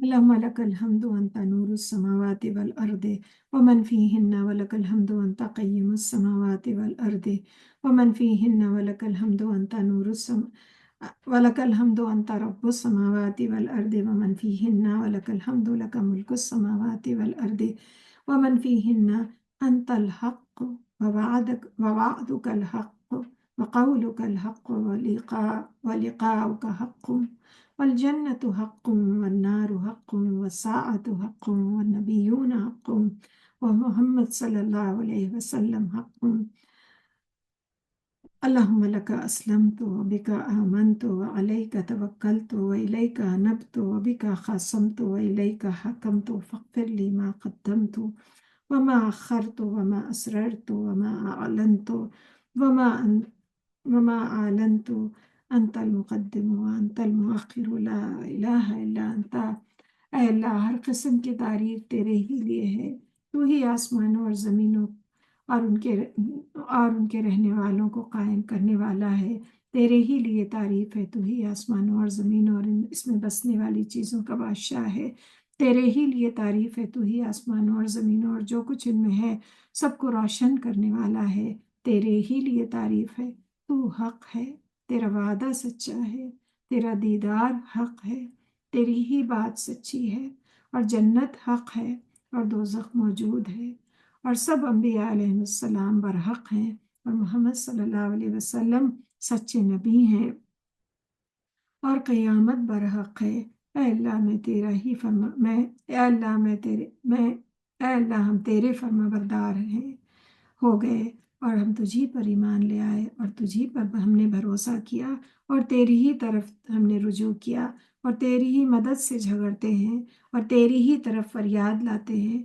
اللهم لك الحمد وأنت نور السماوات والأرض ومن فيهن، ولك الحمد وأنت قيم السماوات والأرض ومن فيهن، ولك الحمد وأنت نور ولك الحمد وأنت رب السماوات والأرض ومن فيهن، ولك الحمد لك ملك السماوات والأرض ومن فيهن. أنت الحق ووعدك الحق وقولك الحق ولقاؤك حق، والجنة حق والنار حق والساعة حق والنبيون حق ومحمد صلى الله عليه وسلم حق. اللهم لك أسلمت وبك آمنت وعليك توكلت وإليك أنبت وبك خاصمت وإليك حكمت، فاغفر لي ما قدمت وما أخرت وما أسررت وما أعلنت وما أن وما أعلنت. أنت المقدم وأنت المؤخر، لا إله إلا أنت. اے اللہ، ہر قسم کی تعریف تیرے ہی لیے ہے۔ تو ہی آسمانوں اور زمینوں اور ان کے رہنے والوں کو قائم کرنے والا ہے۔ تیرے ہی لیے تعریف ہے۔ تو ہی آسمانوں اور زمینوں اور اس میں بسنے والی چیزوں کا بادشاہ ہے۔ تیرے ہی لیے تعریف ہے۔ تو ہی آسمانوں اور زمینوں اور جو کچھ ان میں ہے سب کو روشن کرنے والا ہے۔ تیرے ہی لیے تعریف ہے۔ تو حق ہے، تیرا وعدہ سچا ہے، تیرا دیدار حق ہے، تیری ہی بات سچی ہے، اور جنت حق ہے اور دوزخ موجود ہے، اور سب انبیاء علیہ السلام برحق ہیں، اور محمد صلی اللہ علیہ وسلم سچے نبی ہیں، اور قیامت برحق ہے۔ اے اللہ میں تیرا ہی فرما میں اے اللہ میں تیرے میں اے اللہ ہم تیرے فرما بردار ہیں ہو گئے، اور ہم تجھی پر ایمان لے آئے، اور تجھی پر ہم نے بھروسہ کیا، اور تیری ہی طرف ہم نے رجوع کیا، اور تیری ہی مدد سے جھگڑتے ہیں، اور تیری ہی طرف فریاد لاتے ہیں۔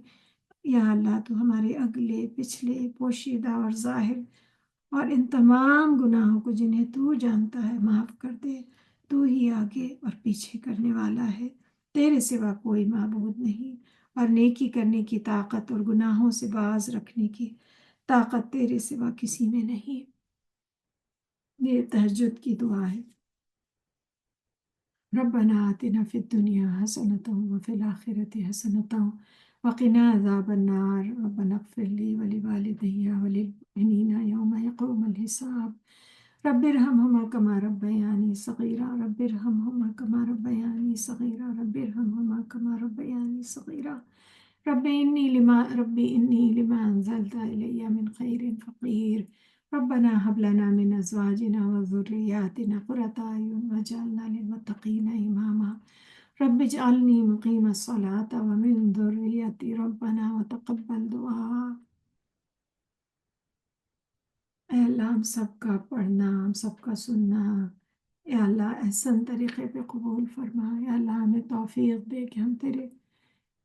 یا اللہ تو ہمارے اگلے پچھلے پوشیدہ اور ظاہر اور ان تمام گناہوں کو جنہیں تو جانتا ہے معاف کر دے۔ تو ہی آگے اور پیچھے کرنے والا ہے، تیرے سوا کوئی معبود نہیں، اور نیکی کرنے کی طاقت اور گناہوں سے باز رکھنے کی طاقت تیرے سوا کسی میں نہیں۔ یہ تہجد کی دعا ہے۔ ربنا آتنا في الدنيا حسنة وفي الآخرة حسنة وقنا عذاب النار، ربنا اغفر لي ولوالدي وللمؤمنين يوم يقوم الحساب، رب ارحمهما كما ربياني صغيرا، رب ارحمهما كما ربياني صغيرا، رب ارحمهما كما ربياني صغيرا، ربي إني لما أنزلت إلي من خير فقير، ربنا هب لنا من أزواجنا وذرياتنا قرة أعين واجعلنا للمتقين إماما، رب اجعلني مقيم الصلاة ومن ذريتي ربنا وتقبل دعاء۔ اے اللہ ہم سب کا پڑھنا، ہم سب کا سننا، اے اللہ احسن طریقے پہ قبول فرما، اے اللہ ہمیں توفیق دے کہ ہم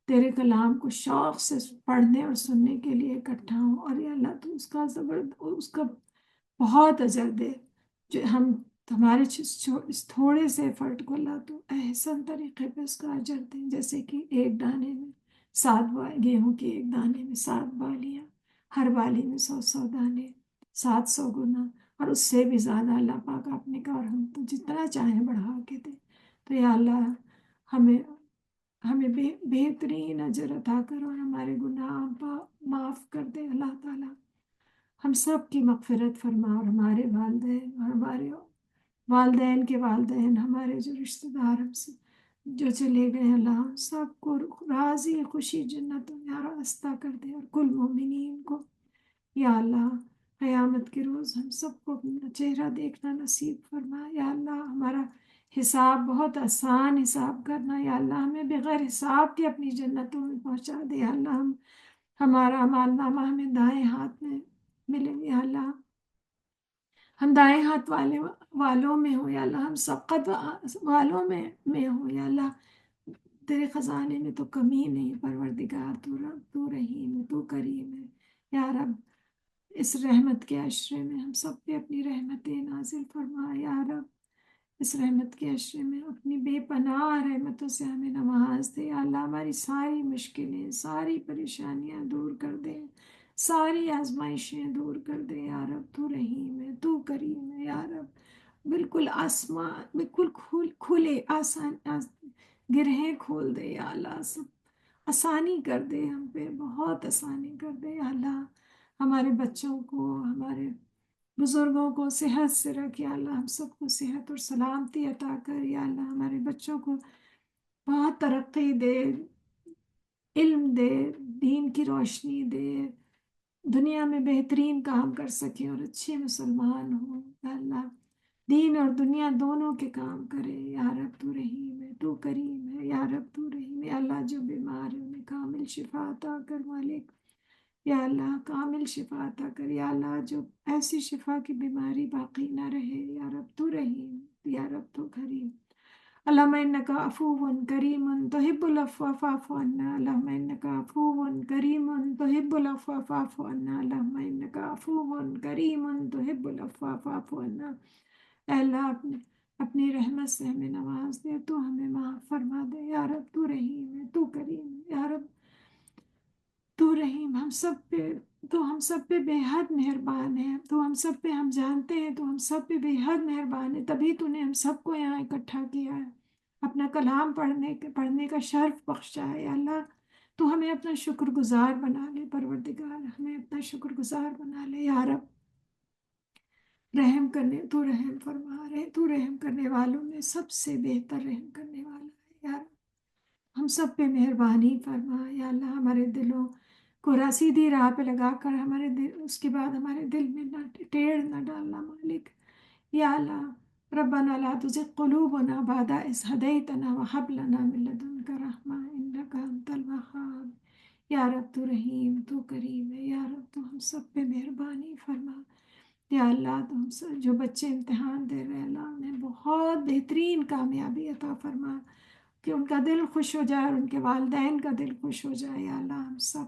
تیرے کلام کو شوق سے پڑھنے اور سننے کے لیے اکٹھا ہوں، اور اے اللہ تو اس کا بہت اجر دے، جو ہم ہمارے اس تھوڑے سے ایفرٹ کو اللہ تو احسن طریقے پہ اس کا اجر دیں، جیسے کہ ایک دانے میں گیہوں کے ایک دانے میں 7 بالیاں، ہر بالی میں 100 دانے، 700 گنا، اور اس سے بھی زیادہ اللہ پاک آپ نے کہا، اور ہم تو جتنا چاہیں بڑھا کے دیں۔ تو یا اللہ ہمیں ہمیں بہترین اجر عطا کرو، اور ہمارے گناہ معاف کر دے اللہ تعالیٰ۔ ہم سب کی مغفرت فرما، اور ہمارے والدین اور ہمارے والدین کے والدین، ہمارے جو رشتہ دار ہم سے جو چلے گئے، اللہ سب کو راضی خوشی جنت میں راستہ کر دے، اور کل مومنین کو یا اللہ قیامت کے روز ہم سب کو اپنا چہرہ دیکھنا نصیب فرما۔ یا اللہ ہمارا حساب بہت آسان حساب کرنا، یا اللہ ہمیں بغیر حساب کے اپنی جنتوں میں پہنچا دے۔ یا اللہ ہمارا اعمال نامہ ہمیں دائیں ہاتھ میں ملے، یا اللہ ہم دائیں ہاتھ والوں میں ہوں یا اللہ، ہم سبقت والوں میں ہوں یا اللہ، تیرے خزانے میں تو کمی نہیں پروردگار، تو رب، تو رحیم ہے، تو کریم ہے یا رب۔ اس رحمت کے عشرے میں ہم سب پہ اپنی رحمتیں نازل فرما یا رب، اس رحمت کے عشرے میں اپنی بے پناہ رحمتوں سے ہمیں نواز دے یا اللہ، ہماری ساری مشکلیں، ساری پریشانیاں دور کر دے، ساری آزمائشیں دور کر دے یا رب، تو رحیم ہے، تو کریم ہے یا رب۔ بالکل آسمان بالکل کھلے گرہیں کھول دے یا اللہ، سب آسانی کر دے، ہم پہ بہت آسانی کر دے یا اللہ۔ ہمارے بچوں کو، ہمارے بزرگوں کو صحت سے رکھ یا اللہ، ہم سب کو صحت اور سلامتی عطا کر یا اللہ، ہمارے بچوں کو بہت ترقی دے، علم دے، دین کی روشنی دے، دنیا میں بہترین کام کر سکیں اور اچھے مسلمان ہوں یا اللہ، دین اور دنیا دونوں کے کام کرے یا رب، تو رحیم ہے، تو کریم ہے یا رب، تو رحیم ہے یا اللہ۔ جو بیمار ہے انہیں کامل شفا عطا کر مالک یا اللہ، کامل شفا عطا کر یا اللہ، جو ایسی شفا کی بیماری باقی نہ رہے یا رب، تو رحیم یا رب، تو کریم۔ اللہم انکا عفو کریم تحب العفو فاعف عنا، اللہم انکا عفو کریم تحب العفو فاعف عنا، اللہم انکا عفو کریم تحب العفو فاعف عنا۔ اے اللہ، اپنی رحمت سے ہمیں نواز دے، تو ہمیں معاف فرما دے یا رب، تو رحیم ہے، تو کریم ہے یا رب، تو رحیم ہم سب پہ بے حد مہربان ہے، تو ہم سب پہ، ہم جانتے ہیں تو ہم سب پہ بے حد مہربان ہے، تبھی تو نے ہم سب کو یہاں اکٹھا کیا ہے، اپنا کلام پڑھنے کا شرف بخشا ہے یا اللہ۔ تو ہمیں اپنا شکر گزار بنا لے پروردگار، ہمیں اپنا شکر گزار بنا لے یا رب، تو رحم فرما رہے، تو رحم کرنے والوں میں سب سے بہتر رحم کرنے والا ہے یا رب، ہم سب پہ مہربانی فرما یا اللہ، ہمارے دلوں کو سیدھی راہ پہ لگا کر ہمارے دل، اس کے بعد ہمارے دل میں نہ ٹیڑھ نہ ڈالنا مالک یا اللہ۔ ربنا لا تزغ قلوبنا بعد إذ هديتنا وهب لنا من لدنك رحمة إنك أنت الوهاب یا رب، تو رحیم، تو کریم ہے یا رب، تو ہم سب پہ مہربانی فرما یا اللہ۔ تو ہم سب جو بچے امتحان دے رہے ہیں اللہ، انہیں بہت بہترین کامیابی عطا فرما، کہ ان کا دل خوش ہو جائے اور ان کے والدین کا دل خوش ہو جائے یا اللہ۔ ہم سب،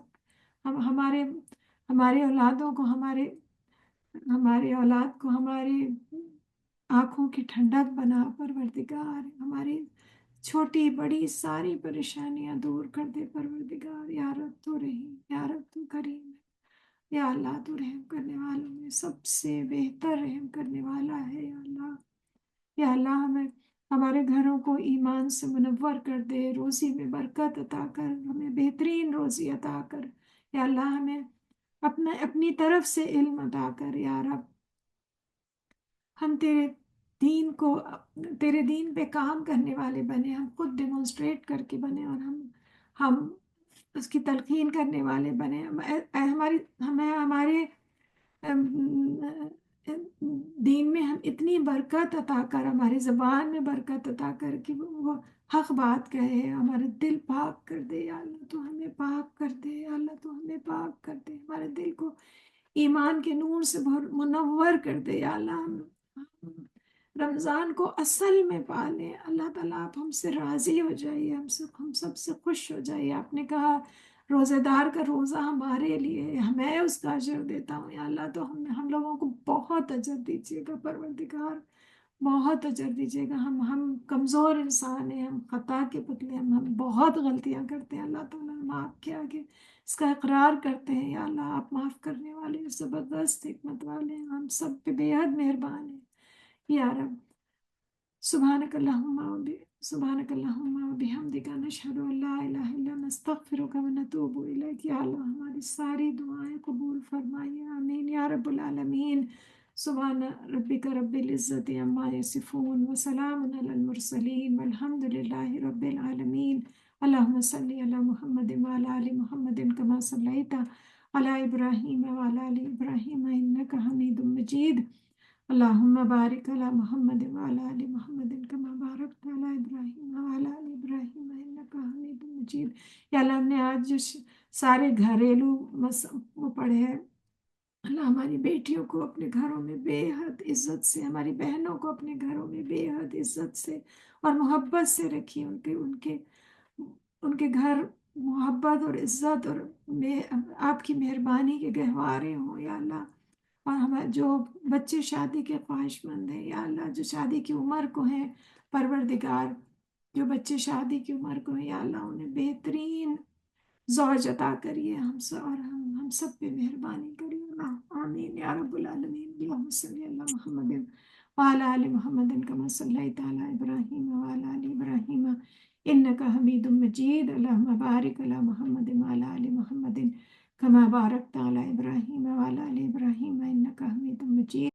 ہمارے اولادوں کو، ہماری اولاد کو ہماری آنکھوں کی ٹھنڈک بنا پروردگار، ہماری چھوٹی بڑی ساری پریشانیاں دور کر دے پروردگار یا رب، تو رحیم یا رب، تو کریم ہے یا اللہ، تو رحم کرنے والوں میں سب سے بہتر رحم کرنے والا ہے یا اللہ۔ یا اللہ، ہمارے گھروں کو ایمان سے منور کر دے، روزی میں برکت عطا کر، ہمیں بہترین روزی عطا کر یا اللہ، ہمیں اپنی طرف سے علم عطا کر یا رب، ہم تیرے دین پہ کام کرنے والے بنے، ہم خود ڈیمونسٹریٹ کر کے بنے، اور ہم اس کی تلقین کرنے والے بنے، ہمیں ہمارے دین میں ہم اتنی برکت عطا کر، ہماری زبان میں برکت عطا کر کہ وہ حق بات کہے، ہمارے دل پاک کر دے یا اللہ، تو ہمیں پاک کر دے یا اللہ، تو ہمیں پاک کر دے، ہمارے دل کو ایمان کے نور سے منور کر دے یا اللہ۔ ہم رمضان کو اصل میں پالیں اللہ تعالیٰ، آپ ہم سے راضی ہو جائیے، ہم سب سے خوش ہو جائیے۔ آپ نے کہا روزے دار کا روزہ ہمارے لیے، میں اس کا اجر دیتا ہوں یا اللہ، تو ہم لوگوں کو بہت اجر دیجیے گا پروردگار، بہت اجر دیجیے گا۔ ہم کمزور انسان ہیں، ہم خطا کے پتلے، ہم بہت غلطیاں کرتے ہیں اللہ تعالیٰ، ہم آپ کے آگے اس کا اقرار کرتے ہیں یا اللہ، آپ معاف کرنے والے، زبردست حکمت والے ہیں، ہم سب پہ بے حد مہربان ہیں یا رب۔ سبحانک اللہم و بحمدک، نشہد ان لا الہ الا انت، نستغفرک و نتوب الیک یا اللہ، ہماری ساری دعائیں قبول فرمائیے، آمین یا رب العالمین۔ سبحان ربک رب العزت عما یصفون وسلام علی المرسلین والحمد للہ رب العالمین۔ اللہم صلی علی محمد وعلی آل محمد کما صلیت علی ابراہیم وعلی آل ابراہیم انک حمید مجید۔ اللہم بارک علی محمد وعلی آل محمد کما بارکت علی ابراہیم وعلی آل ابراہیم انک حمید مجید۔ یا اللہ، ہم نے آج جو سارے گھریلو وہ پڑھے ہیں، اللہ ہماری بیٹیوں کو اپنے گھروں میں بے حد عزت سے، ہماری بہنوں کو اپنے گھروں میں بے حد عزت سے اور محبت سے رکھیے، ان کے گھر محبت اور عزت اور آپ کی مہربانی کے گہوارے ہوں یا اللہ۔ اور ہمارے جو بچے شادی کے خواہش مند ہیں یا اللہ، جو شادی کی عمر کو ہیں، پروردگار جو بچے شادی کی عمر کو ہیں یا اللہ، انہیں بہترین زوج عطا کریے ہم سب، اور ہم سب پہ مہربانی کریے اللہ، آمین یا رب العالمین۔ اللہم صلی اللہ محمد وعلی آل محمد کما صلیت علی ابراہیم وعلی آل ابراہیم انک حمید مجید۔ اللہم بارک علی محمد وعلی آل محمد کما بارکت علی ابراہیم وعلی آل ابراہیم انک حمید مجید۔